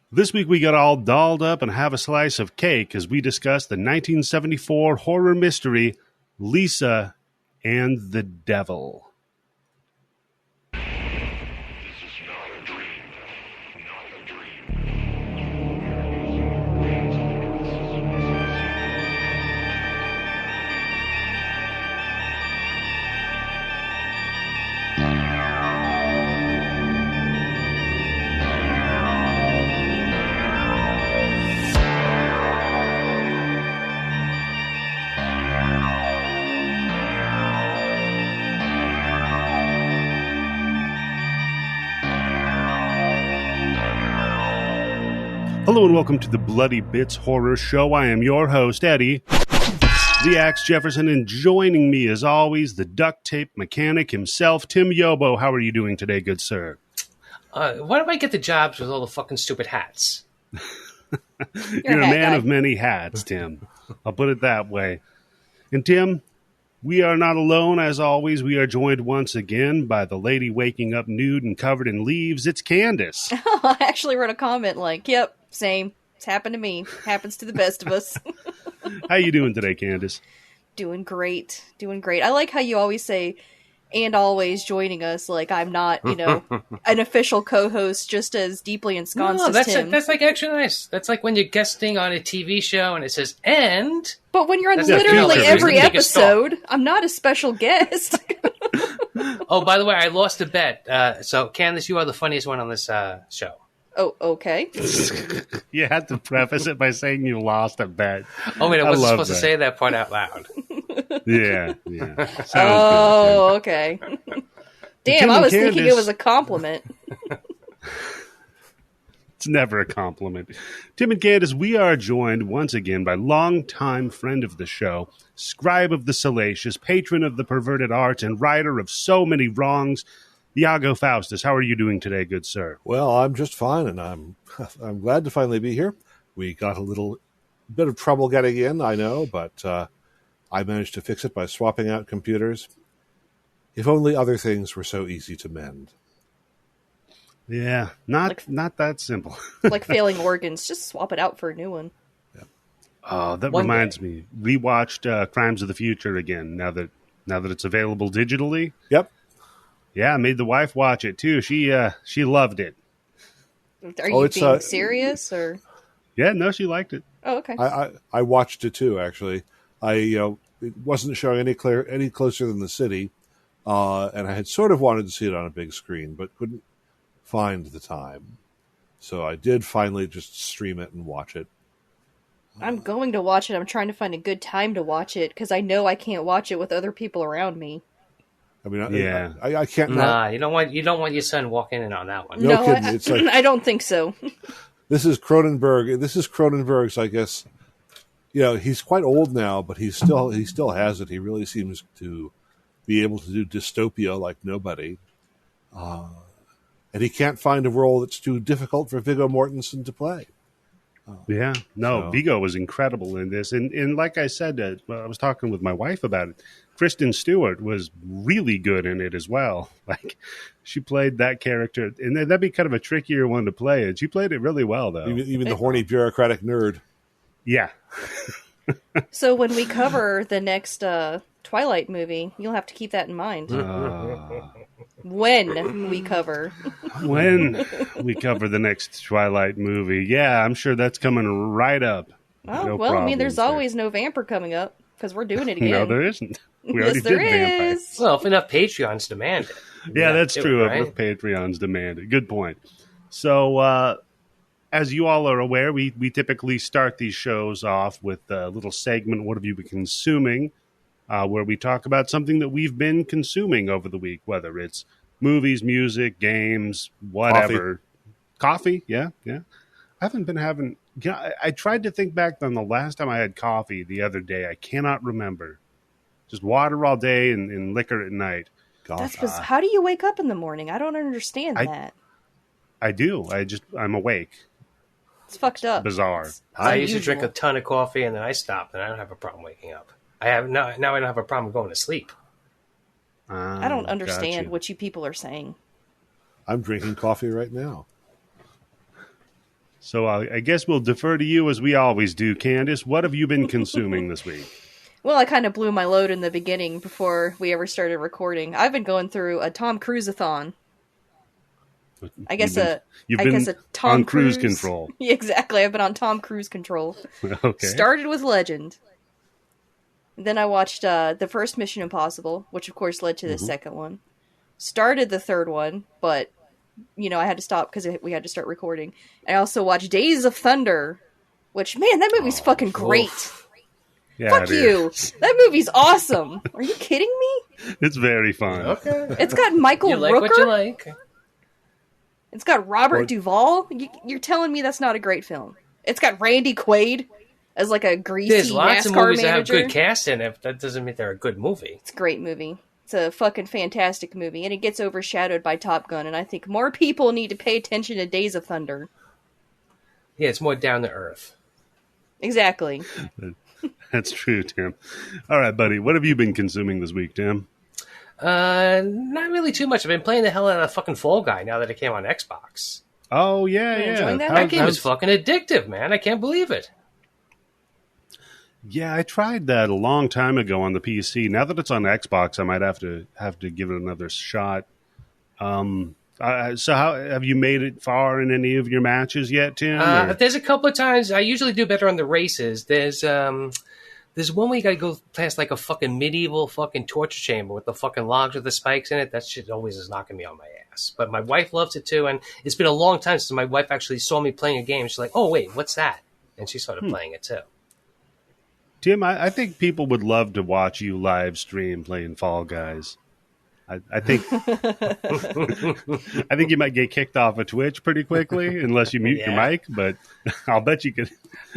This week we got all dolled up and have a slice of cake as we discuss the 1974 horror mystery Lisa and the Devil. Hello and welcome to the Bloody Bits Horror Show. I am your host, Eddie, the Axe Jefferson, and joining me as always, the duct tape mechanic himself, Tim Yobo. How are you doing today, good sir? Why do I get the jobs with all the fucking stupid hats? You're a man of many hats, Tim. I'll put it that way. And Tim, we are not alone. As always, we are joined once again by the lady waking up nude and covered in leaves. It's Candice. I actually wrote a comment like, yep, same. It's happened to me. Happens to the best of us. How you doing today, Candice? Doing great. Doing great. I like how you always say, and always joining us, like I'm not, an official co-host just as deeply ensconced as Tim. That's like actually nice. That's like when you're guesting on a TV show and it says, and... But when you're on literally every episode, I'm not a special guest. Oh, by the way, I lost a bet. So, Candice, you are the funniest one on this show. Oh, okay. You had to preface it by saying you lost a bet. Oh, wait, I wasn't supposed to say that part out loud. Yeah. Sounds good, okay. Damn, I was thinking it was a compliment. It's never a compliment. Tim and Candice, we are joined once again by longtime friend of the show, scribe of the salacious, patron of the perverted arts, and writer of so many wrongs, Iago Faustus. How are you doing today, good sir? Well, I'm just fine, and I'm glad to finally be here. We got a little bit of trouble getting in, I know, but I managed to fix it by swapping out computers. If only other things were so easy to mend. Yeah, not that simple. Like failing organs, just swap it out for a new one. Yeah. Oh, that reminds me. We watched Crimes of the Future again. Now that it's available digitally. Yep. Yeah, I made the wife watch it too. She loved it. Are you being serious or? Yeah, no, she liked it. Oh, okay. I watched it too. Actually, it wasn't showing any closer than the city, and I had sort of wanted to see it on a big screen, but couldn't find the time. So I did finally just stream it and watch it. I'm going to watch it. I'm trying to find a good time to watch it because I know I can't watch it with other people around me. I mean, yeah. I can't. Nah, you don't want your son walking in on that one. No kidding. It's like, I don't think so. This is Cronenberg's. I guess, he's quite old now, but he still has it. He really seems to be able to do dystopia like nobody, and he can't find a role that's too difficult for Viggo Mortensen to play. Viggo was incredible in this, and like I said, I was talking with my wife about it. Kristen Stewart was really good in it as well. Like, she played that character, and that'd be kind of a trickier one to play, and she played it really well, though. Even the horny bureaucratic nerd. Yeah. So when we cover the next Twilight movie, you'll have to keep that in mind. When we cover the next Twilight movie. Yeah, I'm sure that's coming right up. Oh, there's always November coming up, because we're doing it again. No, there isn't. We already did Vampire. Well, if enough Patreons demand it. Yeah, that's true. If Patreons demand it. Good point. So, as you all are aware, we typically start these shows off with a little segment, What Have You Been Consuming? Where we talk about something that we've been consuming over the week, whether it's movies, music, games, whatever. Coffee? Yeah. I haven't been having... I tried to think back on the last time I had coffee the other day. I cannot remember. Just water all day and liquor at night. Gosh. How do you wake up in the morning? I don't understand that. I do. I'm awake. It's fucked up. Bizarre. I used to drink a ton of coffee and then I stopped and I don't have a problem waking up. Now I don't have a problem going to sleep. I don't understand what you people are saying. I'm drinking coffee right now. So I guess we'll defer to you as we always do, Candice. What have you been consuming this week? Well, I kind of blew my load in the beginning before we ever started recording. I've been going through a Tom Cruise-a-thon. You've been Tom on cruise control. Yeah, exactly. I've been on Tom Cruise control. Okay. Started with Legend. Then I watched the first Mission Impossible, which of course led to the second one. Started the third one, but I had to stop because we had to start recording. I also watched Days of Thunder, which, man, that movie's fucking great. Yeah, Fuck you. That movie's awesome. Are you kidding me? It's very fun. Okay. It's got Michael You like Rooker. what you like. It's got Robert Duvall. You're telling me that's not a great film? It's got Randy Quaid as like a greasy There's lots of NASCAR movies manager. that have good cast in it. That doesn't mean they're a good movie. It's a great movie. It's a fucking fantastic movie, and it gets overshadowed by Top Gun, and I think more people need to pay attention to Days of Thunder. Yeah, it's more down to earth. Exactly. That's true, Tim. All right, buddy. What have you been consuming this week, Tim? Not really too much. I've been playing the hell out of fucking Fall Guy now that it came on Xbox. Oh, yeah. enjoying that? That game is fucking addictive, man. I can't believe it. Yeah, I tried that a long time ago on the PC. Now that it's on Xbox, I might have to give it another shot. So how have you made it far in any of your matches yet, Tim? There's a couple of times. I usually do better on the races. There's one where you got to go past like a fucking medieval fucking torture chamber with the fucking logs with the spikes in it. That shit always is knocking me on my ass. But my wife loves it too, and it's been a long time since my wife actually saw me playing a game. She's like, "Oh wait, what's that?" And she started playing it too. Tim, I think people would love to watch you live stream playing Fall Guys. I think I think you might get kicked off of Twitch pretty quickly unless you mute your mic, but I'll bet you could.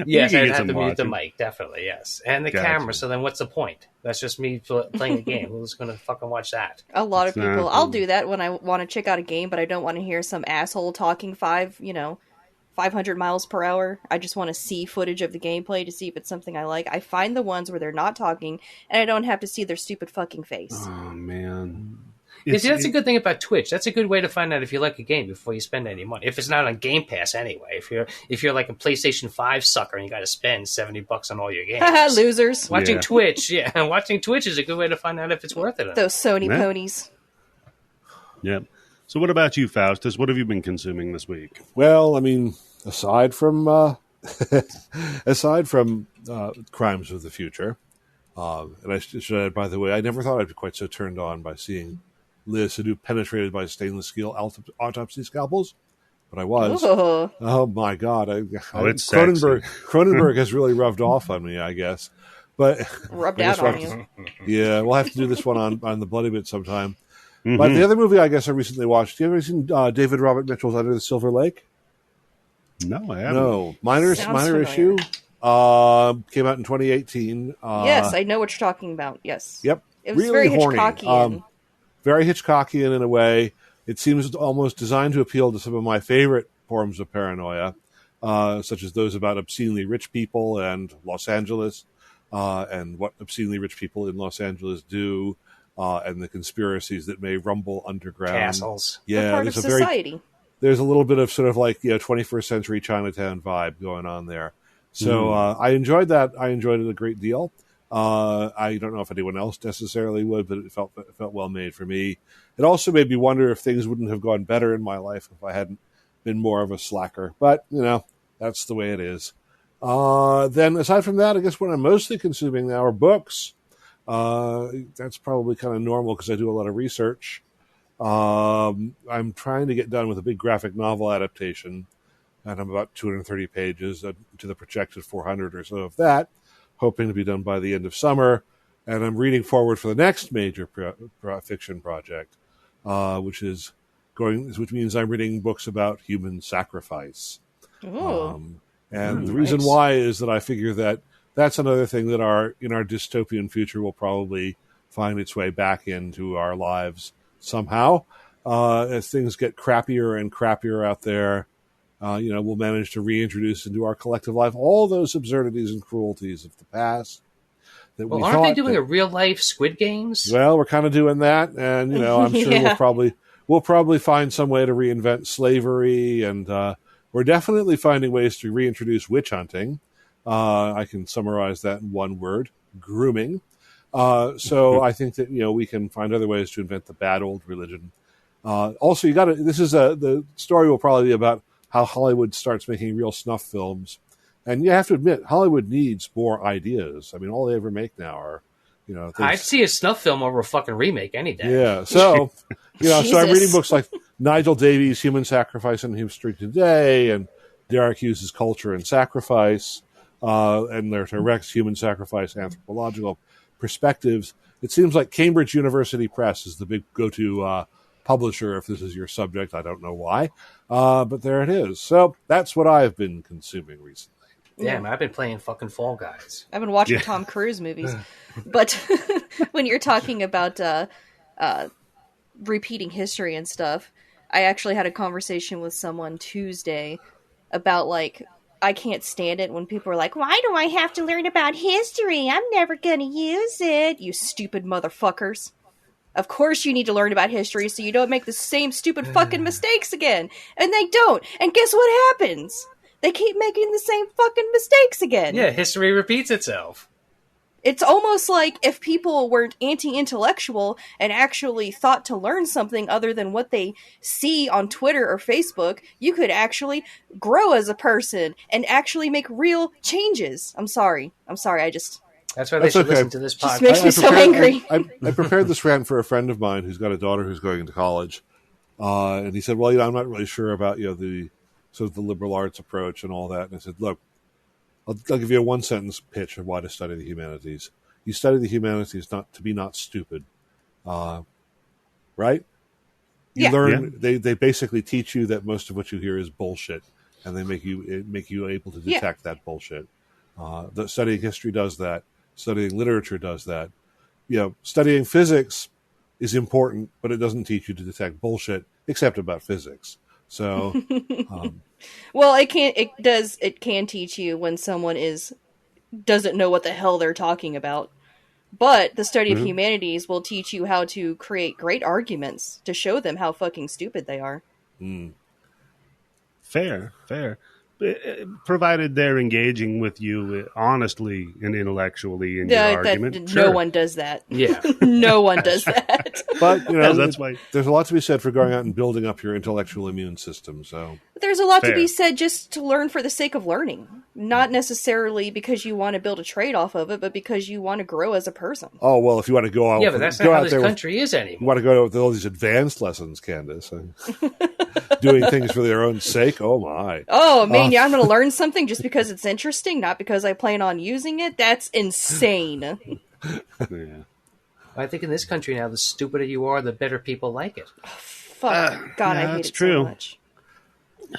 Yes, you I'd get have to some mute the watching. mic, definitely, yes. And the Gotcha. camera, so then what's the point? That's just me playing a game. Who's going to fucking watch that? A lot of people. Exactly. I'll do that when I want to check out a game, but I don't want to hear some asshole talking 500 miles per hour. I just want to see footage of the gameplay to see if it's something I like. I find the ones where they're not talking, and I don't have to see their stupid fucking face. Oh man. See, that's a good thing about Twitch. That's a good way to find out if you like a game before you spend any money. If it's not on Game Pass anyway. If you're like a PlayStation 5 sucker and you got to spend $70 on all your games. Losers. Watching Yeah. Twitch, watching Twitch is a good way to find out if it's worth it. Or not. Those Sony Yeah. ponies. Yep. So what about you, Faustus? What have you been consuming this week? Well, I mean, aside from Crimes of the Future, and I should add, by the way, I never thought I'd be quite so turned on by seeing Liz Sadu penetrated by stainless steel autopsy scalpels, but I was. Ooh. Oh my God! It's Cronenberg has really rubbed off on me, I guess. But Rubbed I guess out we'll on have you. Yeah, we'll have to do this one on the Bloody Bit sometime. Mm-hmm. But the other movie I guess I recently watched. Have you ever seen David Robert Mitchell's Under the Silver Lake? No, I haven't. No, minor familiar. issue. Came out in 2018. Yes, I know what you're talking about. Yes. Yep. It was really very horny. Hitchcockian. Very Hitchcockian in a way. It seems almost designed to appeal to some of my favorite forms of paranoia, such as those about obscenely rich people and Los Angeles, and what obscenely rich people in Los Angeles do, and the conspiracies that may rumble underground. Castles. They're Yeah, part of society. there's a little bit of sort of like 21st century Chinatown vibe going on there. So I enjoyed that. I enjoyed it a great deal. I don't know if anyone else necessarily would, but it felt well made for me. It also made me wonder if things wouldn't have gone better in my life if I hadn't been more of a slacker. But that's the way it is. Then aside from that, I guess what I'm mostly consuming now are books. That's probably kind of normal because I do a lot of research. I'm trying to get done with a big graphic novel adaptation, and I'm about 230 pages to the projected 400 or so of that, hoping to be done by the end of summer. And I'm reading forward for the next major fiction project, which means I'm reading books about human sacrifice. Ooh. And the reason why is that I figure that that's another thing that in our dystopian future will probably find its way back into our lives somehow. As things get crappier and crappier out there, we'll manage to reintroduce into our collective life all those absurdities and cruelties of the past. Well, aren't they doing a real life Squid Games? Well, we're kind of doing that, and I'm sure Yeah. we'll probably find some way to reinvent slavery and We're definitely finding ways to reintroduce witch hunting. I can summarize that in one word: grooming. So I think that we can find other ways to invent the bad old religion. Also, you got to. The story will probably be about how Hollywood starts making real snuff films, and you have to admit Hollywood needs more ideas. I mean, all they ever make now are, I'd see a snuff film over a fucking remake any day. Yeah, so so I'm reading Jesus. books like Nigel Davies' Human Sacrifice in History Today, and Derek Hughes' Culture and Sacrifice, and their Rex Human Sacrifice Anthropological Perspectives. It seems like Cambridge University Press is the big go-to publisher if this is your subject. I don't know why, but there it is. So that's what I've been consuming recently. Damn, I've been playing fucking Fall Guys. I've been watching Tom Cruise movies. But when you're talking about repeating history and stuff, I actually had a conversation with someone Tuesday about, like, I can't stand it when people are like, why do I have to learn about history? I'm never going to use it. You stupid motherfuckers. Of course you need to learn about history so you don't make the same stupid fucking mistakes again. And they don't. And guess what happens? They keep making the same fucking mistakes again. Yeah, history repeats itself. It's almost like if people weren't anti-intellectual and actually thought to learn something other than what they see on Twitter or Facebook, you could actually grow as a person and actually make real changes. I'm sorry. That's why they That's should okay. listen to this Just podcast. makes me so angry. I prepared this rant for a friend of mine who's got a daughter who's going to college, and he said, "Well, I'm not really sure about the sort of the liberal arts approach and all that." And I said, "Look, I'll give you a one-sentence pitch of why to study the humanities. You study the humanities not stupid, right? You learn. They basically teach you that most of what you hear is bullshit, and they make you able to detect that bullshit. The studying history does that. Studying literature does that. Studying physics is important, but it doesn't teach you to detect bullshit, except about physics. So." Well, it can teach you when someone doesn't know what the hell they're talking about. But the study of humanities will teach you how to create great arguments to show them how fucking stupid they are. Mm. Fair. Provided they're engaging with you honestly and intellectually in your argument. No one does that. Yeah. No one does that. But that's why there's a lot to be said for going out and building up your intellectual immune system. So There's a lot Fair. to be said just to learn for the sake of learning. Not necessarily because you want to build a trade off of it, but because you want to grow as a person. oh well, if you want to go out, Yeah, but that's go not how out this there country is you anymore. want to go with all these advanced lessons, Candice, and doing things for their own sake. Oh my! Oh man, I'm going to learn something just because it's interesting, not because I plan on using it. That's insane. yeah. I think in this country now, the stupider you are, the better people like it. Fuck. God, I hate that's it true. so much.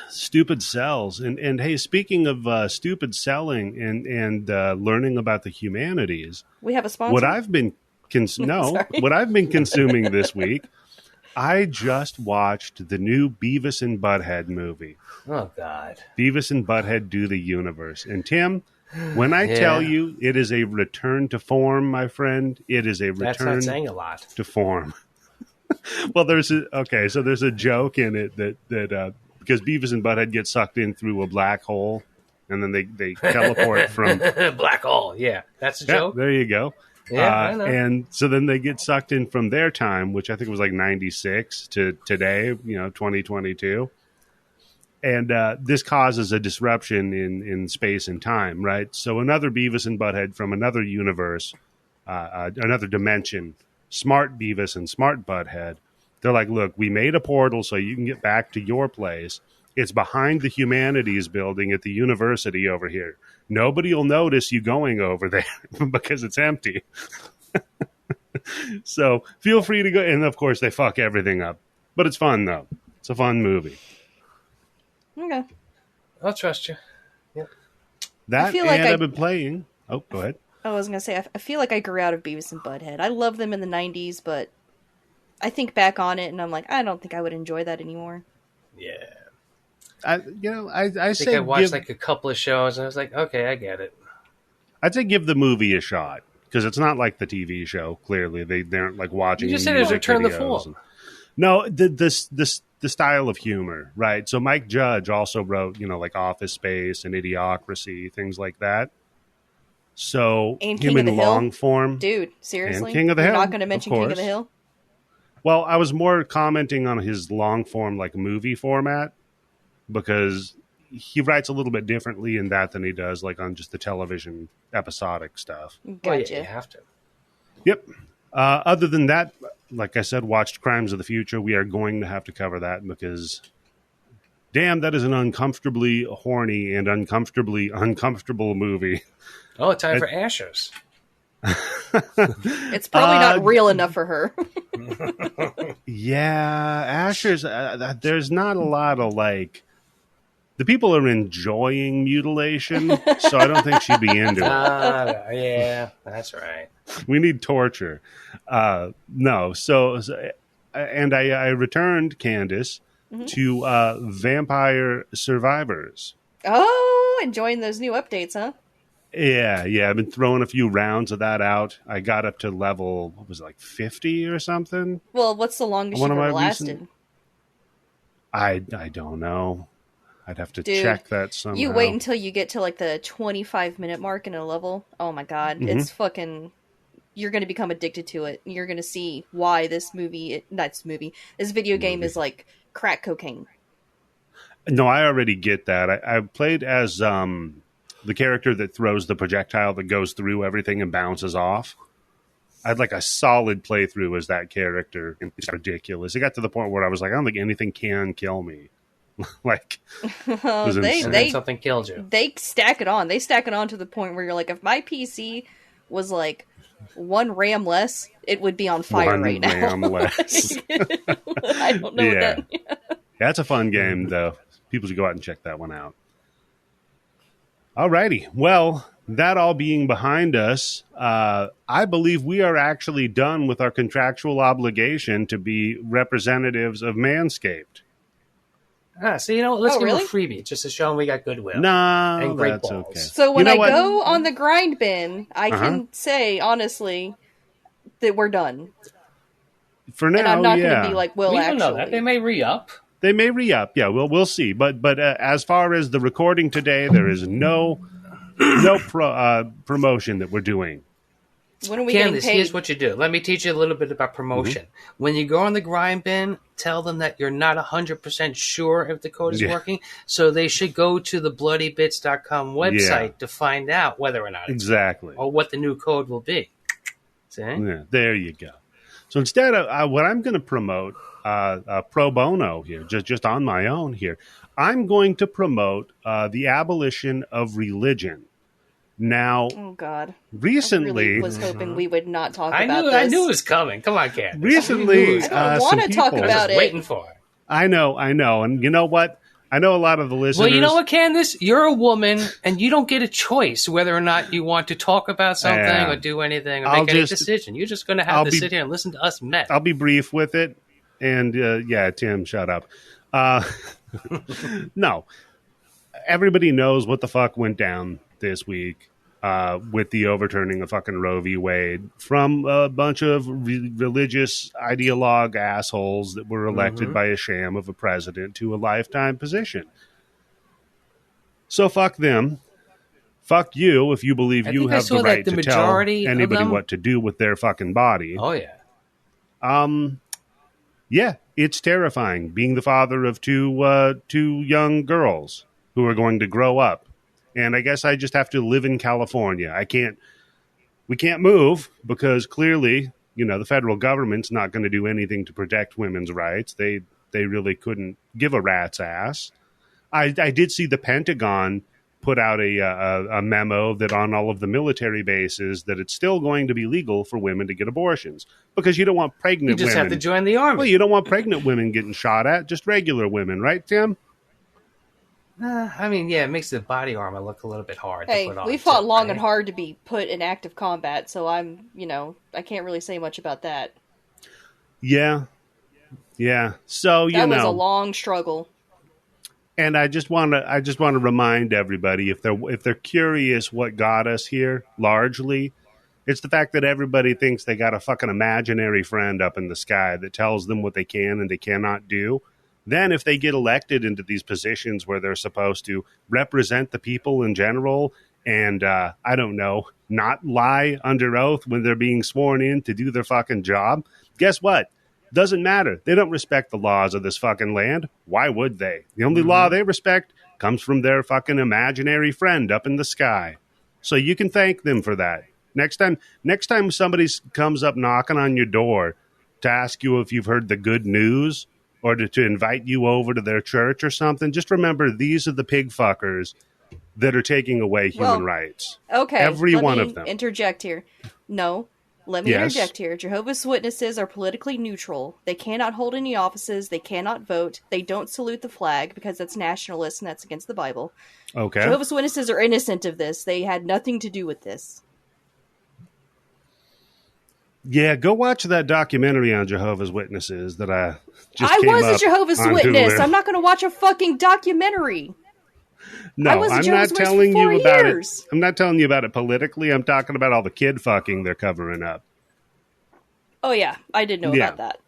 Stupid sells, and hey, speaking of stupid selling and learning about the humanities, We have a sponsor. what I've been consuming this week, I just watched the new Beavis and Butthead movie. Oh, God. Beavis and Butthead Do the Universe. And Tim, when I tell you it is a return to form, my friend, it is a That's return not saying a lot. to form. Well, there's a joke in it that because Beavis and Butthead get sucked in through a black hole, and then they teleport from Black hole. Yeah, that's a joke. there you go. Yeah, I know. And so then they get sucked in from their time, which I think was like 96 to today, 2022. And this causes a disruption in space and time, right? So another Beavis and Butthead from another universe, another dimension, smart Beavis and smart Butthead, they're like, look, we made a portal so you can get back to your place. It's behind the humanities building at the university over here. Nobody will notice you going over there because it's empty. So feel free to go. And of course, they fuck everything up. But it's fun, though. It's a fun movie. Okay. I'll trust you. Yep. That I feel like I've been playing. Oh, go ahead. I was going to say, I feel like I grew out of Beavis and Butthead. I loved them in the 90s, but I think back on it and I'm like, I don't think I would enjoy that anymore. Yeah. I I think I watched like a couple of shows and I was like, okay, I get it. I'd say give the movie a shot because it's not like the TV show. Clearly, they aren't like watching. You just said it was music Return to videos Form. and- No, the style of humor, right? So Mike Judge also wrote, like Office Space and Idiocracy, things like that. So And him King of in the long Hill? form, Dude, seriously? and King of the You're Hill, not going to mention King of the Hill? Well, I was more commenting on his long form, like movie format, because he writes a little bit differently in that than he does like on just the television episodic stuff. Gotcha. Well, yeah, you have to. Yep. Other than that, like I said, watched Crimes of the Future. We are going to have to cover that because, damn, that is an uncomfortably horny and uncomfortably uncomfortable movie. Oh, time for Ashes. It's probably not real enough for her. Yeah, Asher's. There's not a lot of like. The people are enjoying mutilation, so I don't think she'd be into it. Yeah, that's right. We need torture. No, and I returned Candice to Vampire Survivors. Oh, enjoying those new updates, huh? Yeah. I've been throwing a few rounds of that out. I got up to level, what was it, like 50 or something? Well, what's the longest you've ever lasted? I don't know. I'd have to Dude, check that somehow. You wait until you get to like the 25-minute mark in a level. Oh my god, it's fucking... You're going to become addicted to it. You're going to see why this video game is like crack cocaine. No, I already get that. I played as the character that throws the projectile that goes through everything and bounces off. I had like a solid playthrough as that character. It's ridiculous. It got to the point where I was like, I don't think anything can kill me. Like, something killed you. They stack it on. They stack it on to the point where you're like, if my PC was like 1 RAM less, it would be on fire right now. 1 RAM less. I don't know. Yeah. That's a fun game, though. People should go out and check that one out. Alrighty. Well, that all being behind us, I believe we are actually done with our contractual obligation to be representatives of Manscaped. So let's give them a freebie just to show them we got goodwill. No, and great that's balls. Okay. So when I go on the grind bin, I can say honestly that we're done. For now, and I'm not going to be like, well, we actually, don't know that. They may re-up. They may re-up. Yeah, we'll see. But as far as the recording today, there is no promotion that we're doing. When are we getting Candice, paid? here's what you do. Let me teach you a little bit about promotion. When you go on the grind bin, tell them that you're not 100% sure if the code is working, so they should go to the bloodybits.com website to find out whether or not it's exactly or what the new code will be. See? Yeah, there you go. So instead of what I'm going to promote pro bono here, just on my own here, I'm going to promote the abolition of religion. Now, oh God! Recently, I really was hoping we would not talk about this. I knew it was coming. Come on, Candice. Recently, I don't want to talk about it. Waiting for it. I know, and you know what? I know a lot of the listeners. Well, you know what, Candice? You're a woman, and you don't get a choice whether or not you want to talk about something or do anything or make any decision. You're just going to have to sit here and listen to us men. I'll be brief with it, and Tim, shut up. No, everybody knows what the fuck went down this week. With the overturning of fucking Roe v. Wade from a bunch of religious ideologue assholes that were elected by a sham of a president to a lifetime position. So fuck them. Fuck you if you believe you have the right to tell anybody what to do with their fucking body. Oh, yeah. Yeah, it's terrifying being the father of two young girls who are going to grow up. And I guess I just have to live in California. We can't move because clearly, the federal government's not going to do anything to protect women's rights. They really couldn't give a rat's ass. I did see the Pentagon put out a memo that on all of the military bases that it's still going to be legal for women to get abortions because you don't want pregnant women. You just have to join the army. Well, you don't want pregnant women getting shot at, just regular women, right, Tim? It makes the body armor look a little bit hard to put on. We fought long and hard to be put in active combat, so I'm, I can't really say much about that. Yeah. So, that was a long struggle. And I just want to remind everybody if they're curious what got us here, largely It's the fact that everybody thinks they got a fucking imaginary friend up in the sky that tells them what they can and they cannot do. Then if they get elected into these positions where they're supposed to represent the people in general and, I don't know, not lie under oath when they're being sworn in to do their fucking job, guess what? Doesn't matter. They don't respect the laws of this fucking land. Why would they? The only law they respect comes from their fucking imaginary friend up in the sky. So you can thank them for that. Next time somebody comes up knocking on your door to ask you if you've heard the good news or to invite you over to their church or something, just remember these are the pig fuckers that are taking away human rights. Okay. Every one of them. Interject here. No. Let me interject here. Jehovah's Witnesses are politically neutral. They cannot hold any offices. They cannot vote. They don't salute the flag because that's nationalist and that's against the Bible. Okay. Jehovah's Witnesses are innocent of this. They had nothing to do with this. Yeah, go watch that documentary on Jehovah's Witnesses that I was a Jehovah's Witness. I'm not going to watch a fucking documentary. No, I'm not telling you about it. I'm not telling you about it politically. I'm talking about all the kid fucking they're covering up. Oh yeah, I did know about that.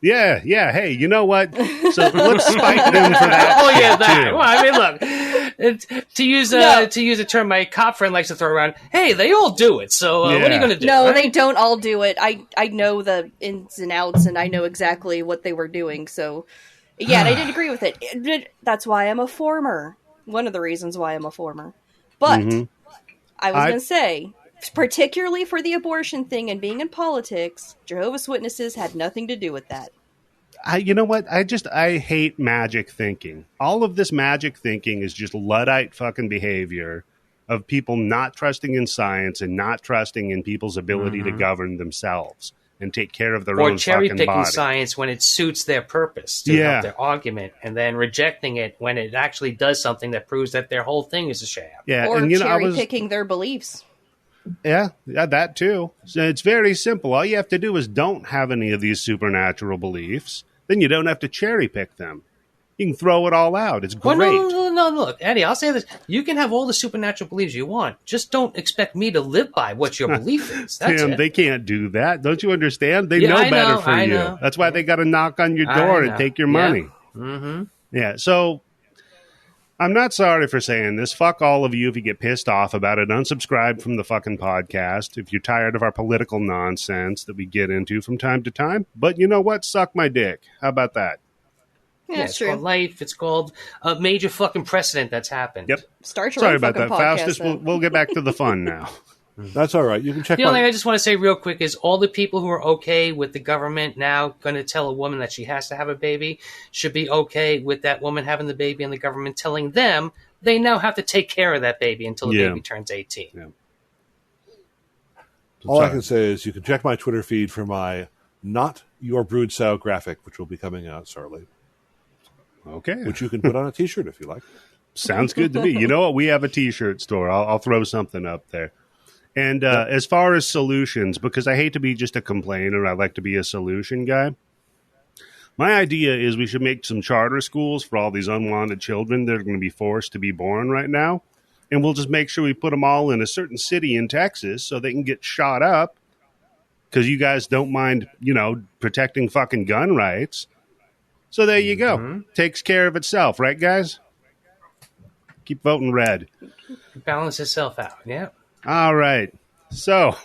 Yeah. Hey, you know what? So let's spike them for that. Oh yeah, that. Well, I mean, look, to use a term my cop friend likes to throw around. Hey, they all do it. So what are you going to do? No, they don't all do it. I know the ins and outs, and I know exactly what they were doing. So yeah, and I didn't agree with it. That's why I'm a former. One of the reasons why I'm a former. But I was going to say, particularly for the abortion thing and being in politics, Jehovah's Witnesses had nothing to do with that. You know what? I hate magic thinking. All of this magic thinking is just Luddite fucking behavior of people not trusting in science and not trusting in people's ability to govern themselves and take care of their own fucking body. Or cherry-picking science when it suits their purpose to help their argument, and then rejecting it when it actually does something that proves that their whole thing is a sham. Yeah, or cherry-picking their beliefs. Yeah, that too. So it's very simple. All you have to do is don't have any of these supernatural beliefs. Then you don't have to cherry-pick them. You can throw it all out. It's great. Well, no, look, Eddie, I'll say this. You can have all the supernatural beliefs you want. Just don't expect me to live by what your belief is. That's Tim, they can't do that. Don't you understand? They know better for you. That's why they got to knock on your door and take your money. Yeah, so I'm not sorry for saying this. Fuck all of you if you get pissed off about it. Unsubscribe from the fucking podcast if you're tired of our political nonsense that we get into from time to time. But you know what? Suck my dick. How about that? Yeah, it's called life. It's called a major fucking precedent that's happened. Yep. Start your Sorry own about that, podcast, Faustus. We'll get back to the fun now. That's all right. You can check. The only thing I just want to say real quick is all the people who are okay with the government now going to tell a woman that she has to have a baby should be okay with that woman having the baby and the government telling them they now have to take care of that baby until the baby turns 18. Yeah. All I can say is you can check my Twitter feed for my Not Your Brood Sow graphic, which will be coming out shortly. Okay. Which you can put on a T-shirt if you like. Sounds good to me. You know what? We have a T-shirt store. I'll throw something up there. And as far as solutions, because I hate to be just a complainer, I like to be a solution guy. My idea is we should make some charter schools for all these unwanted children that are going to be forced to be born right now. And we'll just make sure we put them all in a certain city in Texas so they can get shot up because you guys don't mind, protecting fucking gun rights. So there you go. Takes care of itself, right, guys? Keep voting red. Balance itself out, yeah. All right. So,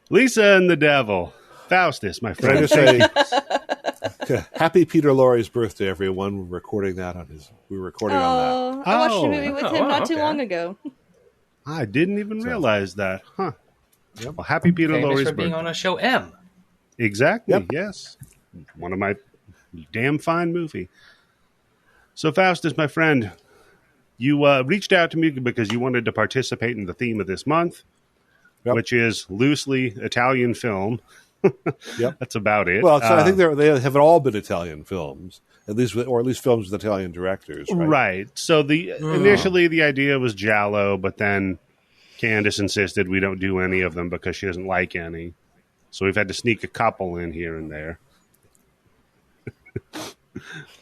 Lisa and the Devil. Faustus, my friend. I just say, happy Peter Lorre's birthday, everyone. We're recording that on his. We were recording on that. I watched a movie with him not too long ago. I didn't even realize that. Huh. Yep. Well, happy Peter Famous Lorre's for birthday. being on a show M. Exactly. Yep. Yes. One of my damn fine movie. So, Faustus, my friend, you reached out to me because you wanted to participate in the theme of this month, which is loosely Italian film. Yep. That's about it. Well, so I think they have all been Italian films, at least films with Italian directors, right? Right. So initially the idea was Giallo, but then Candice insisted we don't do any of them because she doesn't like any. So we've had to sneak a couple in here and there.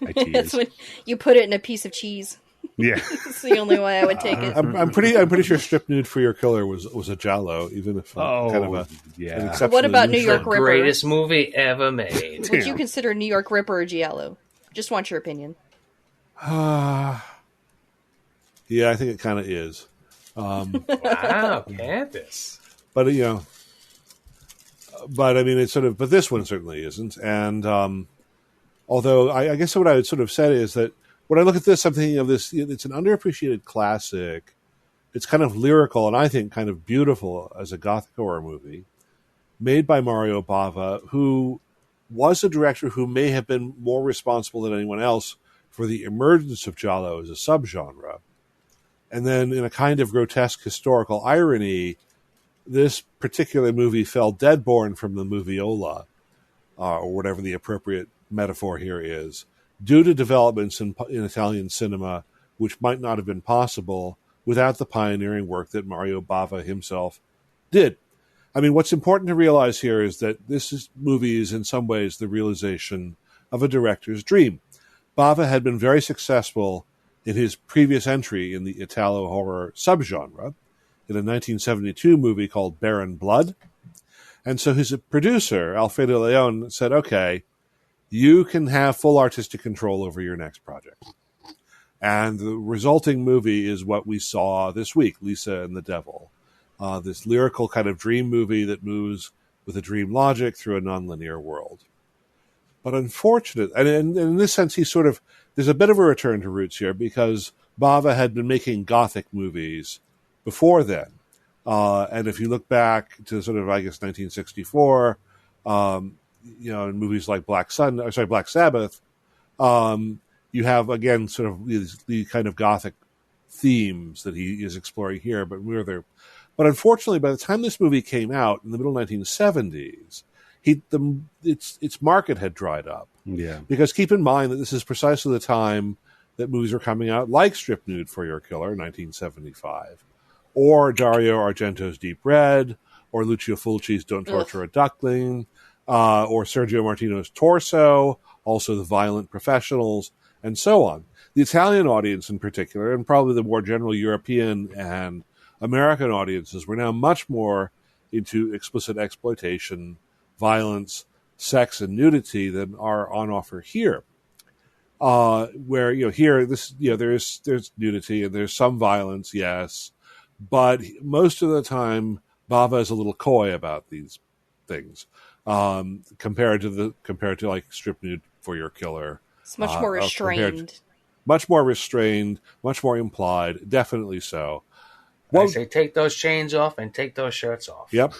That's when you put it in a piece of cheese. Yeah. It's the only way I would take it. I'm pretty sure Strip Nude for Your Killer was a giallo, even if kind of an exceptionally What about New loose York one. Ripper? Greatest movie ever made. Would you consider New York Ripper a giallo? Just want your opinion. Yeah, I think it kind of is. Wow, Candice. But but I mean, it's sort of. But this one certainly isn't. And although I guess what I would sort of say is that when I look at this, I'm thinking of this. It's an underappreciated classic. It's kind of lyrical and I think kind of beautiful as a gothic horror movie, made by Mario Bava, who was a director who may have been more responsible than anyone else for the emergence of giallo as a subgenre. And then in a kind of grotesque historical irony, this particular movie fell deadborn from the moviola, or whatever the appropriate metaphor here is, due to developments in Italian cinema which might not have been possible without the pioneering work that Mario Bava himself did. I mean, what's important to realize here is that movie is in some ways the realization of a director's dream. Bava had been very successful in his previous entry in the Italo horror subgenre in a 1972 movie called Barren Blood. And so his producer, Alfredo Leon, said, okay, you can have full artistic control over your next project. And the resulting movie is what we saw this week, Lisa and the Devil. This lyrical kind of dream movie that moves with a dream logic through a nonlinear world. But unfortunate, and in this sense, there's a bit of a return to roots here because Bava had been making gothic movies before then. And if you look back to sort of, I guess, 1964, in movies like Black Sabbath, you have, again, sort of the kind of gothic themes that he is exploring here, but we're there. But unfortunately, by the time this movie came out in the middle 1970s, its market had dried up. Yeah. Because keep in mind that this is precisely the time that movies were coming out like Strip Nude for Your Killer, 1975, or Dario Argento's Deep Red, or Lucio Fulci's Don't Torture a Duckling, or Sergio Martino's Torso, also The Violent Professionals, and so on. The Italian audience in particular, and probably the more general European and American audiences, were now much more into explicit exploitation, violence, sex, and nudity than are on offer here. Where here there's nudity and there's some violence, yes, but most of the time Bava is a little coy about these things compared to like Strip Nude for Your Killer. It's much more restrained. Much more restrained, much more implied, definitely so. I say take those chains off and take those shirts off. Yep.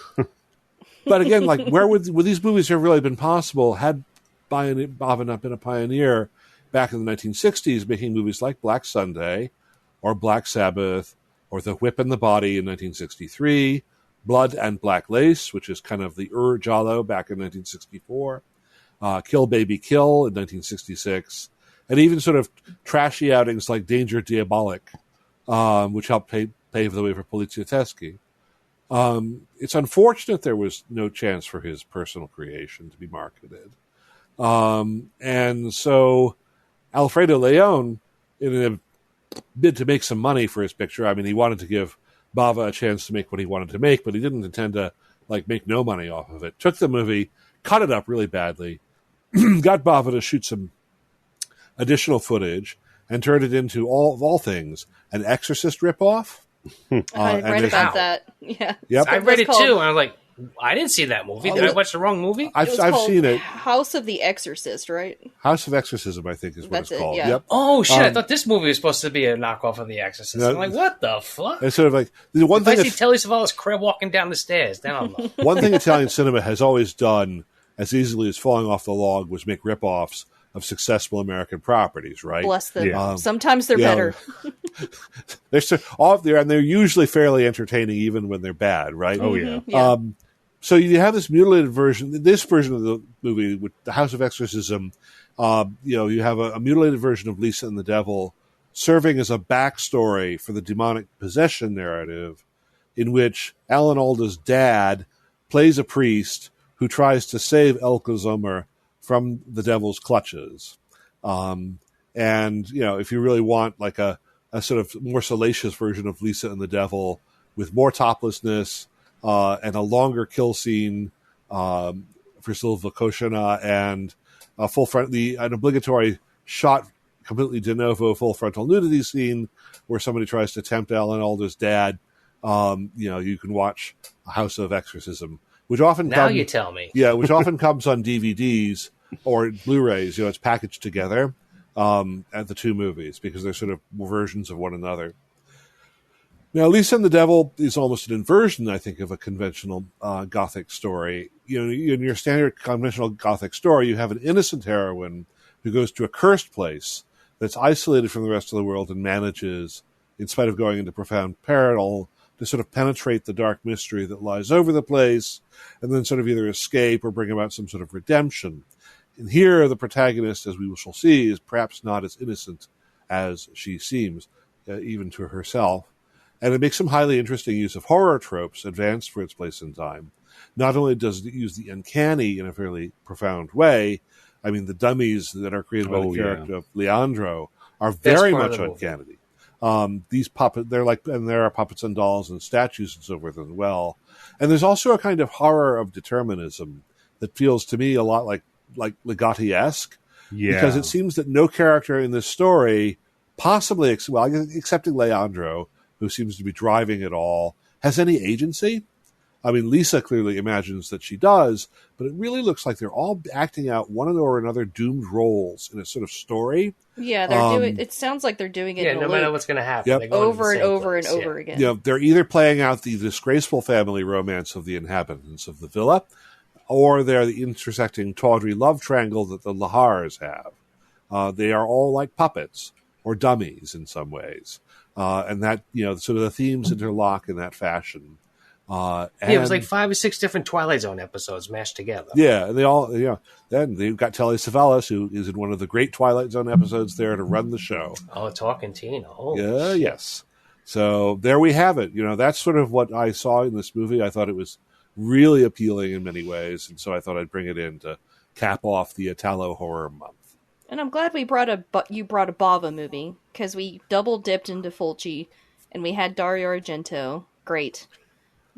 But again, like where would these movies have really been possible had Bava not been a pioneer back in the 1960s, making movies like Black Sunday or Black Sabbath or The Whip and the Body in 1963, Blood and Black Lace, which is kind of the giallo back in 1964, Kill Baby Kill in 1966, and even sort of trashy outings like Danger Diabolic, which helped pave the way for Poliziotteschi. It's unfortunate there was no chance for his personal creation to be marketed. And so Alfredo Leon, in a bid to make some money for his picture, I mean, he wanted to give Bava a chance to make what he wanted to make, but he didn't intend to make no money off of it. Took the movie, cut it up really badly, got Bava to shoot some additional footage, and turned it into, of all things, an Exorcist ripoff. I read about that. Yeah. Yep. I read it too, and I'm like, I didn't see that movie. Did I watch the wrong movie? I've seen it. House of the Exorcist, right? House of Exorcism, I think, is what it's called. Yeah. Yep. Oh shit! I thought this movie was supposed to be a knockoff of The Exorcist. No, I'm like, what the fuck? It's sort of like the one thing. I see Telly Savalas crab walking down the stairs. Then I'm like, one thing Italian cinema has always done as easily as falling off the log was make ripoffs of successful American properties, right? Bless them. Yeah. Sometimes they're better. They're usually fairly entertaining even when they're bad, right? Oh, yeah. Yeah. So you have this mutilated version. This version of the movie, with the House of Exorcism, you have a mutilated version of Lisa and the Devil serving as a backstory for the demonic possession narrative, in which Alan Alda's dad plays a priest who tries to save Elke Sommer from the devil's clutches. And if you really want like a a sort of more salacious version of Lisa and the Devil with more toplessness and a longer kill scene for Sylvia Koshina and an obligatory shot completely de novo full frontal nudity scene where somebody tries to tempt Alan Alda's dad. You can watch House of Exorcism, which often you tell me. Yeah, which often comes on DVDs or Blu-rays. It's packaged together at the two movies because they're sort of versions of one another. Now, Lisa and the Devil is almost an inversion, I think, of a conventional Gothic story. In your standard conventional Gothic story, you have an innocent heroine who goes to a cursed place that's isolated from the rest of the world and manages, in spite of going into profound peril, to sort of penetrate the dark mystery that lies over the place and then sort of either escape or bring about some sort of redemption. And here, the protagonist, as we shall see, is perhaps not as innocent as she seems, even to herself. And it makes some highly interesting use of horror tropes advanced for its place in time. Not only does it use the uncanny in a fairly profound way, I mean, the dummies that are created by the character of Leandro are very much uncanny. These puppets, there are puppets and dolls and statues and so forth as well. And there's also a kind of horror of determinism that feels to me a lot like Ligotti-esque. Yeah. Because it seems that no character in this story, possibly, excepting Leandro, who seems to be driving it all, has any agency. I mean, Lisa clearly imagines that she does, but it really looks like they're all acting out one or another doomed roles in a sort of story. Yeah, they're doing. It sounds like they're doing it. No matter what's going to happen, yep. Over and over and over again. They're either playing out the disgraceful family romance of the inhabitants of the villa, or they're the intersecting tawdry love triangle that the Lahars have. They are all like puppets or dummies in some ways, and that sort of the themes interlock in that fashion. It was like 5 or 6 different Twilight Zone episodes mashed together. Yeah, and they all, then they've got Telly Savalas, who is in one of the great Twilight Zone episodes there to run the show. Oh, talking Tina. Yes. So there we have it. That's sort of what I saw in this movie. I thought it was really appealing in many ways, and so I thought I'd bring it in to cap off the Italo horror month. And I'm glad you brought a Bava movie, because we double dipped into Fulci, and we had Dario Argento. Great.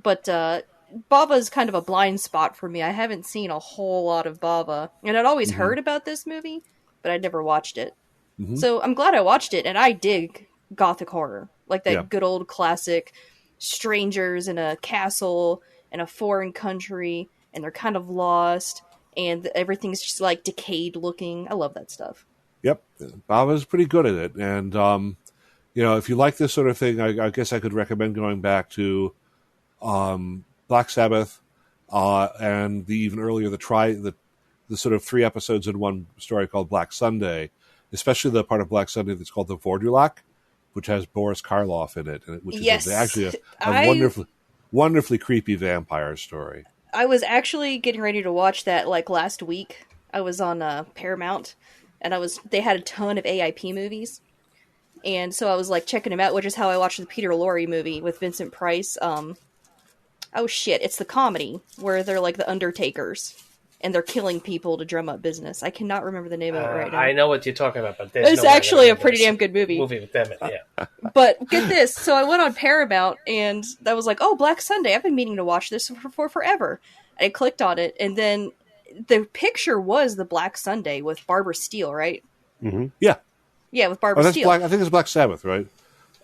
But Bava is kind of a blind spot for me. I haven't seen a whole lot of Bava. And I'd always heard about this movie, but I'd never watched it. Mm-hmm. So I'm glad I watched it, and I dig Gothic horror. Like that good old classic strangers in a castle in a foreign country, and they're kind of lost, and everything's just like decayed looking. I love that stuff. Yep. Bava's pretty good at it. And, if you like this sort of thing, I guess I could recommend going back to Black Sabbath, and the even earlier the sort of 3 episodes in one story called Black Sunday, especially the part of Black Sunday that's called the Vordulak, which has Boris Karloff in it, which is actually a wonderfully creepy vampire story. I was actually getting ready to watch that like last week. I was on Paramount, and they had a ton of AIP movies. And so I was like checking them out, which is how I watched the Peter Lorre movie with Vincent Price. It's the comedy where they're like the Undertakers and they're killing people to drum up business. I cannot remember the name of it right now. I know what you're talking about, but it's actually a pretty damn good movie. Movie with them, yeah. But get this, so I went on Paramount and I was like, "Oh, Black Sunday! I've been meaning to watch this for forever." And I clicked on it, and then the picture was the Black Sunday with Barbara Steele, right? Mm-hmm. Yeah. Yeah, with Barbara Steele. I think it's Black Sabbath, right?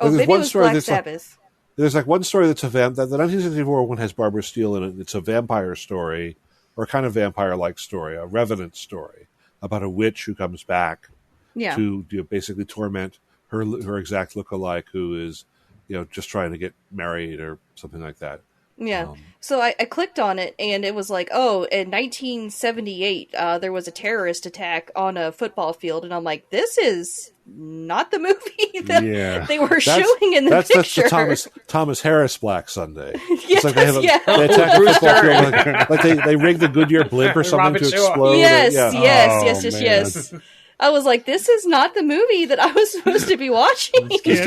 Oh, maybe it was Black Sabbath. There's like one story that's the 1964 one has Barbara Steele in it. It's a vampire story, or a kind of vampire-like story, a revenant story about a witch who comes back to basically torment her exact lookalike, who is just trying to get married or something like that. Yeah. So I clicked on it, and it was like, oh, in 1978, there was a terrorist attack on a football field, and I'm like, this is not the movie that they were showing in the picture. That's the Thomas Harris Black Sunday. Yes, it's like they attack a football field, like they rig the Goodyear blimp or something to explode. Yes. I was like, this is not the movie that I was supposed to be watching. This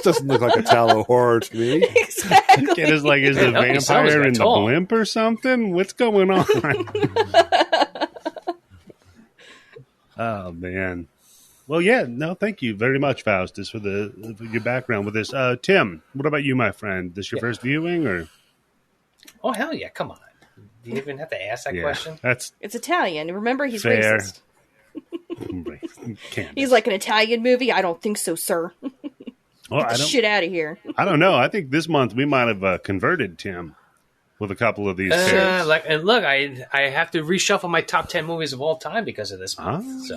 doesn't look like a Italo horror to me. Exactly. It is like, is the vampire in the blimp or something? What's going on? Oh, man. Well, yeah, no, thank you very much, Faustus, for your background with this. Tim, what about you, my friend? This your first viewing, or? Oh, hell yeah, come on. Do you even have to ask that question? It's Italian. Remember, he's fair. racist. Candice. He's like, an Italian movie? I don't think so, sir. Get the shit out of here. I don't know. I think this month we might have converted Tim with a couple of these picks. And look, I have to reshuffle my top 10 movies of all time because of this month.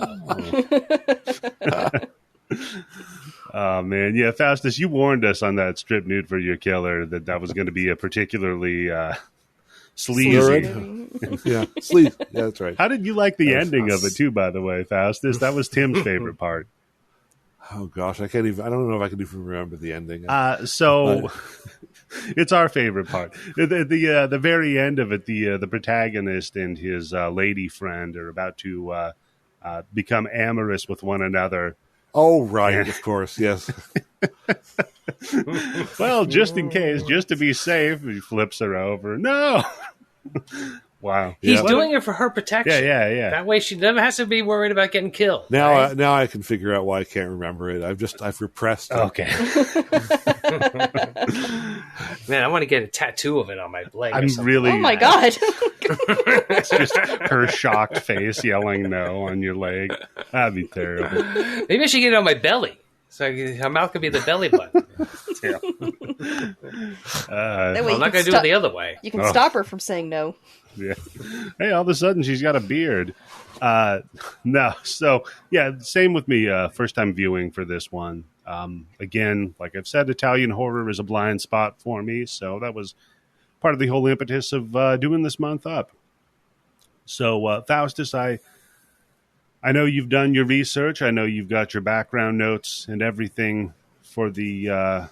Oh, man. Yeah, Faustus, you warned us on that strip nude for your killer that was going to be a particularly sleazy. Yeah, sleazy. Yeah, that's right. How did you like the ending of it, too, by the way, Faustus? That was Tim's favorite part. Oh, gosh. I don't know if I can even remember the ending. It's our favorite part. The very end of it, the protagonist and his lady friend are about to become amorous with one another. Oh, right, of course, yes. Well, just in case, just to be safe, he flips her over. No! Wow. He's doing it for her protection. Yeah. That way she never has to be worried about getting killed. Now, right? Now I can figure out why I can't remember it. I've repressed it. Okay. Man, I want to get a tattoo of it on my leg. I'm really. Oh my god! It's just her shocked face yelling "no" on your leg. That'd be terrible. Maybe I should get it on my belly, so her mouth could be the belly button. I'm not going to do it the other way. You can stop her from saying no. Yeah. Hey, all of a sudden she's got a beard. No. So, yeah, same with me. First time viewing for this one. Again, like I've said, Italian horror is a blind spot for me. So that was part of the whole impetus of doing this month up. So, Faustus, I know you've done your research. I know you've got your background notes and everything for the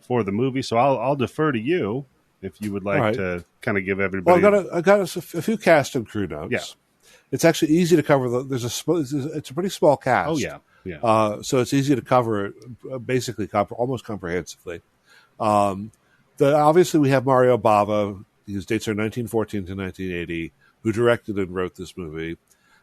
movie. So I'll defer to you if you would like to kind of give everybody. Well, I got a few cast and crew notes. Yeah. It's actually easy to cover. It's a pretty small cast. Oh yeah. So it's easy to cover basically almost comprehensively. Obviously we have Mario Bava. His dates are 1914 to 1980. Who directed and wrote this movie?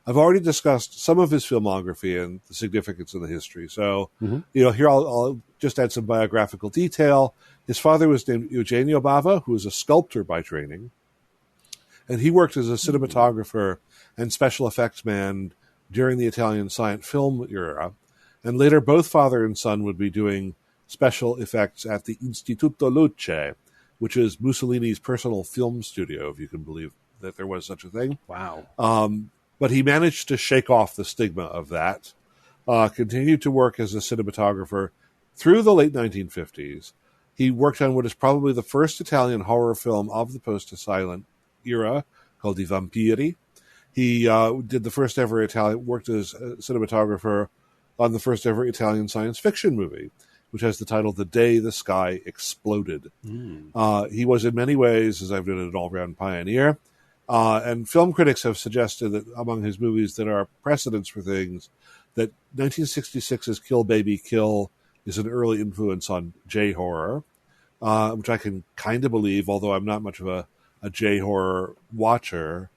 I've already discussed some of his filmography and the significance of the history. So, here I'll just add some biographical detail. His father was named Eugenio Bava, who was a sculptor by training. And he worked as a cinematographer and special effects man during the Italian silent film era. And later, both father and son would be doing special effects at the Istituto Luce, which is Mussolini's personal film studio, if you can believe that there was such a thing. Wow. But he managed to shake off the stigma of that, continued to work as a cinematographer through the late 1950s. He worked on what is probably the first Italian horror film of the post-silent era, called I Vampiri. He did the first ever worked as a cinematographer on the first ever Italian science fiction movie, which has the title The Day the Sky Exploded. He was in many ways, as I've noted, an all-round pioneer. And film critics have suggested that among his movies that are precedents for things, that 1966's Kill Baby Kill is an early influence on J-horror, which I can kind of believe, although I'm not much of a J-horror watcher.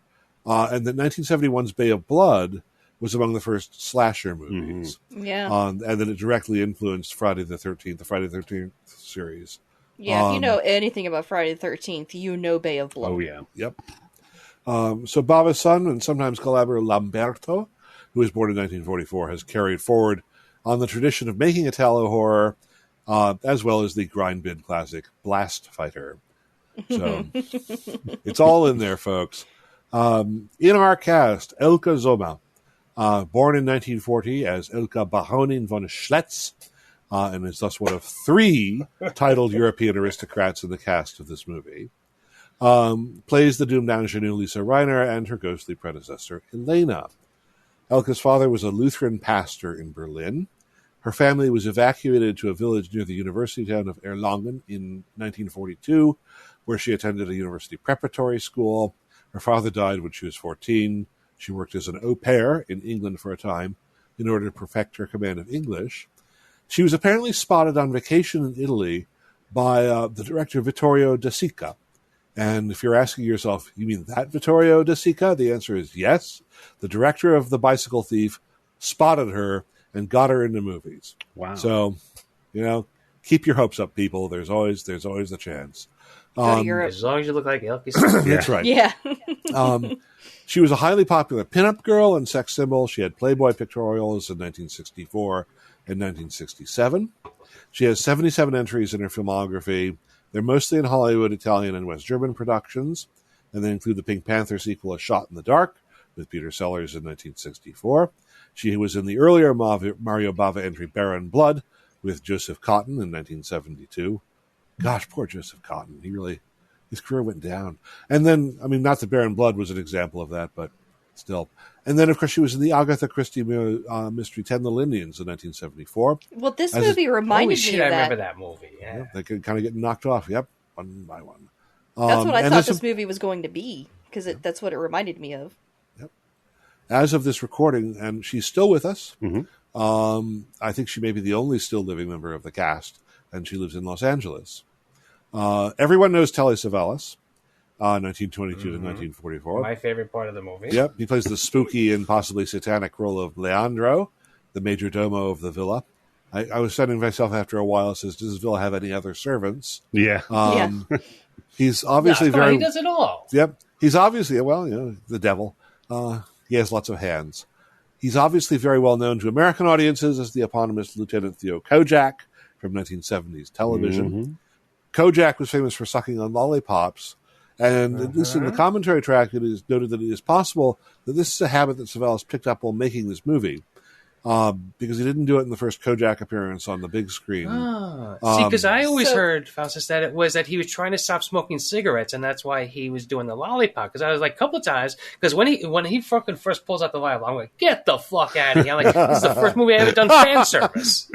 And that 1971's Bay of Blood was among the first slasher movies. Yeah. And that it directly influenced Friday the 13th series. Yeah, if you know anything about Friday the 13th, you know Bay of Blood. Oh, yeah. Yep. So Bava's son and sometimes collaborator Lamberto, who was born in 1944, has carried forward on the tradition of making Italo horror, as well as the grind bin classic Blast Fighter. So it's all in there, folks. In our cast, Elke Zoma, born in 1940 as Elke Baronin von Schletz, and is thus one of 3 titled European aristocrats in the cast of this movie. Plays the doomed ingenue Lisa Reiner and her ghostly predecessor, Elena. Elke's father was a Lutheran pastor in Berlin. Her family was evacuated to a village near the university town of Erlangen in 1942, where she attended a university preparatory school. Her father died when she was 14. She worked as an au pair in England for a time in order to perfect her command of English. She was apparently spotted on vacation in Italy by the director Vittorio De Sica. And if you're asking yourself, you mean that Vittorio De Sica? The answer is yes. The director of The Bicycle Thief spotted her and got her into movies. Wow. So, keep your hopes up, people. There's always the chance. Go to Europe. As long as you look like Elkie. That's right. Yeah. She was a highly popular pinup girl and sex symbol. She had Playboy pictorials in 1964 and 1967. She has 77 entries in her filmography. They're mostly in Hollywood, Italian, and West German productions, and they include the Pink Panther sequel, A Shot in the Dark, with Peter Sellers in 1964. She was in the earlier Mario Bava entry, Barren Blood, with Joseph Cotton in 1972. Gosh, poor Joseph Cotton. His career went down. And then, not that Barren Blood was an example of that, but still. And then, of course, she was in the Agatha Christie mystery 10 Little Indians in 1974. Well, this movie reminded me of that. I remember that movie. Yeah. They could kind of get knocked off. Yep, one by one. That's what I thought this movie was going to be, because that's what it reminded me of. Yep. As of this recording, and she's still with us. Mm-hmm. I think she may be the only still living member of the cast, and she lives in Los Angeles. Everyone knows Telly Savalas, 1922 to 1944. My favorite part of the movie. Yep, he plays the spooky and possibly satanic role of Leandro, the major domo of the villa. I was sending myself after a while. Says, does this villa have any other servants? Yeah. He's obviously he does it all. Yep. He's obviously, the devil. He has lots of hands. He's obviously very well known to American audiences as the eponymous Lieutenant Theo Kojak from 1970s television. Mm-hmm. Kojak was famous for sucking on lollipops, and at least in the commentary track, it is noted that it is possible that this is a habit that Savalas picked up while making this movie, because he didn't do it in the first Kojak appearance on the big screen. See, because I always heard, Faustus, that it was that he was trying to stop smoking cigarettes, and that's why he was doing the lollipop. Because I was like, a couple of times, because when he fucking first pulls out the vial, I'm like, get the fuck out of here. I'm like, this is the first movie I ever done fan service.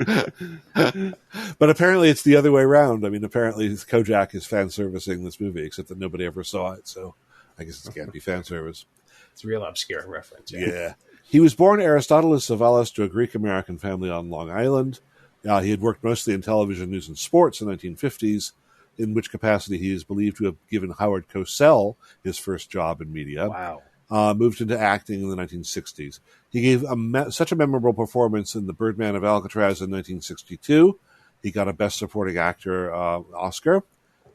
But apparently it's the other way around. Apparently Kojak is fan servicing this movie, except that nobody ever saw it, so I guess it can't be fan service. It's a real obscure reference. Yeah. He was born Aristoteles Savalas to a Greek-American family on Long Island. He had worked mostly in television, news, and sports in the 1950s, in which capacity he is believed to have given Howard Cosell his first job in media. Wow. Moved into acting in the 1960s. He gave such a memorable performance in The Birdman of Alcatraz in 1962. He got a Best Supporting Actor Oscar.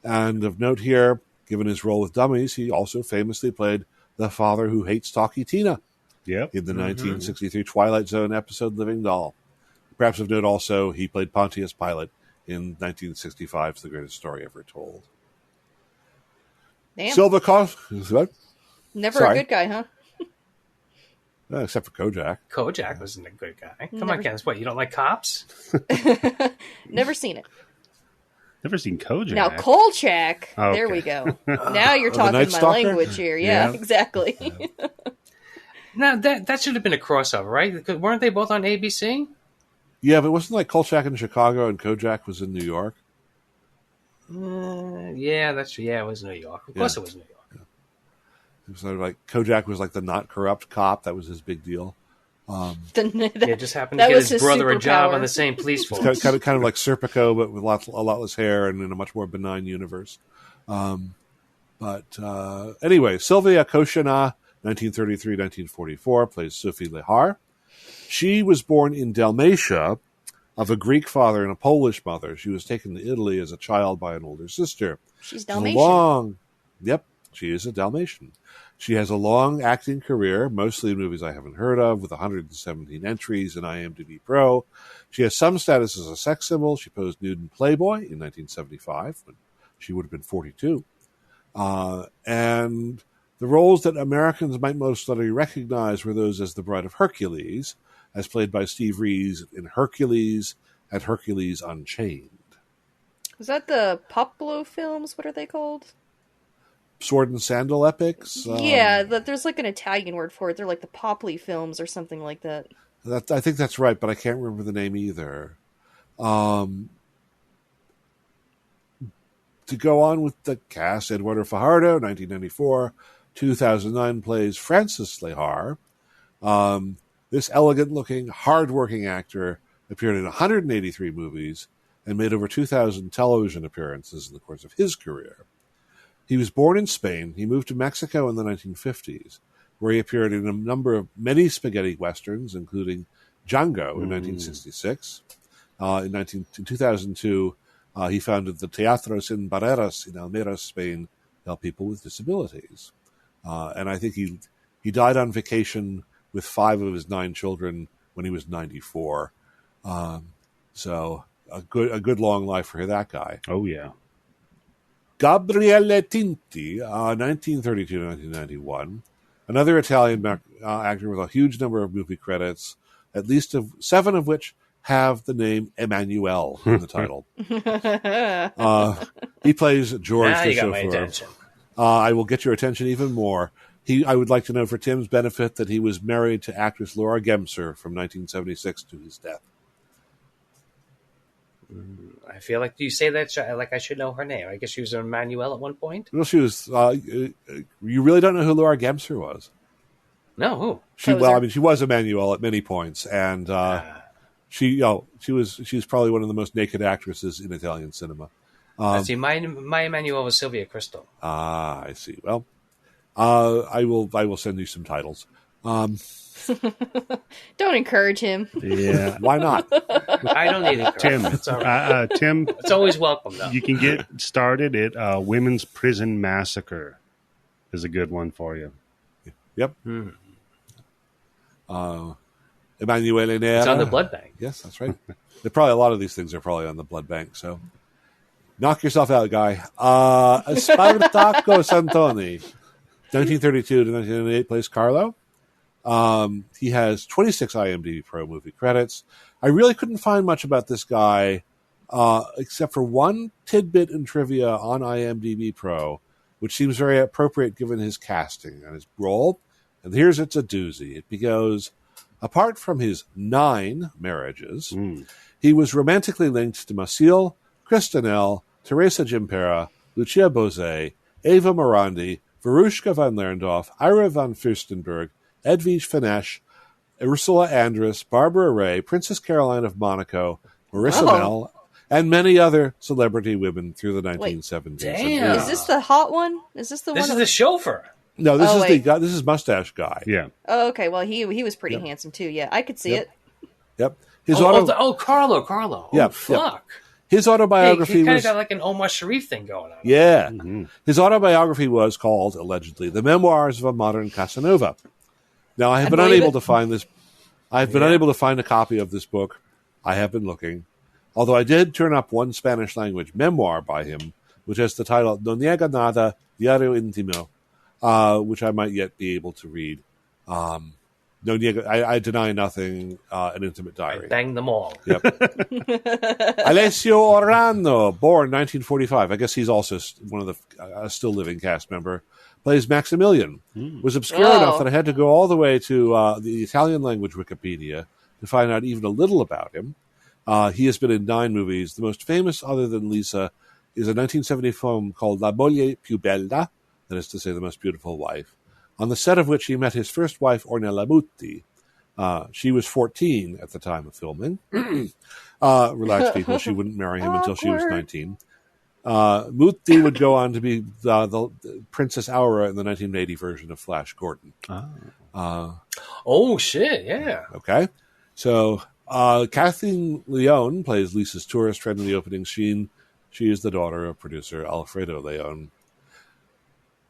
And of note here, given his role with Dummies, he also famously played the father who hates Talkie Tina. Yep. In the 1963 Twilight Zone episode Living Doll. Perhaps of note also, he played Pontius Pilate in 1965's The Greatest Story Ever Told. Damn. Sylvia Koshina. Never a good guy, huh? Except for Kojak. Kojak wasn't a good guy. Come on, Candice. What, you don't like cops? Never seen it. Never seen Kojak. Now, Kolchak. Oh, there okay. we go. Now you're talking my Stalker? language here. Yeah. Exactly. Now, that should have been a crossover, right? Because weren't they both on ABC? Yeah, but it wasn't like Kolchak in Chicago and Kojak was in New York. Yeah, that's true. Yeah, it was New York. Of course it was New York. Yeah. It was sort of like Kojak was like the not corrupt cop. That was his big deal. It just happened to get his brother a job on the same police force. Kind of like Serpico, but with a lot less hair and in a much more benign universe. Anyway, Sylvia Koshina, 1933-1944, plays Sophie Lahar. She was born in Dalmatia of a Greek father and a Polish mother. She was taken to Italy as a child by an older sister. She's Dalmatian. Yep, she is a Dalmatian. She has a long acting career, mostly in movies I haven't heard of, with 117 entries in IMDb Pro. She has some status as a sex symbol. She posed nude in Playboy in 1975, when she would have been 42. And the roles that Americans might most readily recognize were those as the Bride of Hercules, as played by Steve Reeves in Hercules and Hercules Unchained. Was that the Popolo films? What are they called? Sword and Sandal epics? Yeah, there's like an Italian word for it. They're like the Popoli films or something like that. I think that's right, but I can't remember the name either. To go on with the cast, Eduardo Fajardo, 1994, 2009 plays Francis Lahar. This elegant-looking, hard-working actor appeared in 183 movies and made over 2,000 television appearances in the course of his career. He was born in Spain. He moved to Mexico in the 1950s, where he appeared in a number of many spaghetti westerns, including Django in 1966. In 2002, he founded the Teatro Sin Barreras in Almería, Spain, to help people with disabilities. And I think he died on vacation with 5 of his 9 children when he was 94. So a good long life for that guy. Oh, yeah. Gabriele Tinti, 1932 to 1991. Another Italian actor with a huge number of movie credits, at least 7 of which have the name Emmanuel in the title. He plays George now the you got my chauffeur. attention. I will get your attention even more. I would like to know for Tim's benefit that he was married to actress Laura Gemser from 1976 to his death. I feel like you say that like I should know her name. I guess she was Emmanuel at one point. Well, she was. You really don't know who Laura Gemser was? No, who? She was Emmanuel at many points, and she's probably one of the most naked actresses in Italian cinema. I see. My Emmanuel was Sylvia Crystal. Ah, I see. Well, I will send you some titles. Don't encourage him. Yeah. Why not? I don't need it. Tim, It's all right. Tim, It's always welcome, though. you can get started at Women's Prison Massacre is a good one for you. Yep. Emanuele Nera. It's on the blood bank. Yes, that's right. A lot of these things are probably on the blood bank, so knock yourself out, guy. Spartaco Santoni, 1932 to 1998, plays Carlo. He has 26 IMDb Pro movie credits. I really couldn't find much about this guy, except for one tidbit in trivia on IMDb Pro, which seems very appropriate given his casting and his role. And it's a doozy. It goes, apart from his 9 marriages, he was romantically linked to Maciel, Christinel, Teresa Gimpera, Lucia Bose, Eva Morandi, Verushka van Lerndorf, Ira van Fürstenberg, Edwige Finesh, Ursula Andress, Barbara Ray, Princess Caroline of Monaco, Marissa Mell, and many other celebrity women through the 1970s. damn. Is this the hot one? Is this the This one? is the chauffeur. No, this is wait. the guy. This is Mustache Guy. Yeah. Oh, okay. Well, he was pretty handsome too. Yeah, I could see it. Yep. Carlo. Yep, Oh, fuck. His Hey, autobiography he kind was of got like an Omar Sharif thing going on. Yeah. His autobiography was called, allegedly, The Memoirs of a Modern Casanova. Now, I have been unable to find this. I've been unable to find a copy of this book. I have been looking. Although I did turn up one Spanish-language memoir by him, which has the title No Niega Nada, Diario Intimo, which I might yet be able to read. No Niega, I Deny Nothing, An Intimate Diary. Bang them all. Yep. Alessio Orano, born 1945. I guess he's also one of the still living cast member. Plays Maximilian. Was obscure enough that I had to go all the way to the Italian language Wikipedia to find out even a little about him. He has been in 9 movies. The most famous, other than Lisa, is a 1970 film called La Moglie Più Bella, that is to say, The Most Beautiful Wife, on the set of which he met his first wife, Ornella Muti. She was 14 at the time of filming. Relax, people. She wouldn't marry him until she was 19. Muti would go on to be the Princess Aura in the 1980 version of Flash Gordon. Oh, shit, yeah. Okay. So Kathleen Leon plays Lisa's tourist friend in the opening scene. She is the daughter of producer Alfredo Leon.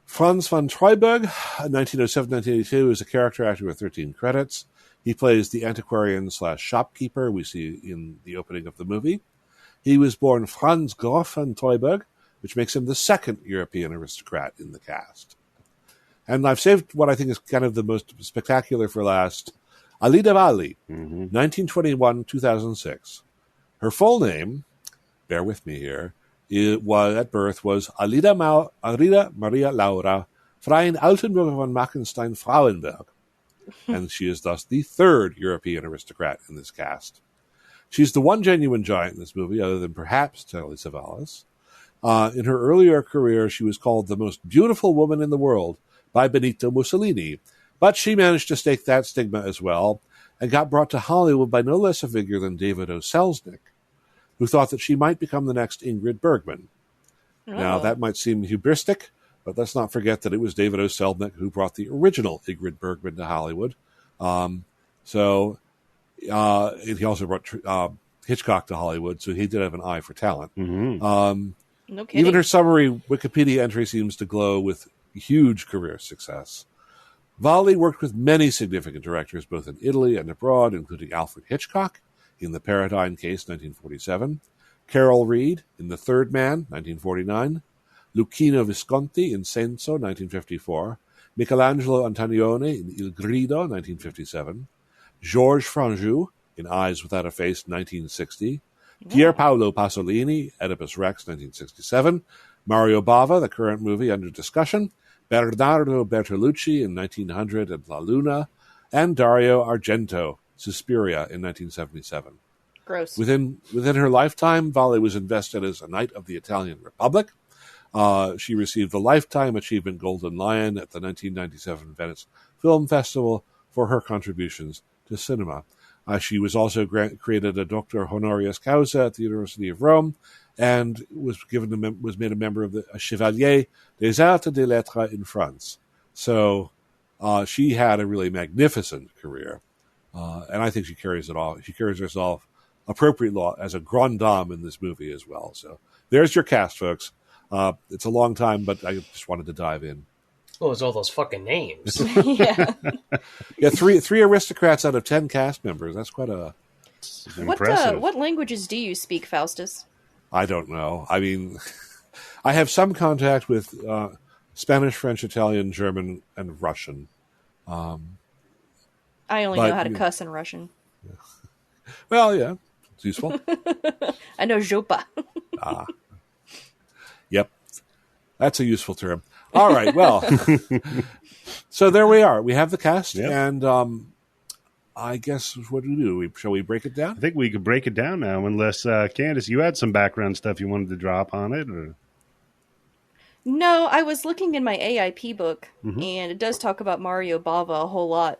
Franz von Treuberg, 1907-1982, is a character actor with 13 credits. He plays the antiquarian/shopkeeper we see in the opening of the movie. He was born Franz Graf von Treuberg, which makes him the second European aristocrat in the cast. And I've saved what I think is kind of the most spectacular for last. Alida Valli, 1921-2006. Her full name, bear with me here, at birth was Alida Maria Laura Freien Altenburg von Mackenstein-Frauenberg. And she is thus the third European aristocrat in this cast. She's the one genuine giant in this movie, other than perhaps Telly Savalas. In her earlier career, she was called the most beautiful woman in the world by Benito Mussolini, but she managed to stake that stigma as well, and got brought to Hollywood by no less a figure than David O. Selznick, who thought that she might become the next Ingrid Bergman. Now, that might seem hubristic, but let's not forget that it was David O. Selznick who brought the original Ingrid Bergman to Hollywood. So He also brought Hitchcock to Hollywood, so he did have an eye for talent. Mm-hmm. No kidding. Even her summary Wikipedia entry seems to glow with huge career success. Valli worked with many significant directors, both in Italy and abroad, including Alfred Hitchcock in The Paradine Case, 1947, Carol Reed in The Third Man, 1949, Luchino Visconti in Senso, 1954, Michelangelo Antonioni in Il Grido, 1957, Georges Franju in Eyes Without a Face, 1960, Pier Paolo Pasolini, Oedipus Rex, 1967, Mario Bava, the current movie under discussion, Bernardo Bertolucci in 1900 and La Luna, and Dario Argento, Suspiria in 1977. Gross. Within her lifetime, Valli was invested as a Knight of the Italian Republic. She received the Lifetime Achievement Golden Lion at the 1997 Venice Film Festival for her contributions to cinema. She was also created a Doctor Honoris Causa at the University of Rome, and was made a member of the Chevalier des Arts et des Lettres in France. So she had a really magnificent career, and I think she carries it all. She carries herself appropriately as a grande dame in this movie as well. So there's your cast, folks. It's a long time, but I just wanted to dive in. Oh, it's all those fucking names. Yeah. Yeah, three aristocrats out of 10 cast members. That's quite Impressive. What languages do you speak, Faustus? I don't know. I mean, I have some contact with Spanish, French, Italian, German, and Russian. I only know how to cuss in Russian. Well, yeah, it's useful. I know Jopa. Yep, that's a useful term. All right, well, so there we are. We have the cast, and I guess what do we do? Shall we break it down? I think we could break it down now, unless, Candice, you had some background stuff you wanted to drop on it? Or... No, I was looking in my AIP book, and it does talk about Mario Bava a whole lot,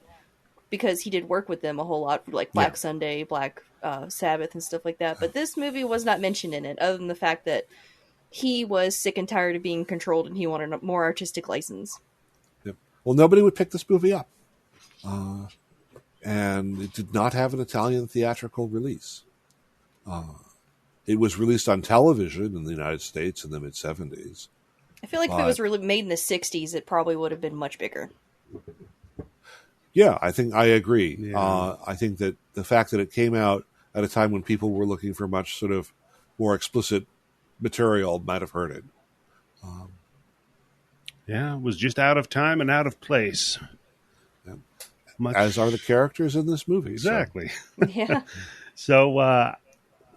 because he did work with them a whole lot, like Black Sunday, Black Sabbath, and stuff like that. But this movie was not mentioned in it, other than the fact that he was sick and tired of being controlled, and he wanted a more artistic license. Yep. Well, nobody would pick this movie up. And it did not have an Italian theatrical release. It was released on television in the United States in the mid-'70s. I feel like if it was really made in the 60s, it probably would have been much bigger. Yeah, I agree. Yeah. I think that the fact that it came out at a time when people were looking for much sort of more explicit material might have hurt it. Yeah, it was just out of time and out of place. Yeah. As are the characters in this movie. Exactly. So. Yeah. So, I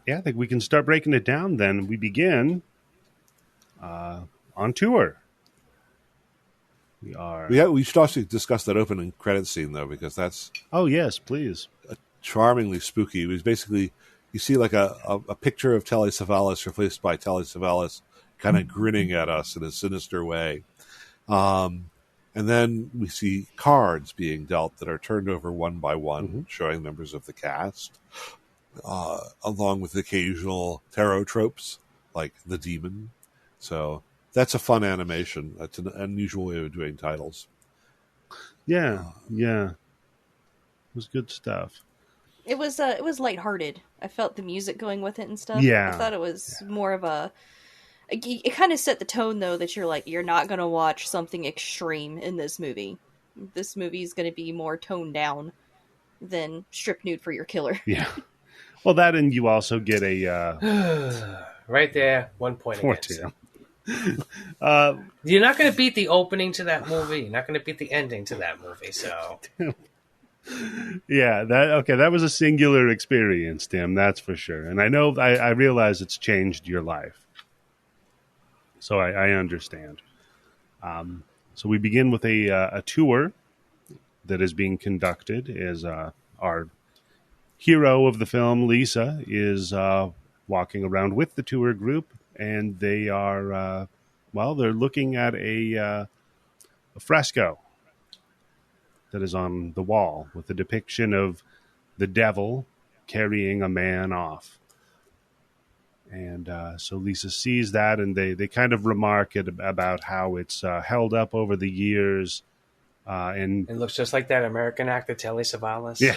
think we can start breaking it down then. We begin on tour. We should also discuss that opening credit scene, though, because that's... Oh, yes, please. Charmingly spooky. It was basically... You see like a picture of Telly Savalas replaced by Telly Savalas kind of grinning at us in a sinister way. And then we see cards being dealt that are turned over one by one, showing members of the cast, along with occasional tarot tropes like the demon. So that's a fun animation. That's an unusual way of doing titles. Yeah. It was good stuff. It was lighthearted. I felt the music going with it and stuff. Yeah. I thought it was more of a... It kind of set the tone, though, that you're not going to watch something extreme in this movie. This movie is going to be more toned down than strip nude for your killer. Yeah. Well, that, and you also get a... Right there, 1 point against you. You're not going to beat the opening to that movie. You're not going to beat the ending to that movie, so... Yeah, that was a singular experience, Tim, that's for sure. And I know, I realize it's changed your life. So I understand. So we begin with a tour that is being conducted as our hero of the film, Lisa, is walking around with the tour group, and they are, they're looking at a fresco that is on the wall with a depiction of the devil carrying a man off. And so Lisa sees that, and they kind of remark about how it's held up over the years And It looks just like that American actor Telly Savalas. yeah,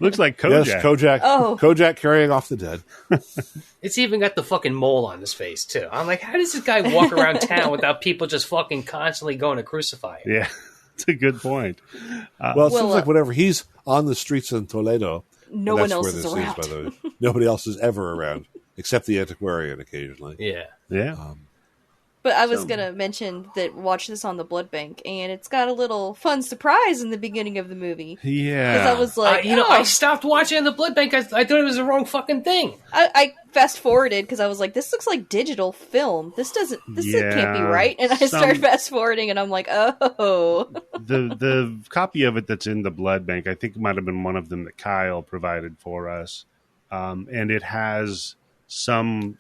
looks like Kojak. Yes, Kojak. Oh. Kojak carrying off the dead. It's even got the fucking mole on his face too. I'm like, how does this guy walk around town without people just fucking constantly going to crucify him? Yeah, it's a good point. Well, it seems like whenever he's on the streets in Toledo, no one else is around. by the way. Nobody else is ever around, except the antiquarian occasionally. Yeah. Yeah. But I was going to mention that watch this on the Blood Bank, and it's got a little fun surprise in the beginning of the movie. Yeah. Because I was like, I stopped watching the Blood Bank. I thought it was the wrong fucking thing. I fast forwarded because I was like, this looks like digital film. This can't be right. And I started fast forwarding, and I'm like, oh. The copy of it that's in the Blood Bank, I think it might have been one of them that Kyle provided for us. And it has some,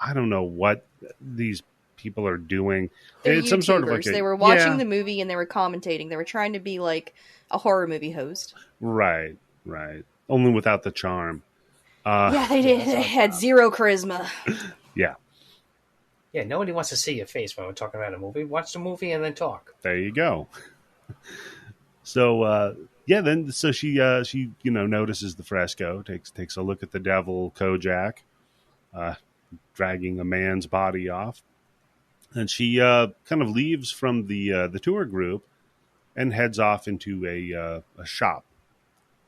I don't know what these people are doing. It's some sort of like they were watching the movie and they were commentating. They were trying to be like a horror movie host. Right. Only without the charm. Yeah, they did. They had zero charisma. Yeah. Yeah, nobody wants to see your face when we're talking about a movie. Watch the movie and then talk. There you go. So she notices the fresco, takes a look at the devil Kojak, dragging a man's body off. And she kind of leaves from the tour group and heads off into a shop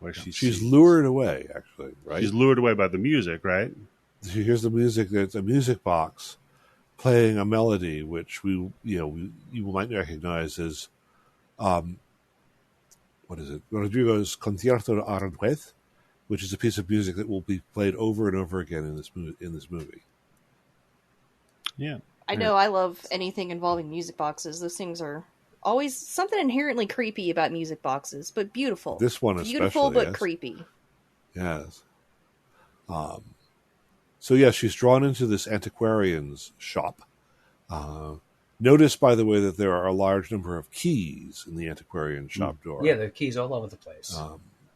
where she's lured away. Actually, right? She's lured away by the music, right? She hears the music. There's a music box playing a melody, which you might recognize as, what is it? Rodrigo's Concierto Aranjuez, which is a piece of music that will be played over and over again in this movie. Yeah. I know I love anything involving music boxes. Those things are always something inherently creepy about music boxes, but beautiful. This one especially. Beautiful, but yes. creepy. Yes. So, yeah, she's drawn into this antiquarian's shop. Notice, by the way, that there are a large number of keys in the antiquarian shop door. Yeah, there are keys all over the place.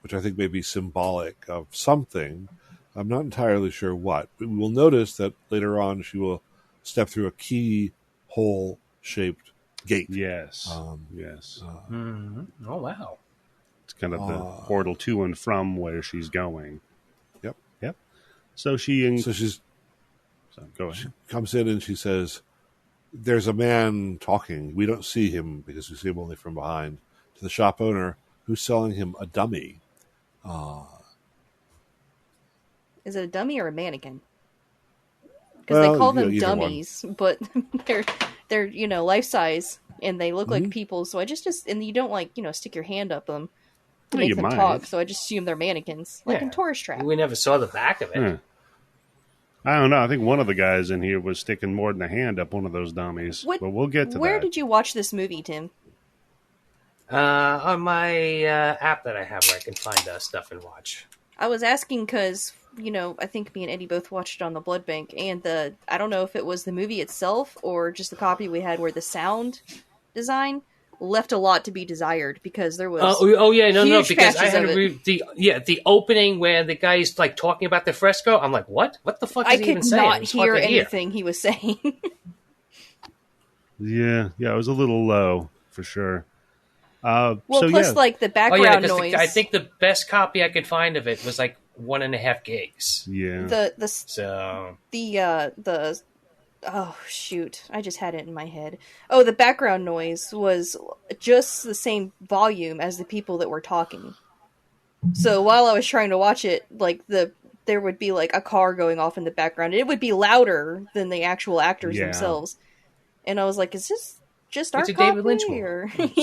Which I think may be symbolic of something. I'm not entirely sure what. But we will notice that later on she will step through a keyhole-shaped gate. Yes. Yes. Oh, wow. It's kind of the portal to and from where she's going. Yep. So she go ahead. She comes in and she says, there's a man talking. We don't see him because we see him only from behind. To the shop owner who's selling him a dummy. Is it a dummy or a mannequin? Because they call them dummies, but they're life size and they look like people. So I just and you don't stick your hand up them to make them talk. So I just assume they're mannequins, like in Tourist Trap. We never saw the back of it. I don't know. I think one of the guys in here was sticking more than a hand up one of those dummies. But we'll get to that. Where did you watch this movie, Tim? On my app that I have where I can find stuff and watch. I was asking because, I think me and Eddie both watched it on the Blood Bank, and I don't know if it was the movie itself or just the copy we had where the sound design left a lot to be desired because there was because I had to read the opening where the guy's like talking about the fresco. I'm like, what the fuck is he even saying? I could not hear anything he was saying. Yeah, it was a little low for sure. The background noise. I think the best copy I could find of it was like 1.5 gigs. Yeah. Oh shoot! I just had it in my head. Oh, the background noise was just the same volume as the people that were talking. So while I was trying to watch it, there would be like a car going off in the background. It would be louder than the actual actors themselves. And I was like, "Is this just our copy?" David Lynch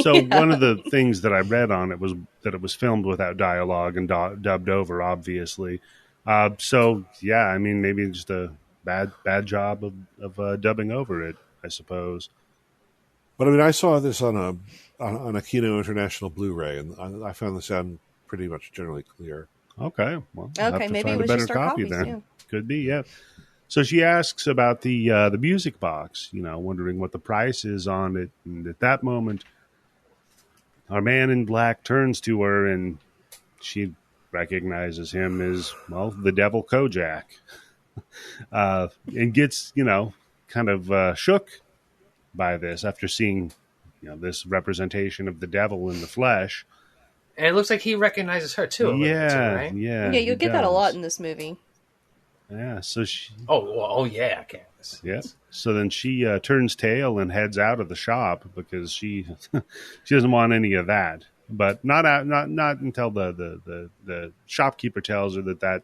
So one of the things that I read on it was that it was filmed without dialogue and dubbed over, obviously. Maybe just a bad job of dubbing over it, I suppose. But I saw this on a Kino International Blu-ray, and I found the sound pretty much generally clear. Okay, well, I'll have to maybe find it was a better just our copy copies, then. yeah. Could be, yeah. So she asks about the music box, wondering what the price is on it. And at that moment, our man in black turns to her, and she recognizes him as, the devil Kojak. And gets, kind of shook by this after seeing this representation of the devil in the flesh. And it looks like he recognizes her too. Yeah, Right? Yeah, you'll get that a lot in this movie. Yeah, so she... Oh yeah, Candice. Yeah. So then she turns tail and heads out of the shop because she she doesn't want any of that. But not until the shopkeeper tells her that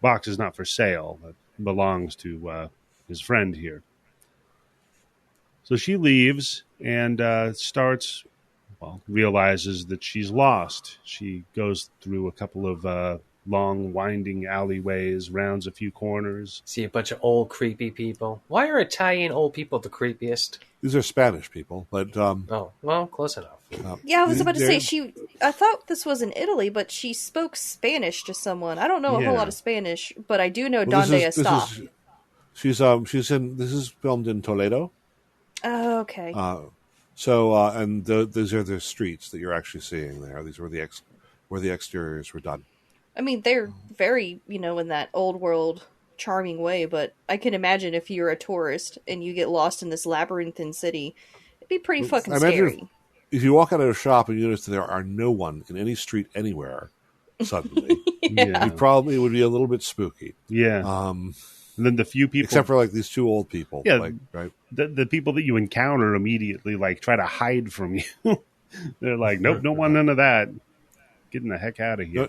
box is not for sale. It belongs to his friend here. So she leaves and realizes that she's lost. She goes through a couple of long, winding alleyways, rounds a few corners. See a bunch of old, creepy people. Why are Italian old people the creepiest? These are Spanish people, but oh, well, close enough. Yeah, I was about to say I thought this was in Italy, but she spoke Spanish to someone. I don't know a whole lot of Spanish, but I do know Donde Está. This is filmed in Toledo. Oh, okay. And these are the streets that you're actually seeing there. These were where the exteriors were done. I mean, they're very, in that old world charming way, but I can imagine if you're a tourist and you get lost in this labyrinthine city, it'd be pretty fucking scary. If you walk out of a shop and you notice that there are no one in any street anywhere, suddenly, it probably would be a little bit spooky. Yeah. And then the few people... Except for, these two old people. Yeah, right? The people that you encounter immediately, try to hide from you. They're like, nope, don't want none of that. Getting the heck out of here.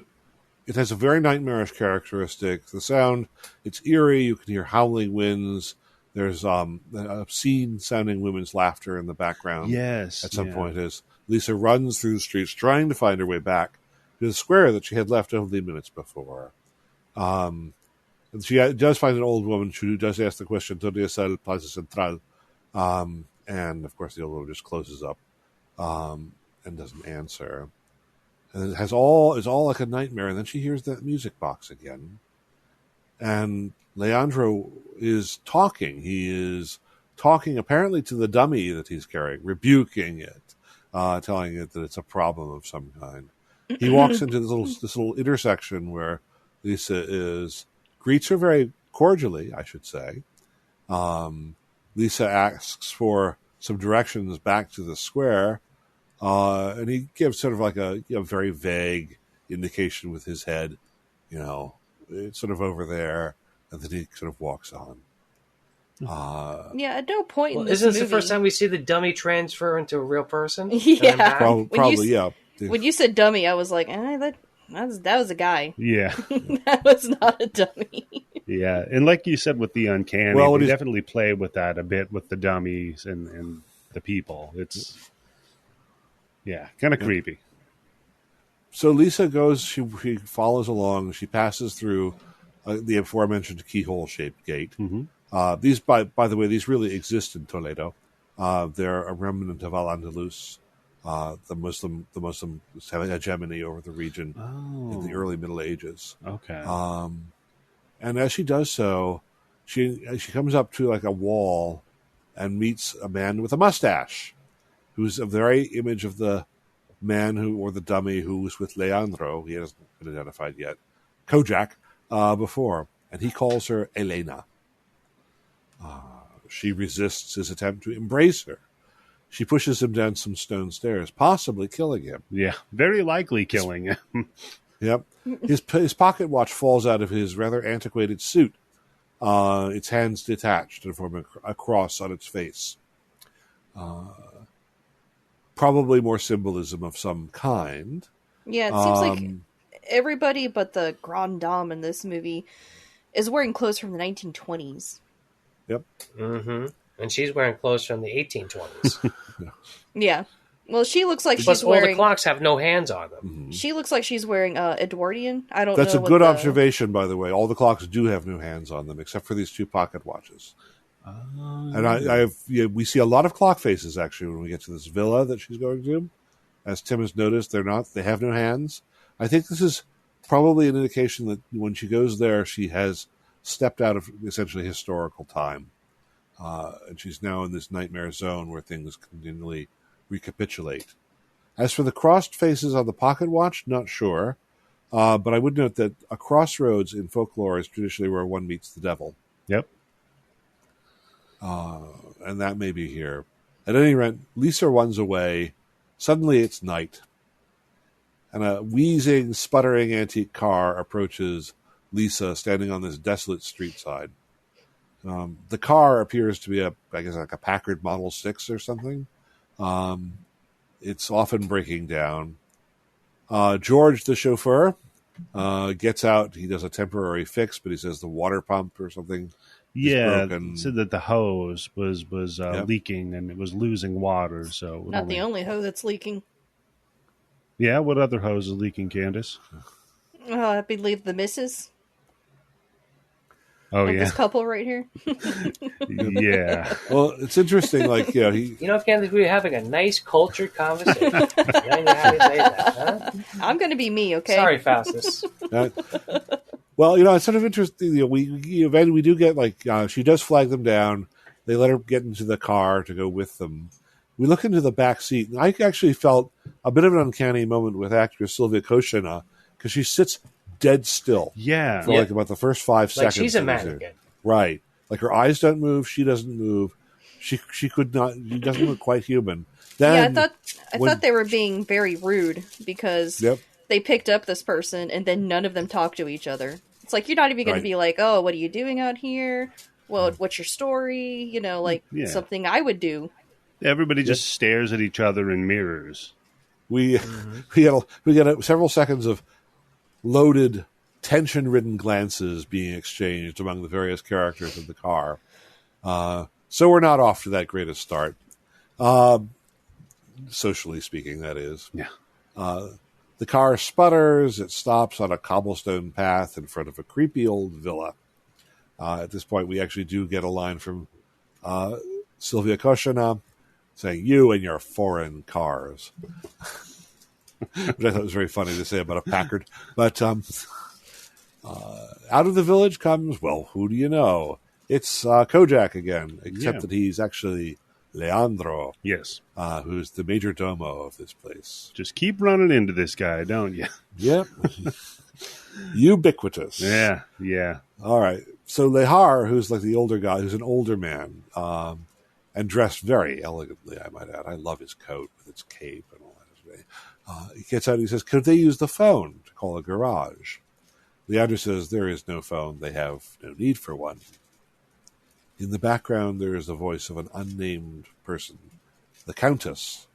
It has a very nightmarish characteristic. The sound, it's eerie. You can hear howling winds. There's obscene-sounding women's laughter in the background. Yes. At some point, as Lisa runs through the streets trying to find her way back to the square that she had left only minutes before. And she does find an old woman who does ask the question, ¿Dónde está el Plaza Central? And, of course, the old woman just closes up and doesn't answer. And it's all like a nightmare. And then she hears that music box again. And Leandro is talking. He is talking apparently to the dummy that he's carrying, rebuking it, telling it that it's a problem of some kind. He walks into this little intersection where Lisa greets her very cordially, I should say. Lisa asks for some directions back to the square. And he gives sort of like a very vague indication with his head, it's sort of over there, and then he sort of walks on. At no point in this isn't movie... this the first time we see the dummy transfer into a real person? Yeah. Probably, yeah. When you said dummy, I was like, that was a guy. Yeah. That was not a dummy. Yeah, and like you said with the uncanny, they definitely play with that a bit with the dummies and the people. It's... Yeah, kind of creepy. So Lisa goes, she follows along, she passes through the aforementioned keyhole-shaped gate. Mm-hmm. These, by the way, these really exist in Toledo. They're a remnant of Al-Andalus, the Muslim hegemony over the region in the early Middle Ages. Okay. And as she does so, she comes up to a wall and meets a man with a mustache, who's a very image of the man or the dummy who was with Leandro. He hasn't been identified yet. Kojak, before. And he calls her Elena. She resists his attempt to embrace her. She pushes him down some stone stairs, possibly killing him. Yeah, very likely killing him. Yep. His pocket watch falls out of his rather antiquated suit. Its hands detached and form a cross on its face. Probably more symbolism of some kind. Yeah, it seems like everybody but the Grand Dame in this movie is wearing clothes from the 1920s. Yep. Mm-hmm. And she's wearing clothes from the 1820s. Yeah. Well, she looks like Plus, she's wearing... all the clocks have no hands on them. Mm-hmm. She looks like she's wearing Edwardian. I don't That's know. That's a good observation, by the way. All the clocks do have no hands on them, except for these two pocket watches. And we see a lot of clock faces, actually, when we get to this villa that she's going to. As Tim has noticed, they have no hands. I think this is probably an indication that when she goes there, she has stepped out of essentially historical time. And she's now in this nightmare zone where things continually recapitulate. As for the crossed faces on the pocket watch, not sure. But I would note that a crossroads in folklore is traditionally where one meets the devil. Yep. And that may be here. At any rate, Lisa runs away. Suddenly it's night, and a wheezing, sputtering antique car approaches Lisa standing on this desolate street side. The car appears to be like a Packard Model 6 or something. It's often breaking down. George, the chauffeur, gets out. He does a temporary fix, but he says the water pump or something. Yeah, said that the hose was leaking and it was losing water. So not the only hose that's leaking. Yeah, what other hose is leaking, Candice? I believe the missus. Oh, This couple right here. Yeah. Well, it's interesting. Like, Candice, we were having a nice cultured conversation. Now you have to say that, huh? I'm going to be me, okay? Sorry, Faustus. Well, it's sort of interesting. We do get she does flag them down. They let her get into the car to go with them. We look into the back seat, and I actually felt a bit of an uncanny moment with actress Sylvia Koshina because she sits dead still. Yeah. For about the first 5 seconds. Like she's a mannequin. Right. Like her eyes don't move. She doesn't move. She could not. She doesn't look quite human. Then, I thought they were being very rude because they picked up this person and then none of them talked to each other. It's like, you're not even going to be like, oh, what are you doing out here? Well, what's your story? Something I would do. Everybody just stares at each other in mirrors. We get several seconds of loaded, tension-ridden glances being exchanged among the various characters in the car. So we're not off to that greatest start. Socially speaking, that is. Yeah. The car sputters. It stops on a cobblestone path in front of a creepy old villa. At this point, we actually do get a line from Sylvia Koshina saying, "You and your foreign cars." Which I thought was very funny to say about a Packard. But out of the village comes, well, who do you know? It's Kojak again, except that he's actually Leandro. Yes. Who's the major domo of this place. Just keep running into this guy, don't you? Yep. Ubiquitous. Yeah, yeah. All right. So Lahar, who's like the older guy, who's an older man, and dressed very elegantly, I might add. I love his coat with its cape and all that. He gets out and he says, could they use the phone to call a garage? Leandro says, there is no phone. They have no need for one. In the background, there is the voice of an unnamed person, the Countess,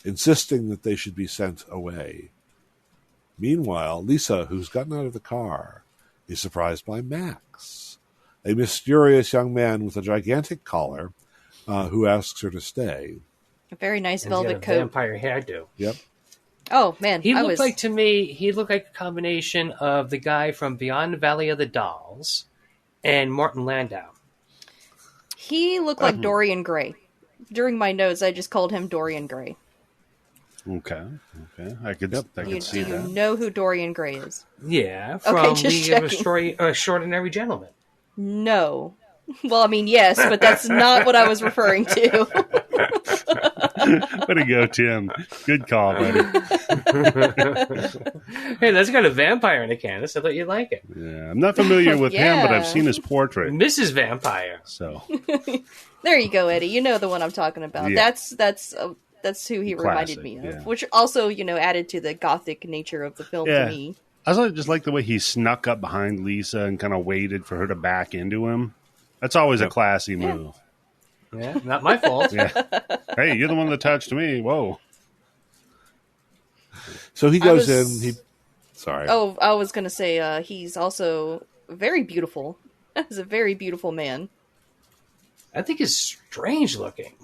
insisting that they should be sent away. Meanwhile, Lisa, who's gotten out of the car, is surprised by Max, a mysterious young man with a gigantic collar who asks her to stay. A very nice And velvet coat. Vampire hairdo. Yep. Oh, man. He looked like a combination of the guy from Beyond the Valley of the Dolls and Martin Landau. He looked like Dorian Gray. During my notes, I just called him Dorian Gray. Okay. I could see that. You know who Dorian Gray is? Yeah, from League of Extraordinary Gentlemen. No. Well, I mean, yes, but that's not what I was referring to. Way to go, Tim. Good call, buddy. Hey, that's got a vampire in it, Candice. I thought you'd like it. Yeah, I'm not familiar with him, but I've seen his portrait. Mrs. Vampire. So there you go, Eddie. You know the one I'm talking about. Yeah. That's who he reminded me of. Yeah. Which also, added to the gothic nature of the film for me. I just like the way he snuck up behind Lisa and kind of waited for her to back into him. That's always a classy move. Yeah, not my fault. Yeah. Hey, you're the one that touched me. Whoa. So he goes in. Sorry. Oh, I was going to say he's also very beautiful. He's a very beautiful man. I think he's strange looking.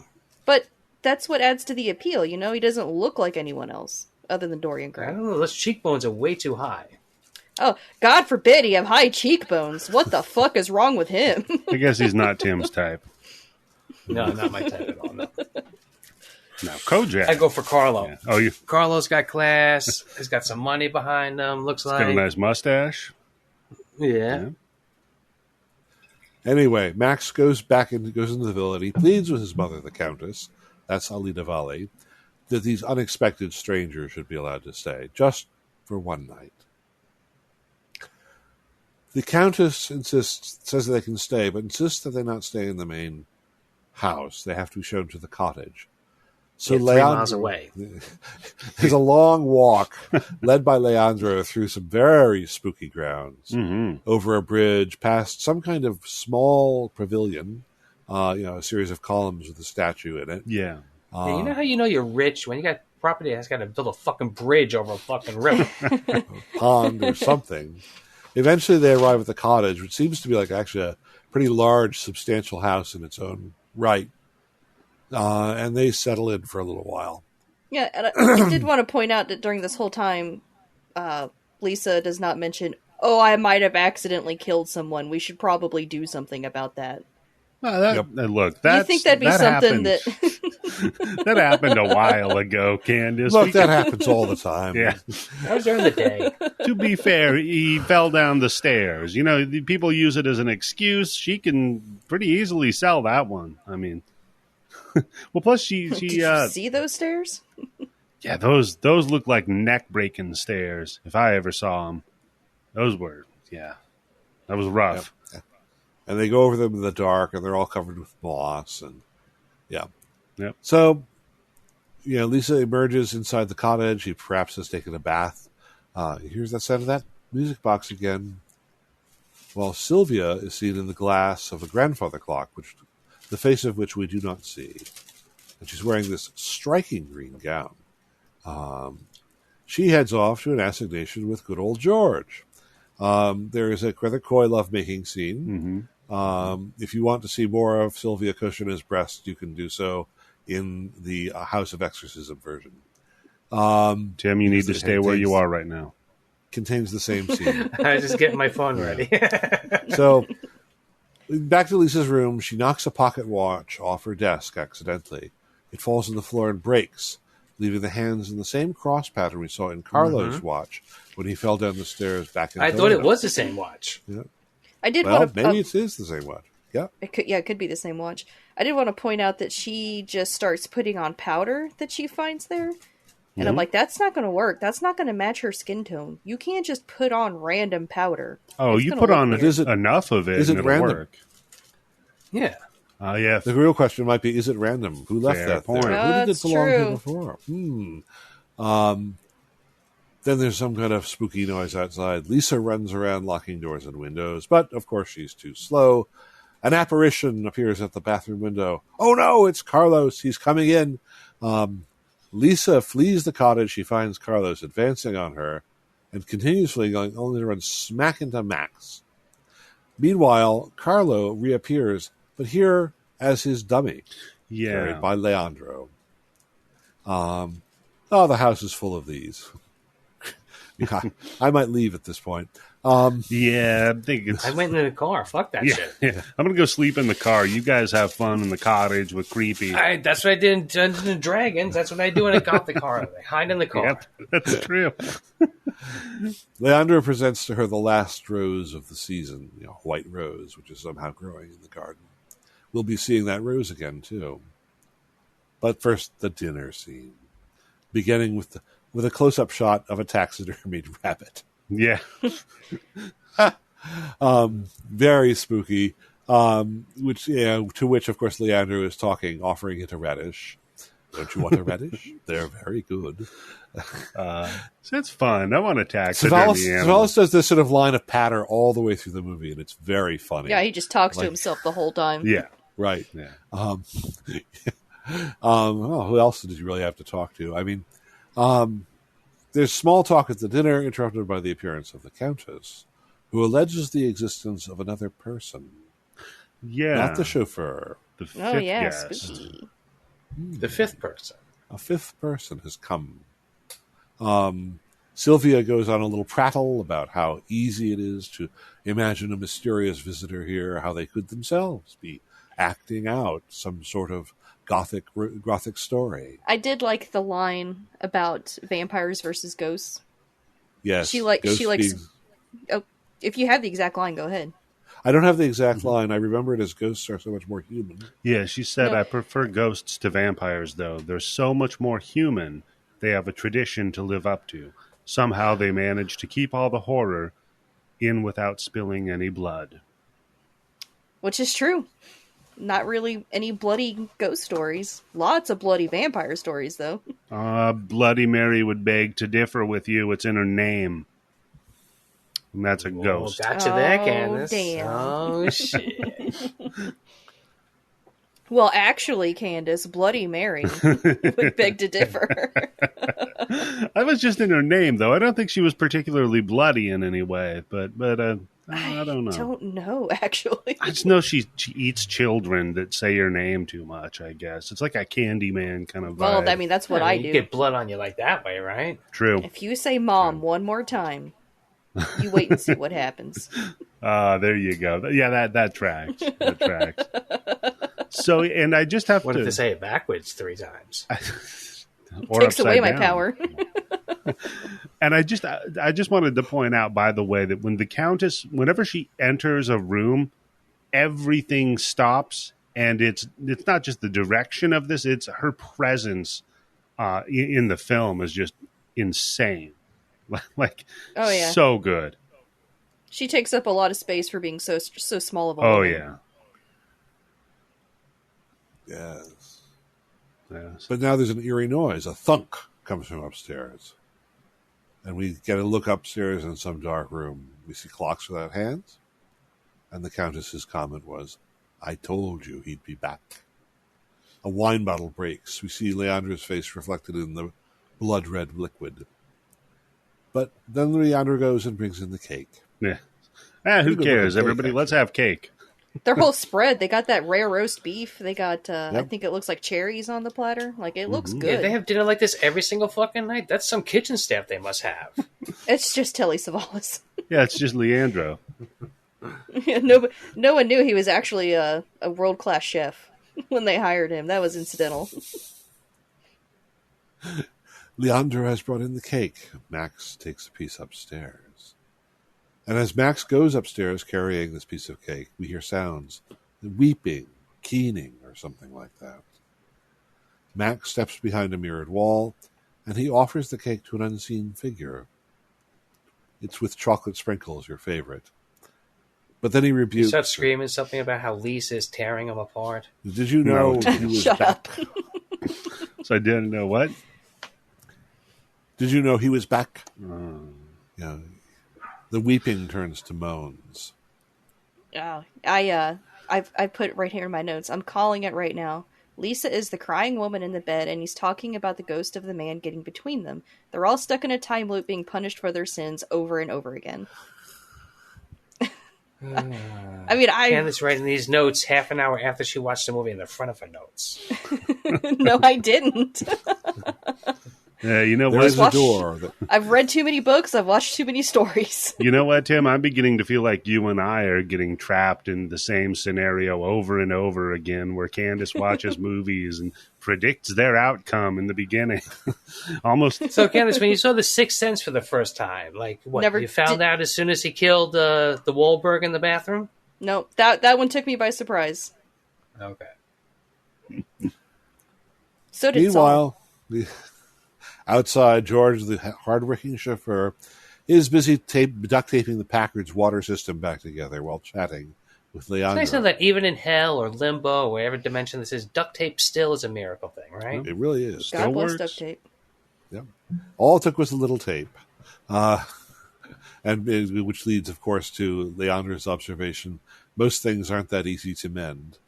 But that's what adds to the appeal, He doesn't look like anyone else other than Dorian Gray. I don't know. Those cheekbones are way too high. Oh, God forbid he have high cheekbones. What the fuck is wrong with him? I guess he's not Tim's type. No, not my type at all. No. No, Kojak. I go for Carlo. Yeah. Oh, you Carlo's got class. He's got some money behind him. Looks like got a nice mustache. Yeah. Anyway, Max goes into the villa. He pleads with his mother, the Countess, that's Alida Valley, that these unexpected strangers should be allowed to stay, just for one night. The Countess says that they can stay, but insists that they not stay in the main house. They have to be shown to the cottage. So 3 miles away. There's a long walk led by Leandro through some very spooky grounds, over a bridge, past some kind of small pavilion, a series of columns with a statue in it. Yeah. Yeah, you know how you know you're rich when you got property that's got to build a fucking bridge over a fucking river, pond or something. Eventually, they arrive at the cottage, which seems to be like actually a pretty large, substantial house in its own right. And they settle in for a little while. Yeah, and I did want to point out that during this whole time, Lisa does not mention, "Oh, I might have accidentally killed someone. We should probably do something about that." Look, you think that'd be something that that happened a while ago, Candice. Look, that happens all the time. Yeah, that was during the day. To be fair, he fell down the stairs. People use it as an excuse. She can pretty easily sell that one. I mean, well, plus she Did you see those stairs? Yeah, those look like neck breaking stairs. If I ever saw them, those were that was rough. Yep. And they go over them in the dark, and they're all covered with moss. And Yep. So, Lisa emerges inside the cottage. She perhaps has taken a bath. Here's that sound of that music box again. While Sylvia is seen in the glass of a grandfather clock, the face of which we do not see. And she's wearing this striking green gown. She heads off to an assignation with good old George. There is a rather coy lovemaking scene. If you want to see more of Sylvia Koshina's breast, you can do so in the House of Exorcism version. Tim, you need to stay where you are right now. Contains the same scene. I was just getting my phone ready. So, back to Lisa's room, she knocks a pocket watch off her desk accidentally. It falls on the floor and breaks, leaving the hands in the same cross pattern we saw in Carlo's watch when he fell down the stairs back in I thought it was the same watch. Yeah. I did Well, want to. maybe it is the same watch. Yeah. It could be the same watch. I did want to point out that she just starts putting on powder that she finds there. And I'm like, that's not going to work. That's not going to match her skin tone. You can't just put on random powder. Oh, you put on enough of it is it and it'll random? work. Yeah. Yeah. The real question might be, is it random? Who left that point. there? Who did it That's belong to true. before? Then there's some kind of spooky noise outside. Lisa runs around locking doors and windows, but of course she's too slow. An apparition appears at the bathroom window. Oh no, it's Carlos. He's coming in. Lisa flees the cottage. She finds Carlos advancing on her and continues fleeing, only to run smack into Max. Meanwhile, Carlo reappears, but here as his dummy, carried by Leandro. The house is full of these. I might leave at this point. I think it's. I went in the car. Fuck that shit. Yeah. I'm gonna go sleep in the car. You guys have fun in the cottage with creepy. That's what I did in Dungeons and Dragons. That's what I do when I got the car. I hide in the car. Yep, that's true. Leandro presents to her the last rose of the season, white rose, which is somehow growing in the garden. We'll be seeing that rose again too. But first, the dinner scene, beginning with a close-up shot of a taxidermied rabbit. Yeah. Very spooky. To which, of course, Leandro is talking, offering it a radish. Don't you want a radish? They're very good. So it's fun. I want a taxidermy animal. Savalas does this sort of line of patter all the way through the movie, and it's very funny. Yeah, he just talks to himself the whole time. Yeah. Right. Yeah. Who else did you really have to talk to? I mean, there's small talk at the dinner, interrupted by the appearance of the Countess, who alleges the existence of another person. Yeah. Not the chauffeur. The fifth guest. Spooky. The fifth person. A fifth person has come. Sylvia goes on a little prattle about how easy it is to imagine a mysterious visitor here, how they could themselves be acting out some sort of gothic story. I did like the line about vampires versus ghosts. Yes. She likes. Oh, if you have the exact line, go ahead. I don't have the exact line. I remember it as ghosts are so much more human. Yeah, she said, No. I prefer ghosts to vampires, though. They're so much more human. They have a tradition to live up to. Somehow they manage to keep all the horror in without spilling any blood. Which is true. Not really any bloody ghost stories. Lots of bloody vampire stories, though. Bloody Mary would beg to differ with you. It's in her name. And that's a ghost. Gotcha there, Oh, Candice. damn. Oh, shit. Well, actually, Candice, Bloody Mary would beg to differ. That was just in her name, though. I don't think she was particularly bloody in any way, but I don't know. I don't know, actually. I just know she eats children that say her name too much, I guess. It's like a Candyman kind of vibe. Well, I mean, that's what I do. You get blood on you like that way, right? True. If you say mom one more time, you wait and see what happens. There you go. Yeah, that tracks. That tracks. So, and I just have What to... if they say it backwards 3 times? Or Takes away my down. power. And I just wanted to point out, by the way, that when the Countess, whenever she enters a room, everything stops, and it's not just the direction of this; it's her presence in the film is just insane, like Oh, yeah. so good. She takes up a lot of space for being so small of a Oh woman. yeah, Yes. yes. But now there's an eerie noise. A thunk comes from upstairs. And we get a look upstairs in some dark room. We see clocks without hands. And the Countess's comment was, "I told you he'd be back." A wine bottle breaks. We see Leandra's face reflected in the blood-red liquid. But then Leandra goes and brings in the cake. Yeah. Who Pretty good cares? looking cake, Everybody, let's actually. have cake. Their whole spread, they got that rare roast beef. They got, I think it looks like cherries on the platter. Like, it looks Yeah, good. they have dinner like this every single fucking night. That's some kitchen staff they must have. It's just Telly Savalas. Yeah, it's just Leandro. No one knew he was actually a world-class chef when they hired him. That was incidental. Leandra has brought in the cake. Max takes a piece upstairs. And as Max goes upstairs carrying this piece of cake, we hear sounds, weeping, keening, or something like that. Max steps behind a mirrored wall, and he offers the cake to an unseen figure. It's with chocolate sprinkles, your favorite. But then he You rebukes... start screaming something about how Lisa is tearing them apart. Did you know No. he was Shut back? So I didn't know what. Did you know he was back? Yeah. The weeping turns to moans. Oh, I put it right here in my notes. I'm calling it right now. Lisa is the crying woman in the bed, and he's talking about the ghost of the man getting between them. They're all stuck in a time loop being punished for their sins over and over again. I mean, Candice writing these notes half an hour after she watched the movie in the front of her notes. No, I didn't. Yeah, you know There what? is a door. That, I've read too many books. I've watched too many stories. You know what, Tim? I'm beginning to feel like you and I are getting trapped in the same scenario over and over again, where Candice watches movies and predicts their outcome in the beginning. Almost. So, Candice, when you saw The Sixth Sense for the first time, like, what, Never you found did- out as soon as he killed the Wahlberg in the bathroom? No, that one took me by surprise. Okay. So did meanwhile, outside, George, the hardworking chauffeur, is busy duct taping the Packard's water system back together while chatting with It's Leandra. nice to know that even in hell or limbo or whatever dimension this is, duct tape still is a miracle thing, right? It really is. Still God bless works. duct tape. Yep. All it took was a little tape. Which leads, of course, to Leandra's observation. Most things aren't that easy to mend.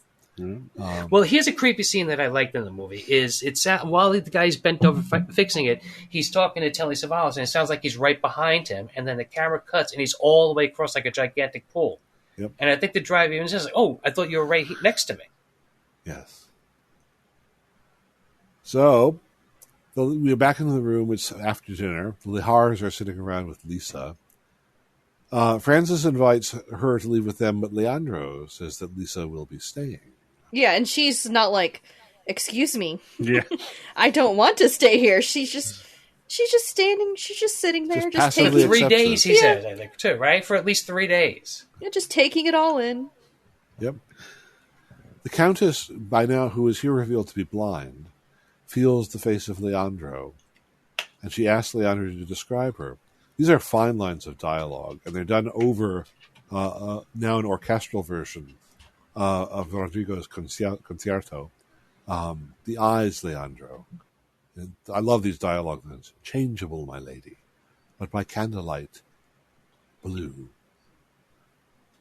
Well, here's a creepy scene that I liked in the movie. It's while the guy's bent over fixing it, he's talking to Telly Savalas, and it sounds like he's right behind him. And then the camera cuts, and he's all the way across like a gigantic pool. Yep. And I think the driver even says, "Oh, I thought you were right next to me." Yes. So, we're back in the room. It's after dinner. The Lahars are sitting around with Lisa. Francis invites her to leave with them, but Leandro says that Lisa will be staying. Yeah, and she's not like, excuse me, Yeah. I don't want to stay here. She's just standing. She's just sitting there, Just just passively taking, 3 accepts days, it. he says, I think, too, right? For at least 3 days. just taking it all in. Yep. The Countess, by now, who is here revealed to be blind, feels the face of Leandro, and she asks Leandro to describe her. These are fine lines of dialogue, and they're done over now an orchestral version of Rodrigo's Concierto. The eyes, Leandro. And I love these dialogue lines. Changeable, my lady, but by candlelight, blue.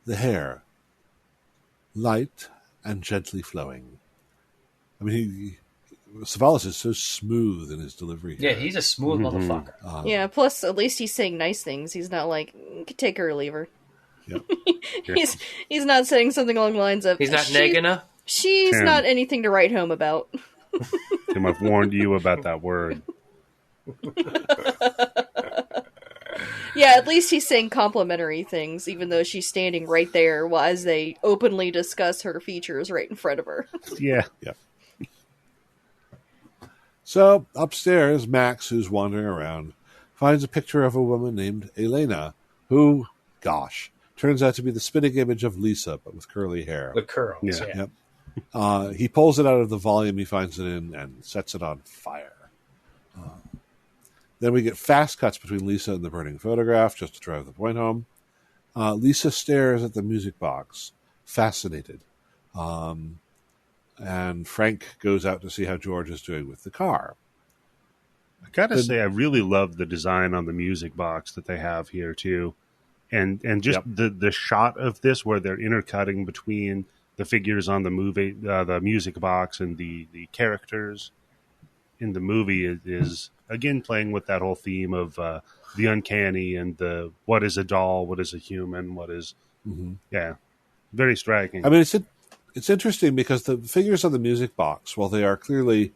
The hair, light and gently flowing. I mean, Savalas is so smooth in his delivery here. Yeah, he's a smooth motherfucker. Yeah, plus at least he's saying nice things. He's not like, take her or leave her. Yep. He's not saying something along the lines of... He's not negging her? She's Tim. not anything to write home about. Tim, I've warned you about that word. Yeah, at least he's saying complimentary things, even though she's standing right there as they openly discuss her features right in front of her. Yeah. Yep. So, upstairs, Max, who's wandering around, finds a picture of a woman named Elena, who, gosh, turns out to be the spitting image of Lisa, but with curly hair. With curls, Yeah. yeah. Yep. He pulls it out of the volume he finds it in and sets it on fire. Then we get fast cuts between Lisa and the burning photograph, just to drive the point home. Lisa stares at the music box, fascinated. And Frank goes out to see how George is doing with the car. I gotta say, I really love the design on the music box that they have here too, and just the shot of this where they're intercutting between the figures on the movie, the music box, and the characters in the movie is again playing with that whole theme of the uncanny and the what is a doll, what is a human, what is very striking. I mean, it's interesting because the figures on the music box, while they are clearly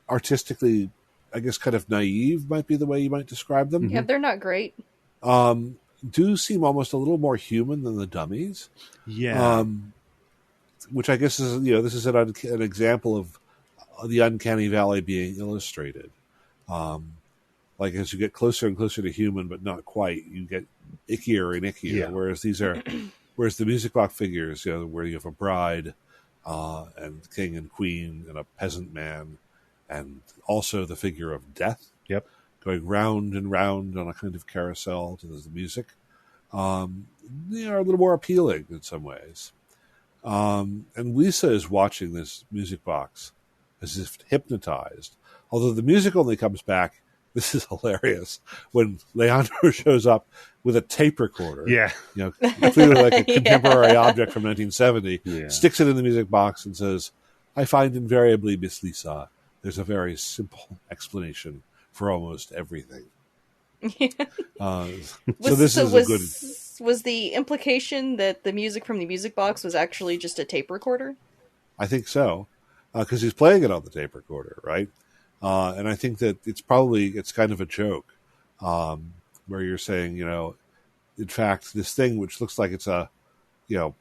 artistically, I guess, kind of naive, might be the way you might describe them. Yeah, they're not great. Do seem almost a little more human than the dummies. Yeah. Which I guess is, this is an example of the uncanny valley being illustrated. Like as you get closer and closer to human, but not quite, you get ickier and ickier. Yeah. Whereas the music box figures, where you have a bride and king and queen and a peasant man, and also the figure of death, going round and round on a kind of carousel to the music, they are a little more appealing in some ways. And Lisa is watching this music box as if hypnotized. Although the music only comes back, this is hilarious, when Leandro shows up with a tape recorder. Yeah. Clearly like a contemporary object from 1970, sticks it in the music box and says, I find invariably, Miss Lisa, there's a very simple explanation for almost everything. Was the implication that the music from the music box was actually just a tape recorder? I think so, because he's playing it on the tape recorder, right? And I think that it's kind of a joke, where you're saying, in fact, this thing which looks like it's a, or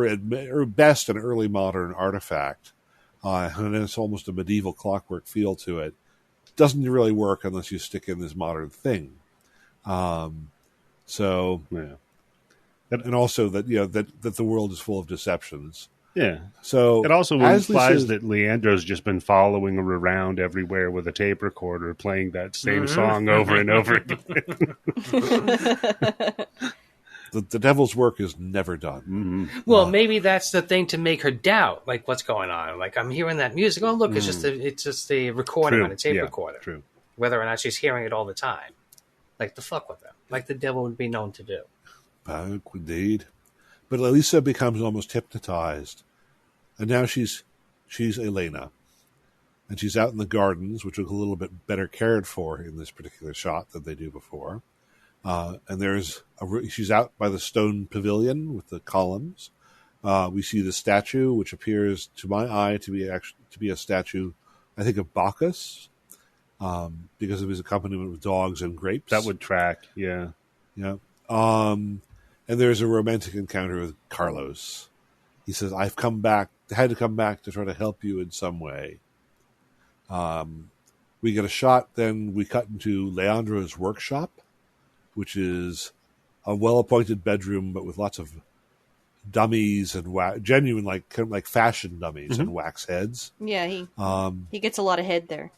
at best an early modern artifact, and it's almost a medieval clockwork feel to it, doesn't really work unless you stick in this modern thing. And also that that the world is full of deceptions. Yeah. So it also implies that Leandro's just been following her around everywhere with a tape recorder, playing that same song over and over again. The devil's work is never done. Mm-hmm. Well, maybe that's the thing to make her doubt, like, what's going on. Like, I'm hearing that music. Oh, look, it's just a recording on a tape recorder. True. Whether or not she's hearing it all the time. Like, to fuck with them. Like the devil would be known to do. Indeed. But Elisa becomes almost hypnotized. And now she's Elena. And she's out in the gardens, which look a little bit better cared for in this particular shot than they do before. And she's out by the stone pavilion with the columns. We see the statue, which appears to my eye to be a statue, I think, of Bacchus, because of his accompaniment with dogs and grapes. That would track, yeah. Yeah. And there's a romantic encounter with Carlos. He says, had to come back to try to help you in some way. We get a shot, then we cut into Leandro's workshop, which is a well-appointed bedroom, but with lots of dummies and genuine, like fashion dummies and wax heads. Yeah, he gets a lot of head there.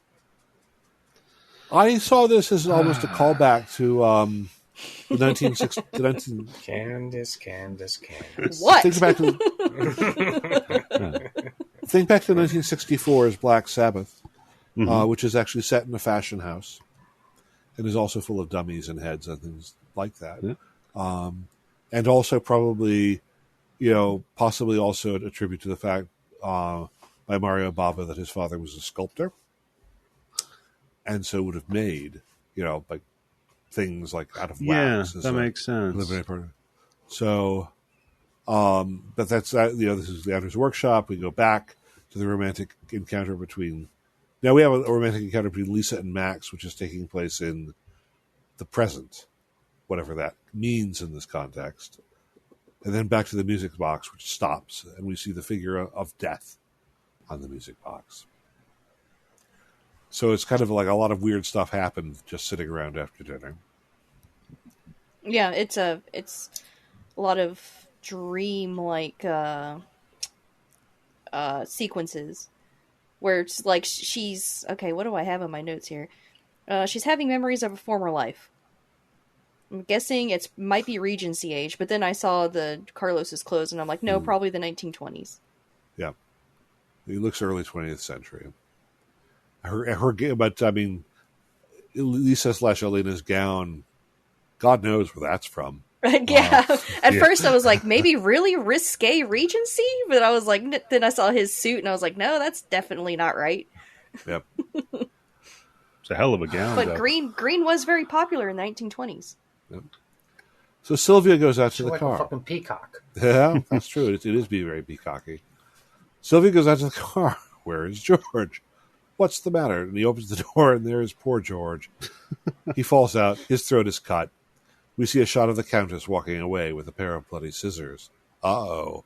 I saw this as almost a callback to The 1960. Candice. What? Think back to 1964's Black Sabbath, which is actually set in a fashion house, and is also full of dummies and heads and things like that. Yeah. And also probably, possibly also a tribute to the fact by Mario Bava that his father was a sculptor, and so would have made, like things like out of wax. Yeah, that makes sense. So, but that's that. This is Leander's workshop. We go back to the romantic encounter between. Now we have a romantic encounter between Lisa and Max, which is taking place in the present, whatever that means in this context. And then back to the music box, which stops, and we see the figure of death on the music box. So it's kind of like a lot of weird stuff happened just sitting around after dinner. Yeah, it's a lot of dream-like sequences where it's like she's... Okay, what do I have in my notes here? She's having memories of a former life. I'm guessing it might be Regency age, but then I saw the Carlos's clothes, and I'm like, no, probably the 1920s. Yeah. He looks early 20th century. But I mean, Lisa/Elena's gown, God knows where that's from. Yeah. At first I was like, maybe really risque Regency? But I was like, then I saw his suit, and I was like, no, that's definitely not right. Yep. It's a hell of a gown, But though. green was very popular in the 1920s. Yep. So Sylvia goes out to the like car. A fucking peacock. Yeah, that's true. It is being very peacocky. Sylvia goes out to the car. Where is George? What's the matter? And he opens the door, and there is poor George. He falls out. His throat is cut. We see a shot of the Countess walking away with a pair of bloody scissors. Uh-oh.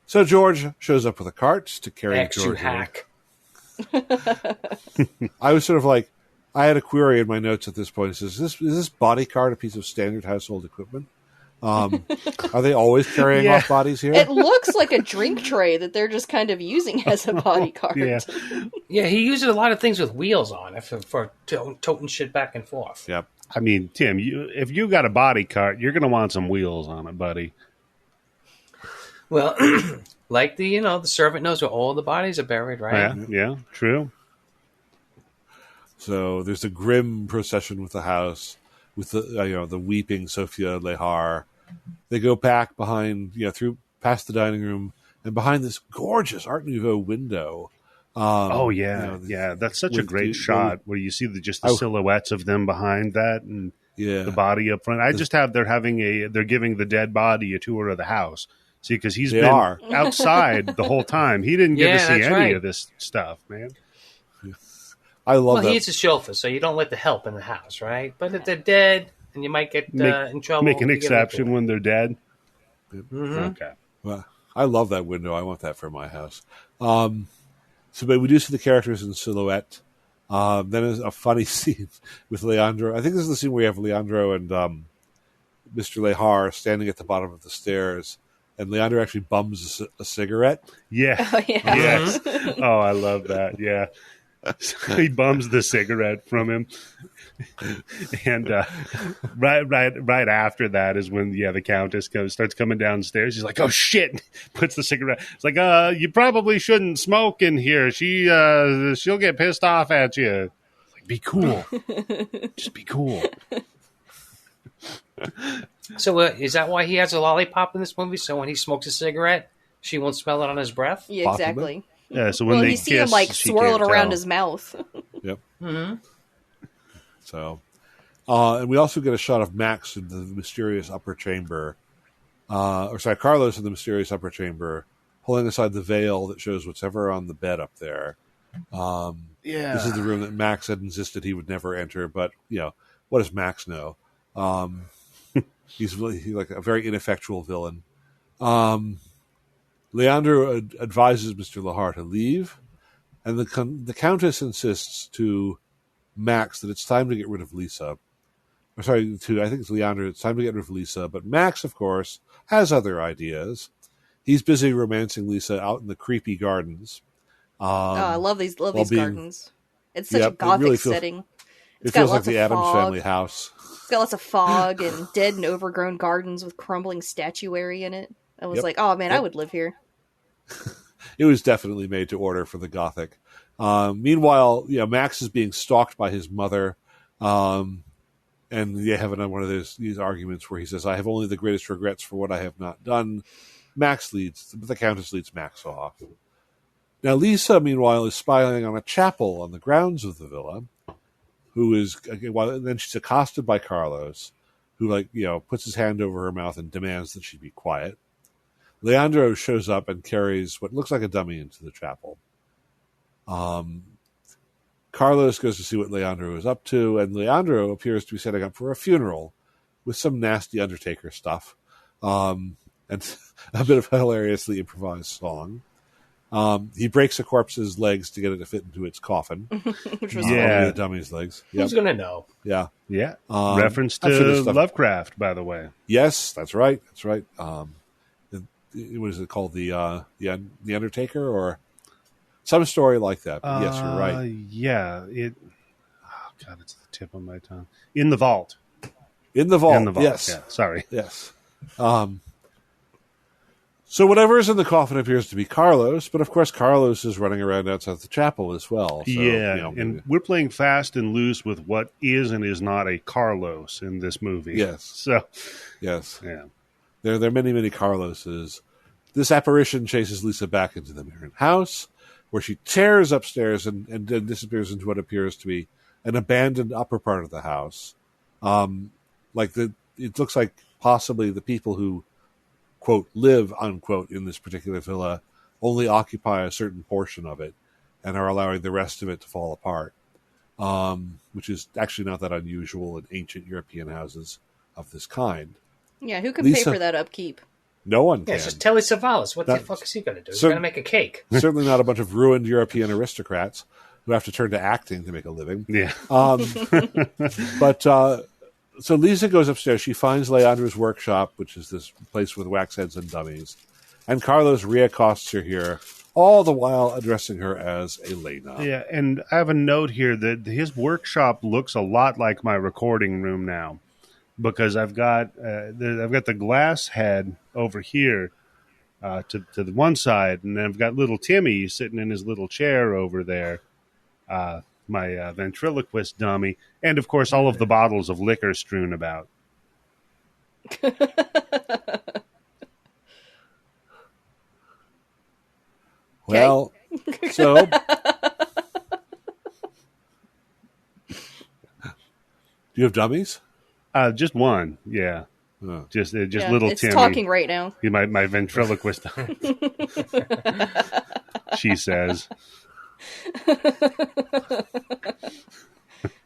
So George shows up with a cart to carry X, George. you hack. I was sort of like, I had a query in my notes at this point. It says, is this body cart a piece of standard household equipment? Are they always carrying off bodies here? It looks like a drink tray that they're just kind of using as a body cart. Yeah, he uses a lot of things with wheels on it for toting shit back and forth. Yep. I mean, Tim, if you got a body cart, you're going to want some wheels on it, buddy. Well, like the servant knows where all the bodies are buried, right? Yeah, true. So there's a grim procession with the house, with the weeping Sophia Lahar. They go back behind, past the dining room, and behind this gorgeous Art Nouveau window. That's such a great shot where you see the silhouettes of them behind that and the body up front. They're giving the dead body a tour of the house. See, because he's been outside the whole time. He didn't get to see any of this stuff, man. I love that. He's a chauffeur, so you don't let the help in the house, right? But if they're dead, and you might get in trouble. Make an exception when they're dead. Mm-hmm. Okay. Well, I love that window. I want that for my house. But we do see the characters in silhouette. Then there's a funny scene with Leandro. I think this is the scene where you have Leandro and Mr. Lahar standing at the bottom of the stairs, and Leandro actually bums a cigarette. Yeah. Oh, yeah. Yes. Oh, I love that. Yeah. He bums the cigarette from him. And right after that is when the Countess starts coming downstairs. She's like, "Oh shit!" Puts the cigarette. It's like, "You probably shouldn't smoke in here. She'll get pissed off at you." Like, be cool. Just be cool. So is that why he has a lollipop in this movie? So when he smokes a cigarette, she won't smell it on his breath? Yeah, exactly. Yeah. So when they you see him swirl it around his mouth. Yep. Mm-hmm. So, and we also get a shot of Max in the mysterious upper chamber. Carlos in the mysterious upper chamber, pulling aside the veil that shows what's ever on the bed up there. This is the room that Max had insisted he would never enter, but, what does Max know? He's like a very ineffectual villain. Leandro advises Mr. Lahar to leave, and the Countess insists to Max that it's time to get rid of Lisa. I think it's Leandro. It's time to get rid of Lisa, but Max, of course, has other ideas. He's busy romancing Lisa out in the creepy gardens. I love these gardens. It's such a gothic setting. It feels like the Addams Family house. It's got lots of fog and dead and overgrown gardens with crumbling statuary in it. I was like, oh man, I would live here. It was definitely made to order for the Gothic. Meanwhile, Max is being stalked by his mother, and they have one of these arguments where he says, "I have only the greatest regrets for what I have not done." The Countess leads Max off. Now Lisa, meanwhile, is spying on a chapel on the grounds of the villa. Then she's accosted by Carlos, who puts his hand over her mouth and demands that she be quiet. Leandro shows up and carries what looks like a dummy into the chapel. Carlos goes to see what Leandro is up to, and Leandro appears to be setting up for a funeral with some nasty Undertaker stuff, and a bit of a hilariously improvised song. He breaks a corpse's legs to get it to fit into its coffin. Which was the dummy's legs. Yep. Who's gonna know? Yeah. Reference to Lovecraft, by the way. Yes, that's right. That's right. What is it called? The Undertaker, or some story like that. But yes, you're right. Yeah. Oh God, it's the tip of my tongue. In the Vault. In the Vault. Yes. Yeah, sorry. Yes. So whatever is in the coffin appears to be Carlos, but of course Carlos is running around outside the chapel as well. So, and we're playing fast and loose with what is and is not a Carlos in this movie. Yes. So, yes. Yeah. There are many, many Carloses. This apparition chases Lisa back into the Marin house, where she tears upstairs and then disappears into what appears to be an abandoned upper part of the house. It looks like possibly the people who, quote, live, unquote, in this particular villa only occupy a certain portion of it and are allowing the rest of it to fall apart, which is actually not that unusual in ancient European houses of this kind. Yeah, who can pay for that upkeep? No one can. Yeah, it's just Telly Savalas. What the fuck is he going to do? He's going to make a cake. Certainly not a bunch of ruined European aristocrats who have to turn to acting to make a living. Yeah. So Lisa goes upstairs. She finds Leandro's workshop, which is this place with wax heads and dummies. And Carlos reaccosts her here, all the while addressing her as Elena. Yeah, and I have a note here that his workshop looks a lot like my recording room now, because I've got the glass head over here to the one side, and then I've got little Timmy sitting in his little chair over there. My ventriloquist dummy, and of course all of the bottles of liquor strewn about. Well, so do you have dummies? Just one, yeah. Just little it's Timmy. Talking right now. My ventriloquist dummy. She says.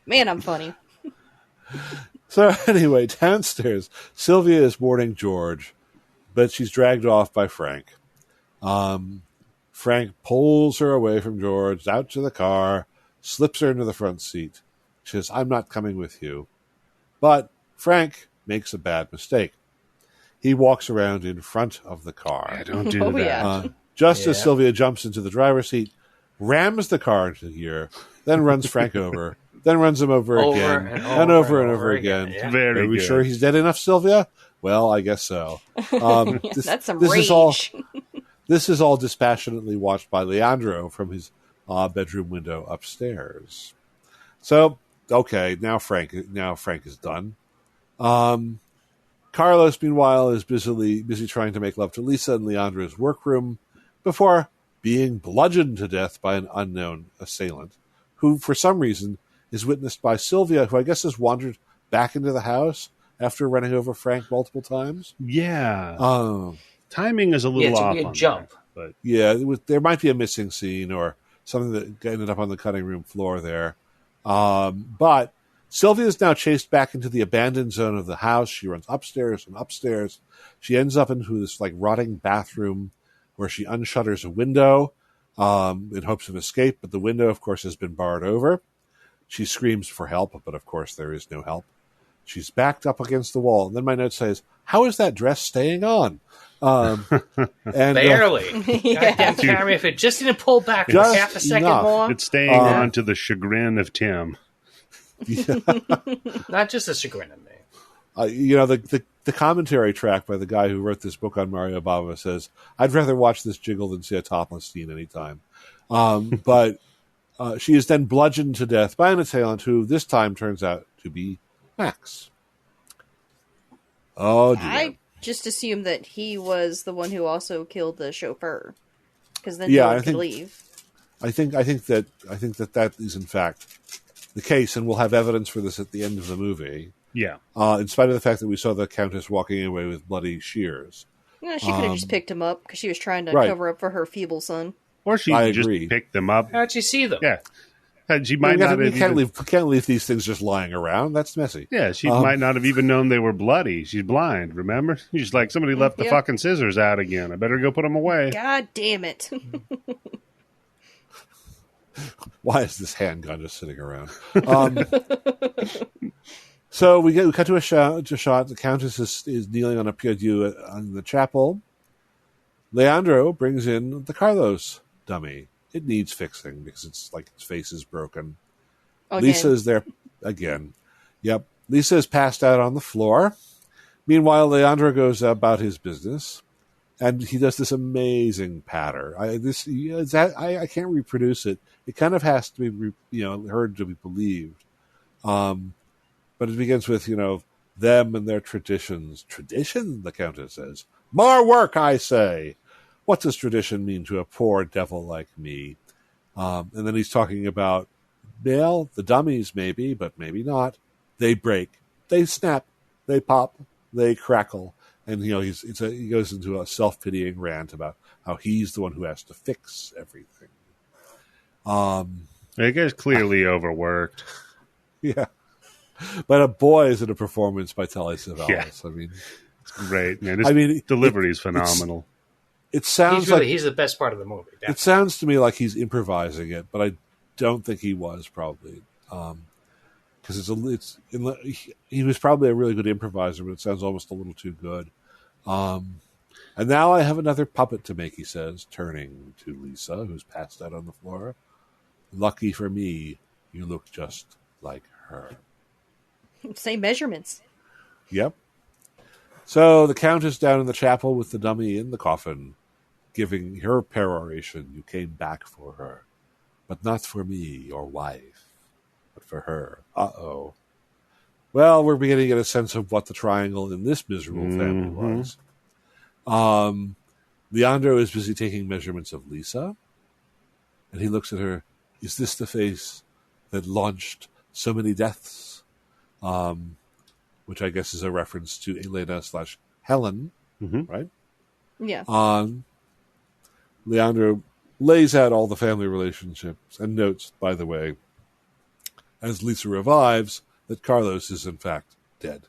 Man, I'm funny. So anyway, downstairs, Sylvia is mourning George, but she's dragged off by Frank. Frank pulls her away from George, out to the car, slips her into the front seat. She says, "I'm not coming with you." But Frank makes a bad mistake. He walks around in front of the car. Yeah, don't do that. Yeah. Just as Sylvia jumps into the driver's seat, rams the car into gear, then runs Frank over, then runs him over again, and over again. Yeah. Are we sure he's dead enough, Sylvia? Well, I guess so. That's some rage. This is all dispassionately watched by Leandro from his bedroom window upstairs. So, okay, now Frank is done. Carlos, meanwhile, is busy trying to make love to Lisa in Leandro's workroom before being bludgeoned to death by an unknown assailant, who, for some reason, is witnessed by Sylvia, who I guess has wandered back into the house after running over Frank multiple times. Yeah. Timing is a little off. It's a on jump. That, but there might be a missing scene or something that ended up on the cutting room floor there. But Sylvia is now chased back into the abandoned zone of the house. She runs upstairs and upstairs. She ends up into this rotting bathroom where she unshutters a window in hopes of escape, but the window, of course, has been barred over. She screams for help, but of course there is no help. She's backed up against the wall. And then my note says, "How is that dress staying on?" And barely. Goddamn camera, if it just didn't pull back for half a second more. It's staying on to the chagrin of Tim. Not just the chagrin of me. The commentary track by the guy who wrote this book on Mario Bava says, "I'd rather watch this jiggle than see a topless scene anytime." But she is then bludgeoned to death by an assailant who this time turns out to be Max. Oh dear! I just assumed that he was the one who also killed the chauffeur, because then no one could leave. I think that is in fact the case, and we'll have evidence for this at the end of the movie. Yeah. In spite of the fact that we saw the Countess walking away with bloody shears. Yeah, she could have just picked him up because she was trying to cover up for her feeble son. Or she just picked them up. How'd you see them? Yeah. She might not have can't leave these things just lying around. That's messy. Yeah, she might not have even known they were bloody. She's blind, remember? She's like, somebody left the fucking scissors out again. I better go put them away. God damn it. Why is this handgun just sitting around? So we cut to a shot. The Countess is kneeling on a pied-dieu in the chapel. Leandro brings in the Carlos dummy. It needs fixing because it's like its face is broken. Again. Lisa is there again. Yep. Lisa is passed out on the floor. Meanwhile, Leandro goes about his business, and he does this amazing patter. I can't reproduce it. It kind of has to be, heard to be believed. But it begins with, them and their traditions. Tradition, the Countess says. More work, I say. What does tradition mean to a poor devil like me? And then he's talking about, the dummies maybe, but maybe not. They break. They snap. They pop. They crackle. And, he goes into a self-pitying rant about how he's the one who has to fix everything. That guy's clearly overworked. Yeah. But a boy is in a performance by Telly Savalas. Yeah. I mean, it's great, man. His delivery is phenomenal. It sounds he's the best part of the movie. Definitely. It sounds to me like he's improvising it, but I don't think he was probably because he was probably a really good improviser, but it sounds almost a little too good. And now I have another puppet to make, he says, turning to Lisa, who's passed out on the floor. Lucky for me, you look just like her. Same measurements. Yep. So the Countess down in the chapel with the dummy in the coffin, giving her peroration. You came back for her, but not for me, your wife, but for her. Uh-oh. Well, we're beginning to get a sense of what the triangle in this miserable family was. Leandro is busy taking measurements of Lisa, and he looks at her. Is this the face that launched so many deaths? Which I guess is a reference to Elena/Helen, right? Yeah. Leandro lays out all the family relationships and notes, by the way, as Lisa revives, that Carlos is in fact dead.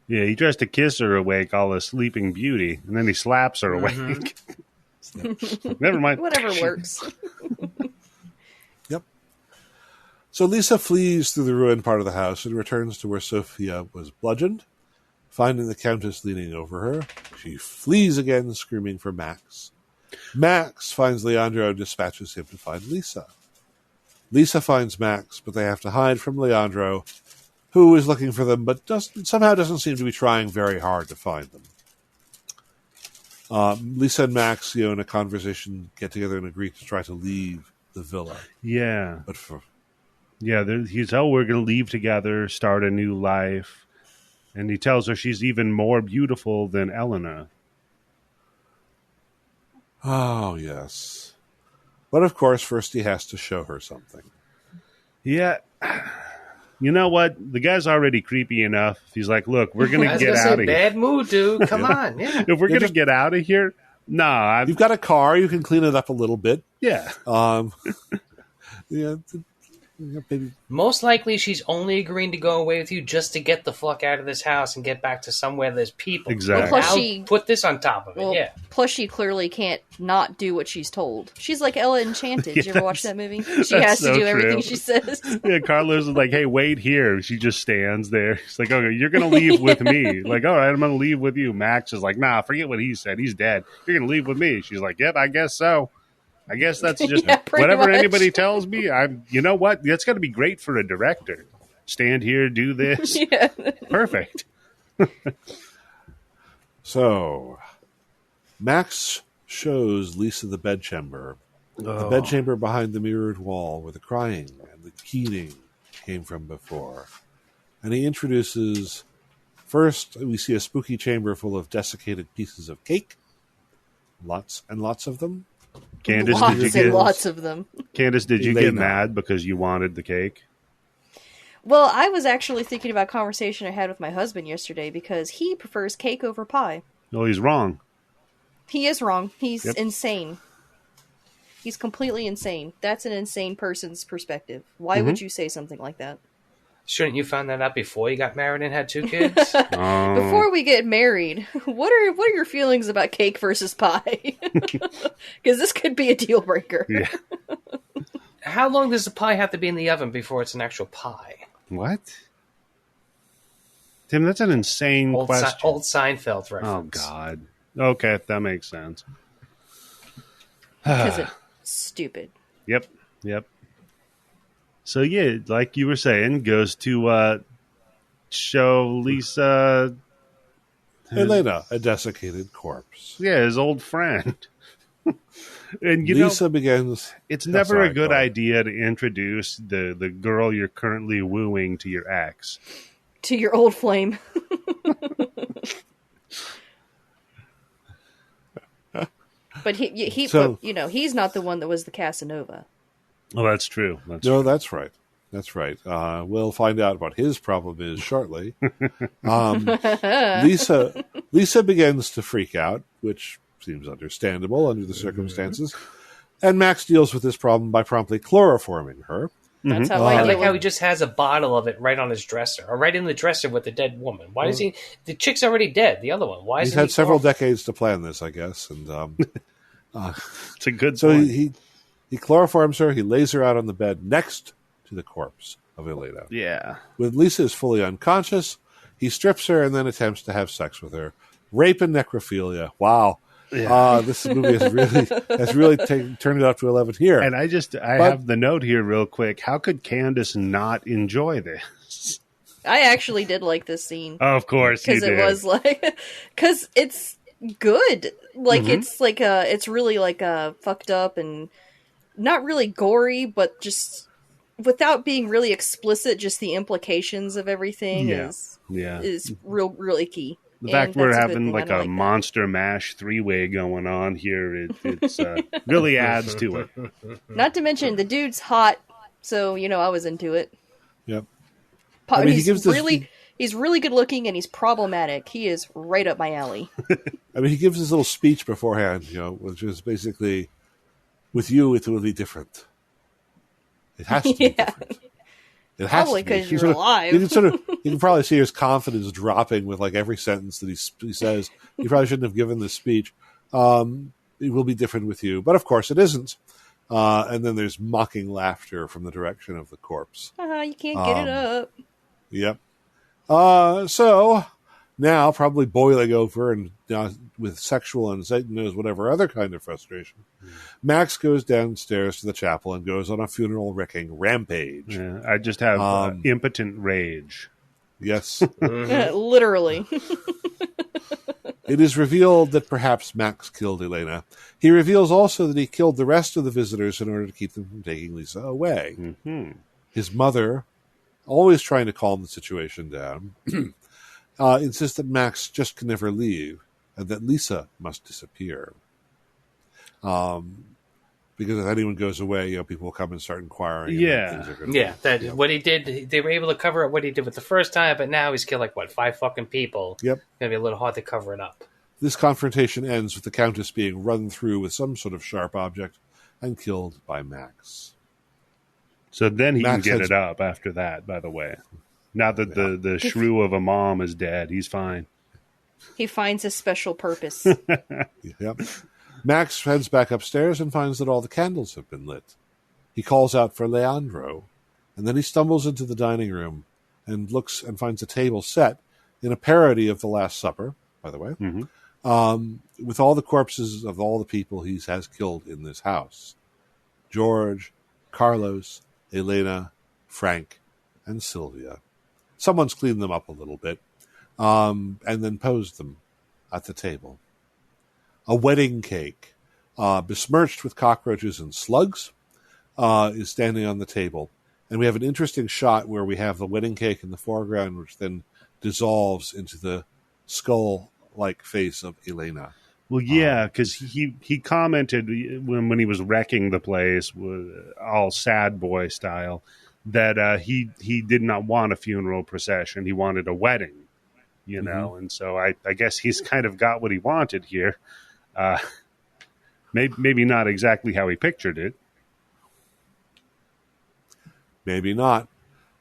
Yeah, he tries to kiss her awake, all a sleeping beauty, and then he slaps her awake. Never mind. Whatever works. Yep. So Lisa flees through the ruined part of the house and returns to where Sophia was bludgeoned. Finding the Countess leaning over her, she flees again, screaming for Max. Max finds Leandro and dispatches him to find Lisa. Lisa finds Max, but they have to hide from Leandro, who is looking for them, but somehow doesn't seem to be trying very hard to find them. Lisa and Max, in a conversation, get together and agree to try to leave the villa. Yeah. But he's, we're going to leave together, start a new life. And he tells her she's even more beautiful than Elena. Oh, yes. But of course, first he has to show her something. Yeah. You know what? The guy's already creepy enough. He's like, look, we're going to get out of here. Bad mood, dude. Come on. Yeah. If we're going to get out of here, you've got a car. You can clean it up a little bit. Yeah. Yeah. Most likely she's only agreeing to go away with you just to get the fuck out of this house and get back to somewhere there's people. Exactly. Well, plus put this on top of it, Plus she clearly can't not do what she's told. She's like Ella Enchanted. Did you ever watch that movie? She has to do everything she says. Yeah, Carlos is like, hey, wait here. She just stands there. She's like, okay, you're going to leave with me. Like, all right, I'm going to leave with you. Max is like, nah, forget what he said. He's dead. You're going to leave with me. She's like, yep, I guess so. I guess that's just whatever anybody tells me. You know what? That's got to be great for a director. stand here, do this. Yeah. Perfect. So, Max shows Lisa the bedchamber. The bedchamber behind the mirrored wall where the crying and the keening came from before. And he introduces... First, we see a spooky chamber full of desiccated pieces of cake. Lots and lots of them. Candice, lots of them. Candice, did you get mad because you wanted the cake? Well, I was actually thinking about a conversation I had with my husband yesterday because he prefers cake over pie. No, he's wrong. He is wrong. He's insane. He's completely insane. That's an insane person's perspective. Why would you say something like that? Shouldn't you find that out before you got married and had 2 kids? Before we get married, what are your feelings about cake versus pie? Because this could be a deal breaker. Yeah. How long does the pie have to be in the oven before it's an actual pie? What? Tim, that's an insane question. Old Seinfeld reference. Oh, God. Okay, that makes sense. Because it's stupid. Yep. So, yeah, like you were saying, goes to show Lisa... Elena, a desiccated corpse. Yeah, his old friend. And Lisa begins... It's never a good idea to introduce the girl you're currently wooing to your ex. To your old flame. But he's not the one that was the Casanova. Oh, that's true. That's right. That's right. We'll find out what his problem is shortly. Lisa begins to freak out, which seems understandable under the circumstances. And Max deals with this problem by promptly chloroforming her. That's how I like how he just has a bottle of it right on his dresser, or right in the dresser with the dead woman. Why does he? The chick's already dead. The other one. Why? He's had several decades to plan this, I guess, and it's a good. So point. he chloroforms her. He lays her out on the bed next to the corpse of Elena. Yeah. When Lisa is fully unconscious, he strips her and then attempts to have sex with her. Rape and necrophilia. Wow. Yeah. This movie has really turned it up to 11 here. And I have the note here real quick. How could Candice not enjoy this? I actually did like this scene. Oh, of course you did. Because it was like... Because it's good. Like, it's like it's really like fucked up and not really gory, but just without being really explicit, just the implications of everything is real icky. The fact we're having like a monster mash 3-way going on here, it's really adds to it. Not to mention the dude's hot, so I was into it. Yep. He's really good looking and he's problematic. He is right up my alley. I mean, he gives his little speech beforehand, which is basically, with you, it will be different. It has to be different. It has probably because you're alive. You can probably see his confidence dropping with like every sentence that he says. He probably shouldn't have given this speech. It will be different with you, but of course it isn't. And then there's mocking laughter from the direction of the corpse. You can't get it up. Yep. So now, probably boiling over and with sexual and Satan knows whatever other kind of frustration, Max goes downstairs to the chapel and goes on a funeral-wrecking rampage. Yeah, I just have impotent rage. Yes. Literally. It is revealed that perhaps Max killed Elena. He reveals also that he killed the rest of the visitors in order to keep them from taking Lisa away. Mm-hmm. His mother, always trying to calm the situation down, insists that Max just can never leave and that Lisa must disappear. Because if anyone goes away, people will come and start inquiring. What he did, they were able to cover up what he did with the first time, but now he's killed 5 fucking people. Yep. It's going to be a little hard to cover it up. This confrontation ends with the Countess being run through with some sort of sharp object and killed by Max. So then he can get it up after that, by the way. Now that the shrew of a mom is dead, he's fine. He finds a special purpose. Yep. Max heads back upstairs and finds that all the candles have been lit. He calls out for Leandro, and then he stumbles into the dining room and looks and finds a table set in a parody of The Last Supper, by the way, with all the corpses of all the people he has killed in this house. George, Carlos, Elena, Frank, and Sylvia. Someone's cleaned them up a little bit, and then posed them at the table. A wedding cake, besmirched with cockroaches and slugs, is standing on the table. And we have an interesting shot where we have the wedding cake in the foreground, which then dissolves into the skull-like face of Elena. Well, yeah, because he commented when he was wrecking the place, all sad boy style, that he did not want a funeral procession. He wanted a wedding, you know. And so I guess he's kind of got what he wanted here. Maybe not exactly how he pictured it. Maybe not,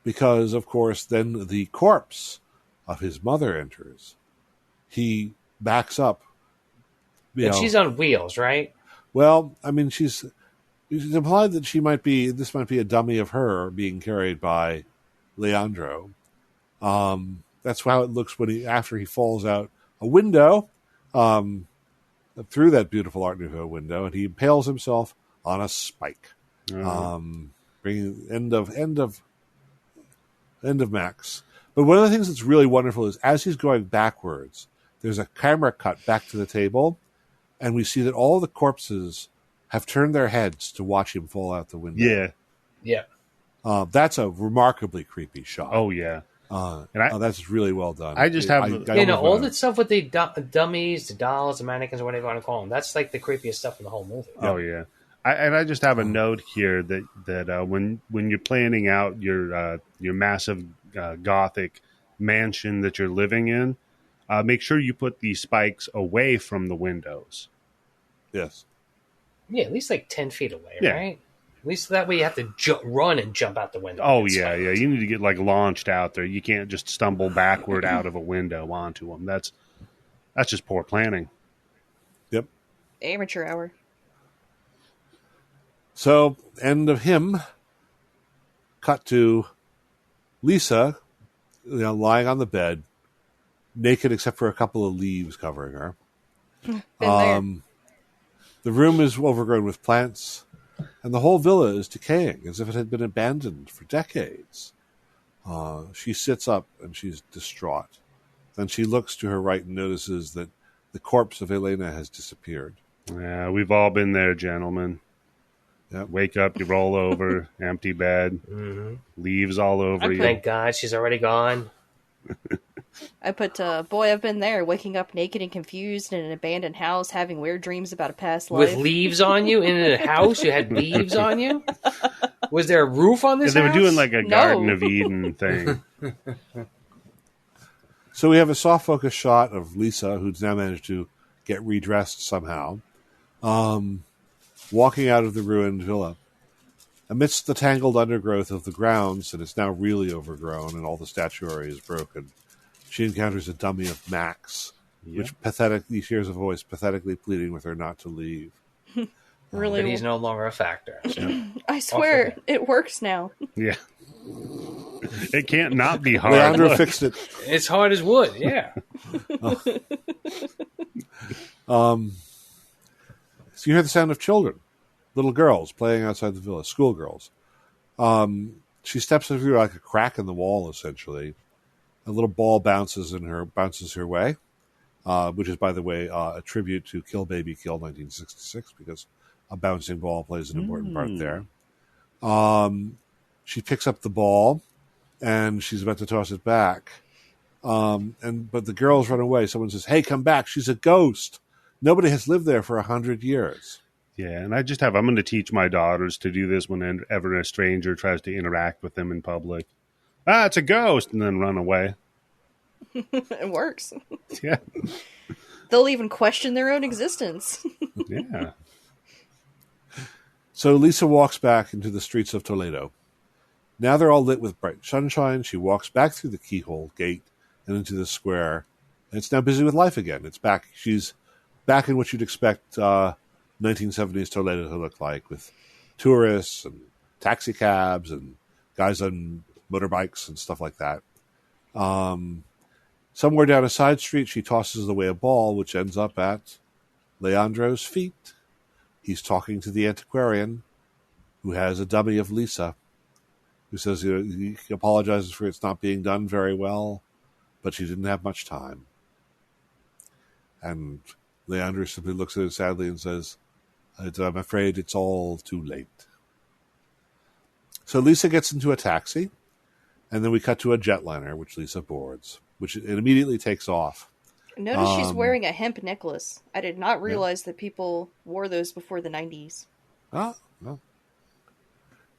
because, of course, then the corpse of his mother enters. He backs up. And she's on wheels, right? Well, I mean, it's implied that this might be a dummy of her being carried by Leandro. That's how it looks after he falls out a window, through that beautiful Art Nouveau window, and he impales himself on a spike. Bringing end of Max. But one of the things that's really wonderful is as he's going backwards, there's a camera cut back to the table, and we see that all the corpses have turned their heads to watch him fall out the window. Yeah. That's a remarkably creepy shot. Oh, yeah. That's really well done. I just have... all that stuff with the dummies, the dolls, the mannequins, or whatever you want to call them, that's like the creepiest stuff in the whole movie. Oh, yeah. I just have a note here that when you're planning out your massive Gothic mansion that you're living in, make sure you put these spikes away from the windows. Yes. Yeah, at least like 10 feet away, right? At least that way you have to run and jump out the window. Oh, yeah. You need to get launched out there. You can't just stumble backward out of a window onto them. That's just poor planning. Yep. Amateur hour. So, end of him. Cut to Lisa, lying on the bed, naked except for a couple of leaves covering her. The room is overgrown with plants, and the whole villa is decaying as if it had been abandoned for decades. She sits up and she's distraught. Then she looks to her right and notices that the corpse of Elena has disappeared. Yeah, we've all been there, gentlemen. Yep. Wake up, you roll over, empty bed, leaves all over you. Thank God she's already gone. I put, boy, I've been there, waking up naked and confused in an abandoned house, having weird dreams about a past life. With leaves on you? In a house? You had leaves on you? Was there a roof on this house? They were doing like a Garden of Eden thing. So we have a soft focus shot of Lisa, who's now managed to get redressed somehow, walking out of the ruined villa. Amidst the tangled undergrowth of the grounds, and it's now really overgrown and all the statuary is broken, she encounters a dummy of Max, which pathetically hears a voice pathetically pleading with her not to leave. Really? But he's no longer a factor. So. I swear, it works now. Yeah. It can't not be hard. Leandro fixed it. It's hard as wood, yeah. So you hear the sound of children, little girls playing outside the villa, schoolgirls. She steps through like a crack in the wall, essentially. A little ball bounces her way, which is, by the way, a tribute to Kill Baby Kill 1966, because a bouncing ball plays an important part there. She picks up the ball, and she's about to toss it back. But the girls run away. Someone says, "Hey, come back. She's a ghost. Nobody has lived there for 100 years. Yeah, and I'm going to teach my daughters to do this whenever a stranger tries to interact with them in public. Ah, it's a ghost, and then run away. It works. Yeah. They'll even question their own existence. Yeah. So Lisa walks back into the streets of Toledo. Now they're all lit with bright sunshine. She walks back through the keyhole gate and into the square, and it's now busy with life again. It's back. She's back in what you'd expect 1970s Toledo to look like, with tourists and taxi cabs and guys on motorbikes and stuff like that. Somewhere down a side street, she tosses away a ball, which ends up at Leandro's feet. He's talking to the antiquarian, who has a dummy of Lisa. who says he apologizes for it's not being done very well, but she didn't have much time. And Leandro simply looks at it sadly and says, I'm afraid it's all too late. So Lisa gets into a taxi, and then we cut to a jetliner, which Lisa boards, which it immediately takes off. Notice she's wearing a hemp necklace. I did not realize that people wore those before the 90s. Oh, well.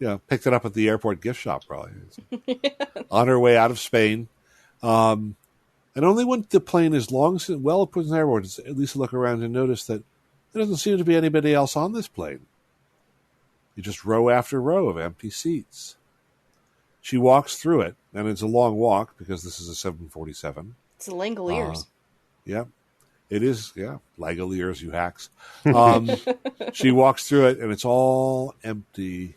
Yeah, picked it up at the airport gift shop, probably. On her way out of Spain. And only when the plane is well up in the airport does Lisa look around and notice that there doesn't seem to be anybody else on this plane. You just row after row of empty seats. She walks through it, and it's a long walk because this is a 747. It's the Langoliers. Yeah, it is. Yeah, Langoliers, you hacks. She walks through it, and it's all empty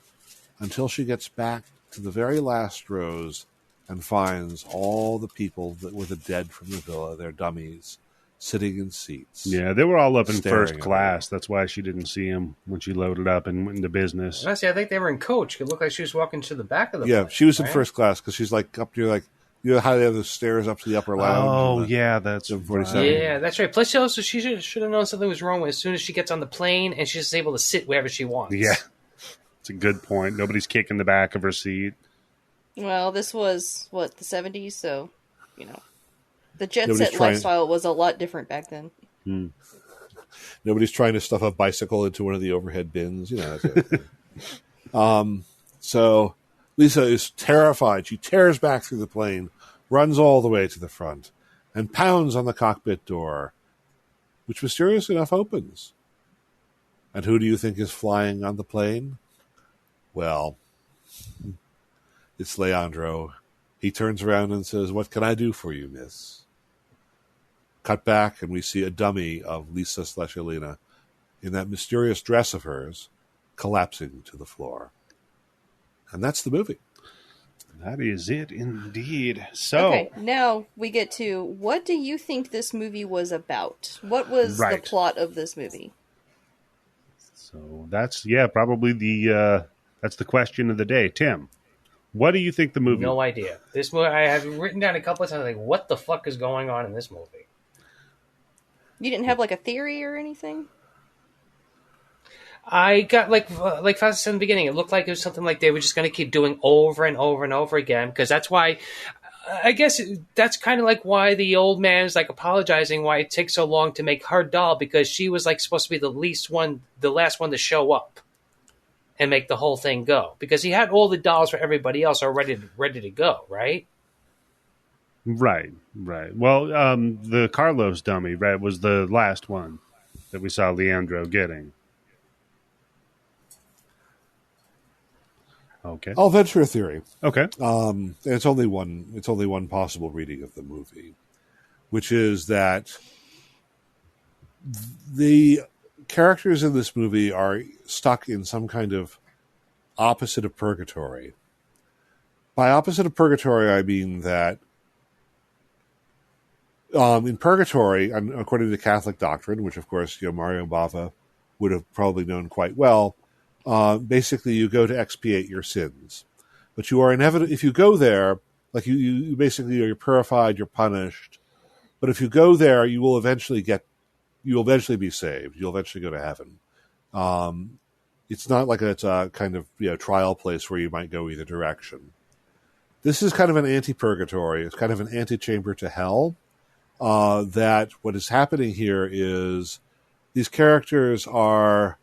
until she gets back to the very last rows and finds all the people that were the dead from the villa, their dummies, sitting in seats. Yeah, they were all up in first class. That's why she didn't see them when she loaded up and went into business. Honestly, I think they were in coach. It looked like she was walking to the back of the plane, she was in first class because she's like up near how they have the stairs up to the upper lounge. Oh, yeah, that's 47. right. Yeah, that's right. Plus, also, she should have known something was wrong as soon as she gets on the plane and she's able to sit wherever she wants. Yeah, it's a good point. Nobody's kicking the back of her seat. Well, this was, the 70s, so, the jet set lifestyle was a lot different back then. Nobody's trying to stuff a bicycle into one of the overhead bins. So Lisa is terrified. She tears back through the plane, runs all the way to the front, and pounds on the cockpit door, which mysteriously enough opens. And who do you think is flying on the plane? Well, it's Leandro. He turns around and says, "What can I do for you, miss?" Cut back, and we see a dummy of Lisa/Elena in that mysterious dress of hers collapsing to the floor. And that's the movie. That is it indeed. So, okay, now we get to, what do you think this movie was about? What was the plot of this movie? So that's, probably that's the question of the day. Tim, what do you think the movie? No idea. This movie, I have written down a couple of times, like, what the fuck is going on in this movie? You didn't have, a theory or anything? I got, like Faustus said in the beginning, it looked like it was something like they were just going to keep doing over and over and over again, because that's why, I guess that's kind of like why the old man is, apologizing why it takes so long to make her doll, because she was, supposed to be the last one to show up and make the whole thing go. Because he had all the dolls for everybody else already ready to go, right? Right. Well, the Carlos dummy, was the last one that we saw Leandro getting. Okay. I'll venture a theory. Okay. And it's only one possible reading of the movie, which is that the characters in this movie are stuck in some kind of opposite of purgatory. By opposite of purgatory, I mean that in purgatory, and according to Catholic doctrine, which of course Mario Bava would have probably known quite well, basically you go to expiate your sins, but you are inevitable. If you go there, you basically you're purified, you're punished. But if you go there, you will eventually be saved. You'll eventually go to heaven. It's not like it's a kind of trial place where you might go either direction. This is kind of an anti-purgatory. It's kind of an antechamber to hell. That what is happening here is these characters are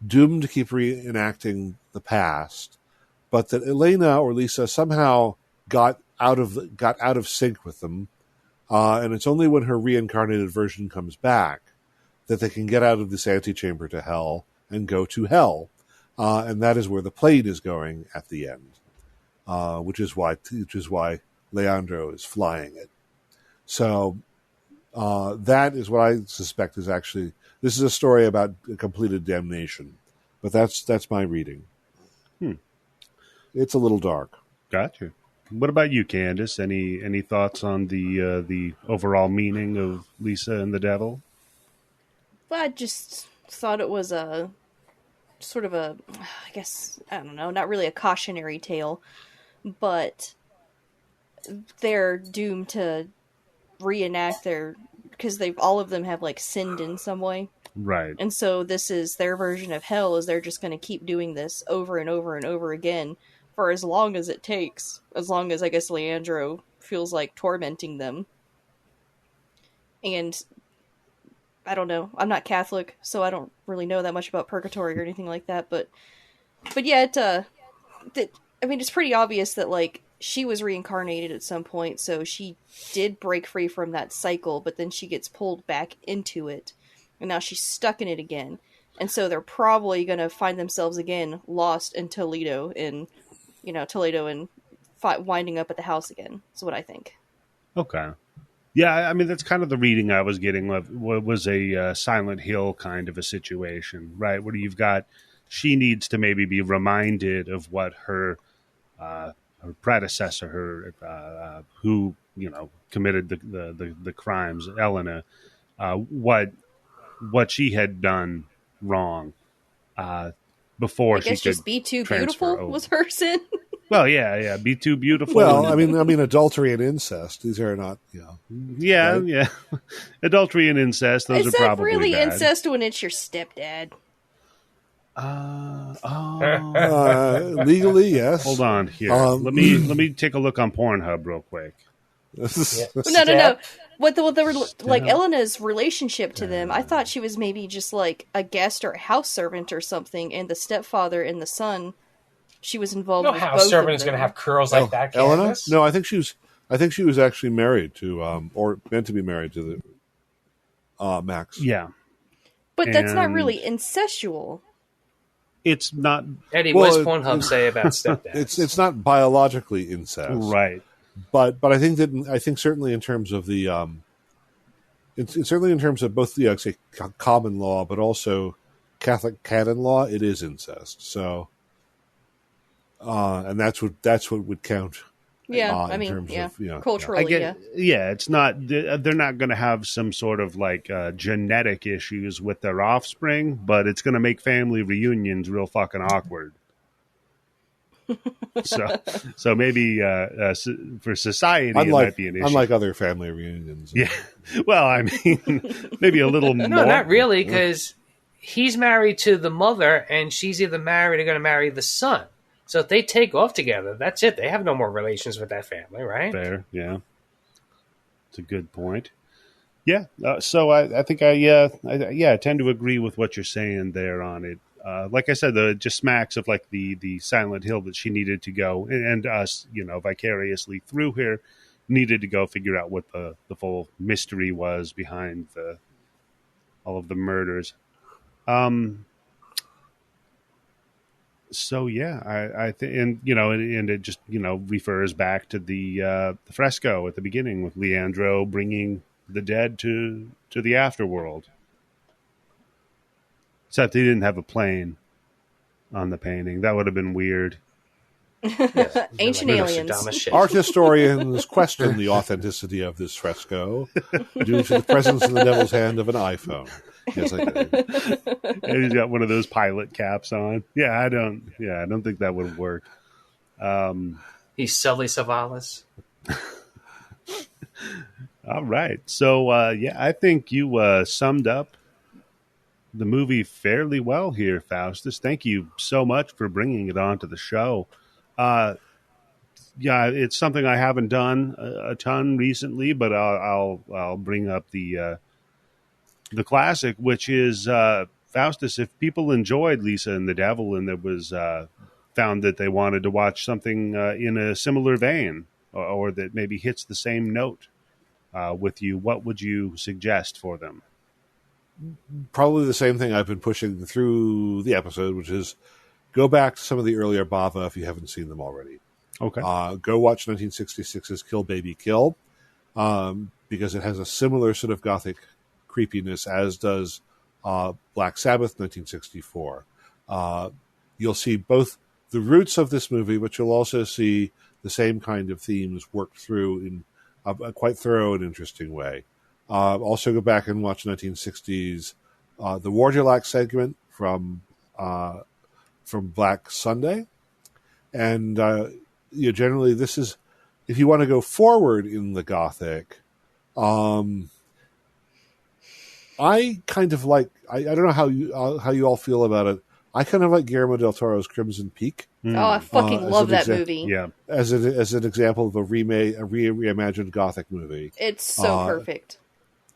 doomed to keep reenacting the past, but that Elena or Lisa somehow got out of sync with them, and it's only when her reincarnated version comes back that they can get out of this antechamber to hell and go to hell, and that is where the plane is going at the end, which is why Leandro is flying it. So that is what I suspect is actually. This is a story about completed damnation, but that's my reading. It's a little dark. Gotcha. What about you, Candice? Any thoughts on the overall meaning of Lisa and the Devil? Well, I just thought it was a sort of a, I guess, I don't know, not really a cautionary tale, but they're doomed to reenact because all of them have like sinned in some way. Right. And so this is their version of hell, is they're just going to keep doing this over and over and over again for as long as it takes. As long as, I guess, Leandro feels like tormenting them. And I don't know. I'm not Catholic, so I don't really know that much about purgatory or anything like that. But yeah, it's pretty obvious that, like, she was reincarnated at some point, so she did break free from that cycle, but then she gets pulled back into it. And now she's stuck in it again. And so they're probably going to find themselves again lost in Toledo and winding up at the house again. That's what I think. Okay. Yeah, I mean, that's kind of the reading I was getting of what was a Silent Hill kind of a situation, right? Where you've got, she needs to maybe be reminded of what her predecessor, who, committed the crimes, Elena, what she had done wrong before she could. I guess just be too beautiful was her sin. Well, yeah, be too beautiful. Well, I mean, adultery and incest; these are not, Yeah, right? Yeah. Adultery and incest; those are probably really bad. Incest when it's your stepdad? Legally, yes. Hold on here. Let me take a look on Pornhub real quick. No. What like Elena's relationship to them, I thought she was maybe just like a guest or a house servant or something, and the stepfather and the son, she was involved with both of them. No house servant is going to have curls like that, Elena? Candice. No, I think she was actually married to, or meant to be married to the Max. Yeah. But that's not really incestual. It's not. Eddie, what does Pornhub say about stepdads? It's not biologically incest, right? But I think certainly in terms of the it's certainly in terms of both the say common law, but also Catholic canon law, it is incest. So, and that's what would count. Yeah, in terms of, culturally, it's not. They're not going to have some sort of like genetic issues with their offspring, but it's going to make family reunions real fucking awkward. So maybe for society, it might be an issue. Unlike other family reunions. Yeah. Well, I mean, maybe a little more. No, not really, because he's married to the mother, and she's either married or going to marry the son. So if they take off together, that's it. They have no more relations with that family, right? Fair, yeah. It's a good point. Yeah, so I think I tend to agree with what you're saying there on it. Like I said, it just smacks of like the Silent Hill that she needed to go, and us, vicariously through her, needed to go figure out what the full mystery was behind all of the murders. So yeah, I think, and it just refers back to the fresco at the beginning with Leandro bringing the dead to the afterworld. Except he didn't have a plane on the painting. That would have been weird. Ancient aliens. Art historians question the authenticity of this fresco due to the presence in the devil's hand of an iPhone. Yes, I did. And he's got one of those pilot caps on. Yeah, I don't think that would work. He's Sully Savalas. All right. So, I think you summed up the movie fairly well here, Faustus. Thank you so much for bringing it onto the show. It's something I haven't done a ton recently, but I'll bring up the classic, which is Faustus. If people enjoyed Lisa and the Devil, and it was found that they wanted to watch something in a similar vein, or that maybe hits the same note with you, what would you suggest for them? Probably the same thing I've been pushing through the episode, which is go back to some of the earlier Bava if you haven't seen them already. Okay. Go watch 1966's Kill Baby Kill, because it has a similar sort of gothic creepiness as does Black Sabbath 1964. You'll see both the roots of this movie, but you'll also see the same kind of themes worked through in a quite thorough and interesting way. Also go back and watch 1960s the Wardilac segment from Black Sunday, and generally this is, if you want to go forward in the Gothic, I kind of like, I don't know how you all feel about it. I kind of like Guillermo del Toro's Crimson Peak. Oh, I fucking love that movie. Yeah, as an example of a reimagined Gothic movie. It's so perfect.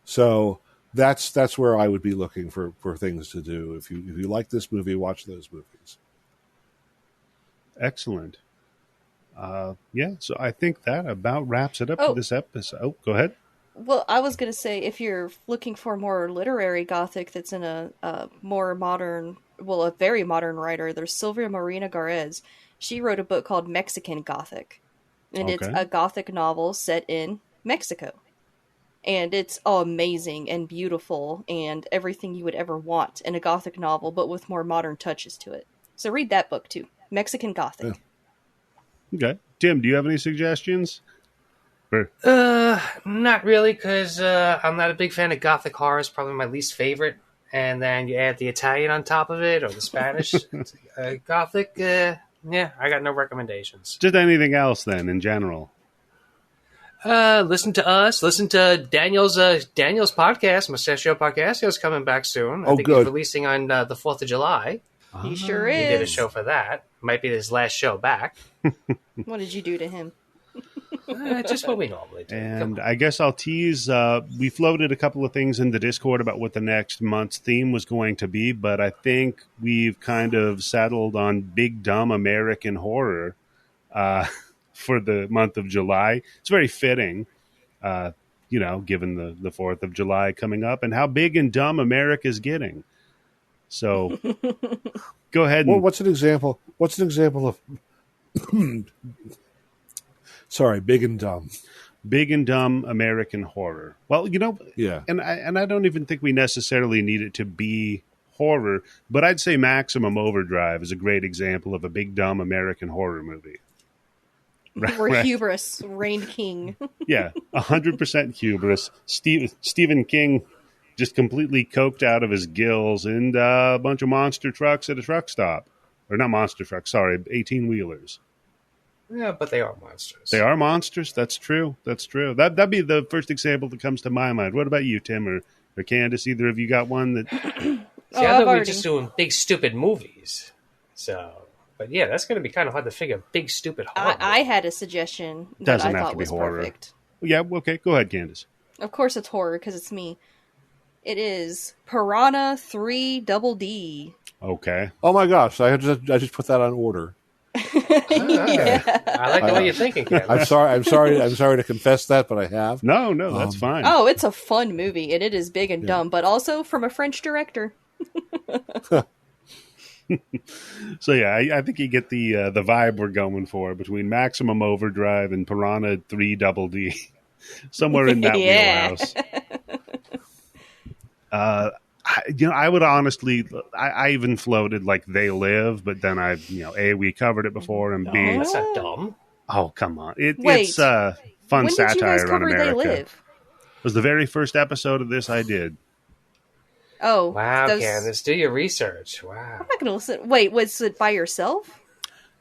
So that's where I would be looking for things to do. If you like this movie, watch those movies. Excellent. So I think that about wraps it up for this episode. Oh, go ahead. Well, I was going to say, if you're looking for more literary Gothic that's in a more modern, a very modern writer, there's Sylvia Marina Garez. She wrote a book called Mexican Gothic. And it's a Gothic novel set in Mexico. And it's amazing and beautiful and everything you would ever want in a Gothic novel, but with more modern touches to it. So read that book, too. Mexican Gothic. Yeah. Okay. Tim, do you have any suggestions? Not really, because I'm not a big fan of Gothic horror. It's probably my least favorite. And then you add the Italian on top of it, or the Spanish. Gothic, I got no recommendations. Just anything else, then, in general? Listen to us. Listen to Daniel's podcast, Mustachio Podcast. It's coming back soon. I think he's releasing on the 4th of July. He sure is. He did a show for that. Might be his last show back. What did you do to him? Just what we normally do. And I guess I'll tease, we floated a couple of things in the Discord about what the next month's theme was going to be, but I think we've kind of settled on big, dumb American horror for the month of July. It's very fitting, given the 4th of July coming up and how big and dumb America's getting. So go ahead. Well, what's an example of... Sorry, big and dumb. Big and dumb American horror. Well, yeah. And I don't even think we necessarily need it to be horror, but I'd say Maximum Overdrive is a great example of a big dumb American horror movie. Where hubris reigned king. Yeah, 100% hubris. Stephen King just completely coked out of his gills and a bunch of monster trucks at a truck stop. Or not monster trucks, sorry, 18-wheelers. Yeah, but they are monsters. They are monsters. That's true. That'd be the first example that comes to my mind. What about you, Tim or Candice? Either of you got one that? I thought we were just doing big stupid movies. So, but yeah, that's going to be kind of hard to figure. Big stupid horror. I had a suggestion that I thought was horror. Perfect. Yeah. Okay. Go ahead, Candice. Of course, it's horror because it's me. It is Piranha 3 Double D. Okay. Oh my gosh! I just put that on order. Yeah. I like the way you're thinking, Kevin. I'm sorry to confess that, but I have. No, that's fine. Oh, it's a fun movie, and it is big and dumb, but also from a French director. So yeah, I think you get the vibe we're going for between Maximum Overdrive and Piranha 3 Double D, somewhere in that wheelhouse. I would honestly, I even floated like They Live, but then A, we covered it before, and B, that's not dumb. Oh, come on. It's fun satire on America. They Live? It was the very first episode of this I did. Oh. Wow, Candice, do your research. Wow. I'm not going to listen. Wait, was it by yourself?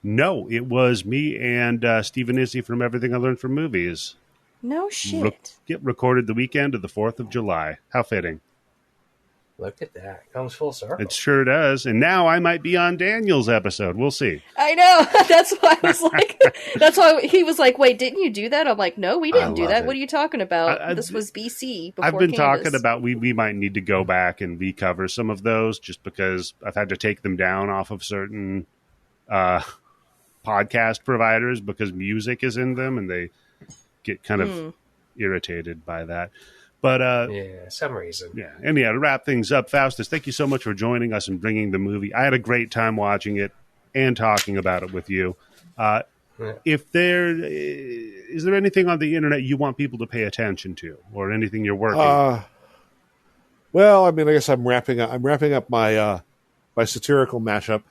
No, it was me and Stephen Izzy from Everything I Learned from Movies. No shit. Recorded the weekend of the 4th of July. How fitting. Look at that. Comes full circle. It sure does. And now I might be on Daniel's episode. We'll see. I know. That's why I was like, that's why he was like, wait, didn't you do that? I'm like, no, we didn't do that. What are you talking about? This was BC before I've been Candice. talking about we might need to go back and recover some of those just because I've had to take them down off of certain podcast providers because music is in them and they get kind of irritated by that. But some reason. Yeah. And to wrap things up, Faustus, thank you so much for joining us and bringing the movie. I had a great time watching it and talking about it with you. Is there anything on the internet you want people to pay attention to, or anything you're working on? Well, I mean, I guess I'm wrapping up my my satirical mashup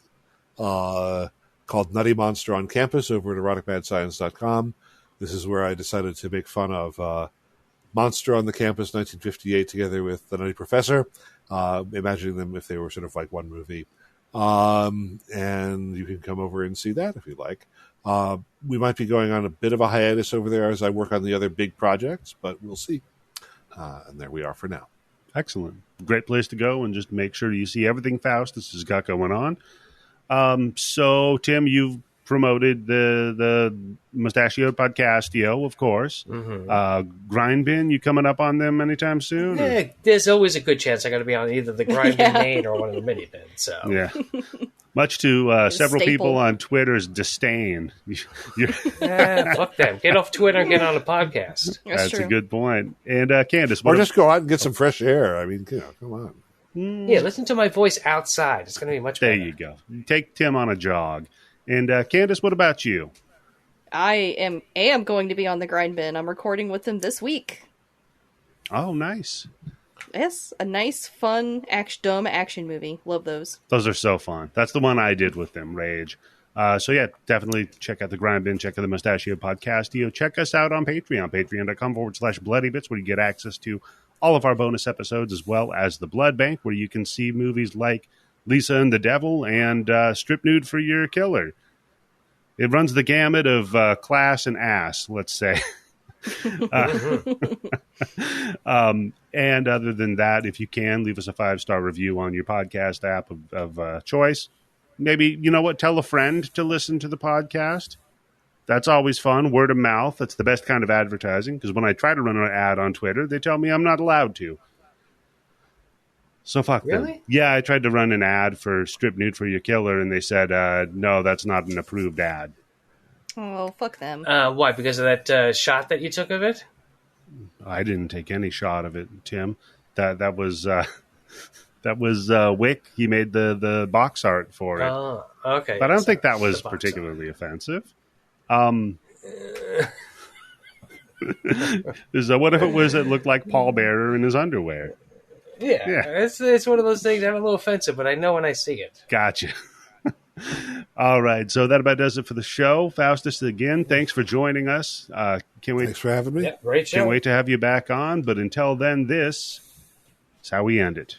called Nutty Monster on Campus over at eroticmadscience.com. This is where I decided to make fun of Monster on the Campus 1958 together with The Nutty Professor, imagining them if they were sort of like one movie. And you can come over and see that if you like. We might be going on a bit of a hiatus over there as I work on the other big projects, but we'll see. And there we are for now. Excellent. Great place to go, and just make sure you see everything Faustus has got going on. So, Tim, you've promoted the Mustachioed Podcastio, of course. Grind Bin, you coming up on them anytime soon? Yeah, there's always a good chance I got to be on either the Grind Bin main or one of the mini bins. So yeah. Much to several people on Twitter's disdain. Fuck them. Get off Twitter and get on a podcast. That's a good point. And Candice, or just go out and get some fresh air. I mean, come on. Yeah, listen to my voice outside. It's going to be much better. There you go. Take Tim on a jog. And Candice, what about you? I am going to be on the Grind Bin. I'm recording with them this week. Oh, nice. Yes, a nice, fun, dumb action movie. Love those. Those are so fun. That's the one I did with them, Rage. So yeah, definitely check out the Grind Bin, check out the Mustachio Podcast. Check us out on Patreon, patreon.com/bloodybits, where you get access to all of our bonus episodes, as well as the Blood Bank, where you can see movies like Lisa and the Devil and Strip Nude for Your Killer. It runs the gamut of class and ass, let's say. And other than that, if you can, leave us a 5-star review on your podcast app of choice. Maybe, you know what, tell a friend to listen to the podcast. That's always fun. Word of mouth. That's the best kind of advertising, because when I try to run an ad on Twitter, they tell me I'm not allowed to. So fuck them. Really? Yeah, I tried to run an ad for Strip Nude for Your Killer, and they said, no, that's not an approved ad. Oh, fuck them. Why? Because of that shot that you took of it? I didn't take any shot of it, Tim. That was Wick. He made the box art for it. Oh, okay. But I don't think that was particularly offensive. What if it looked like Paul Bearer in his underwear? Yeah. It's one of those things that are a little offensive, but I know when I see it. Gotcha. All right, so that about does it for the show. Faustus, again, thanks for joining us. Can't wait. Thanks for having me. Yeah, great show. Can't wait to have you back on. But until then, this is how we end it.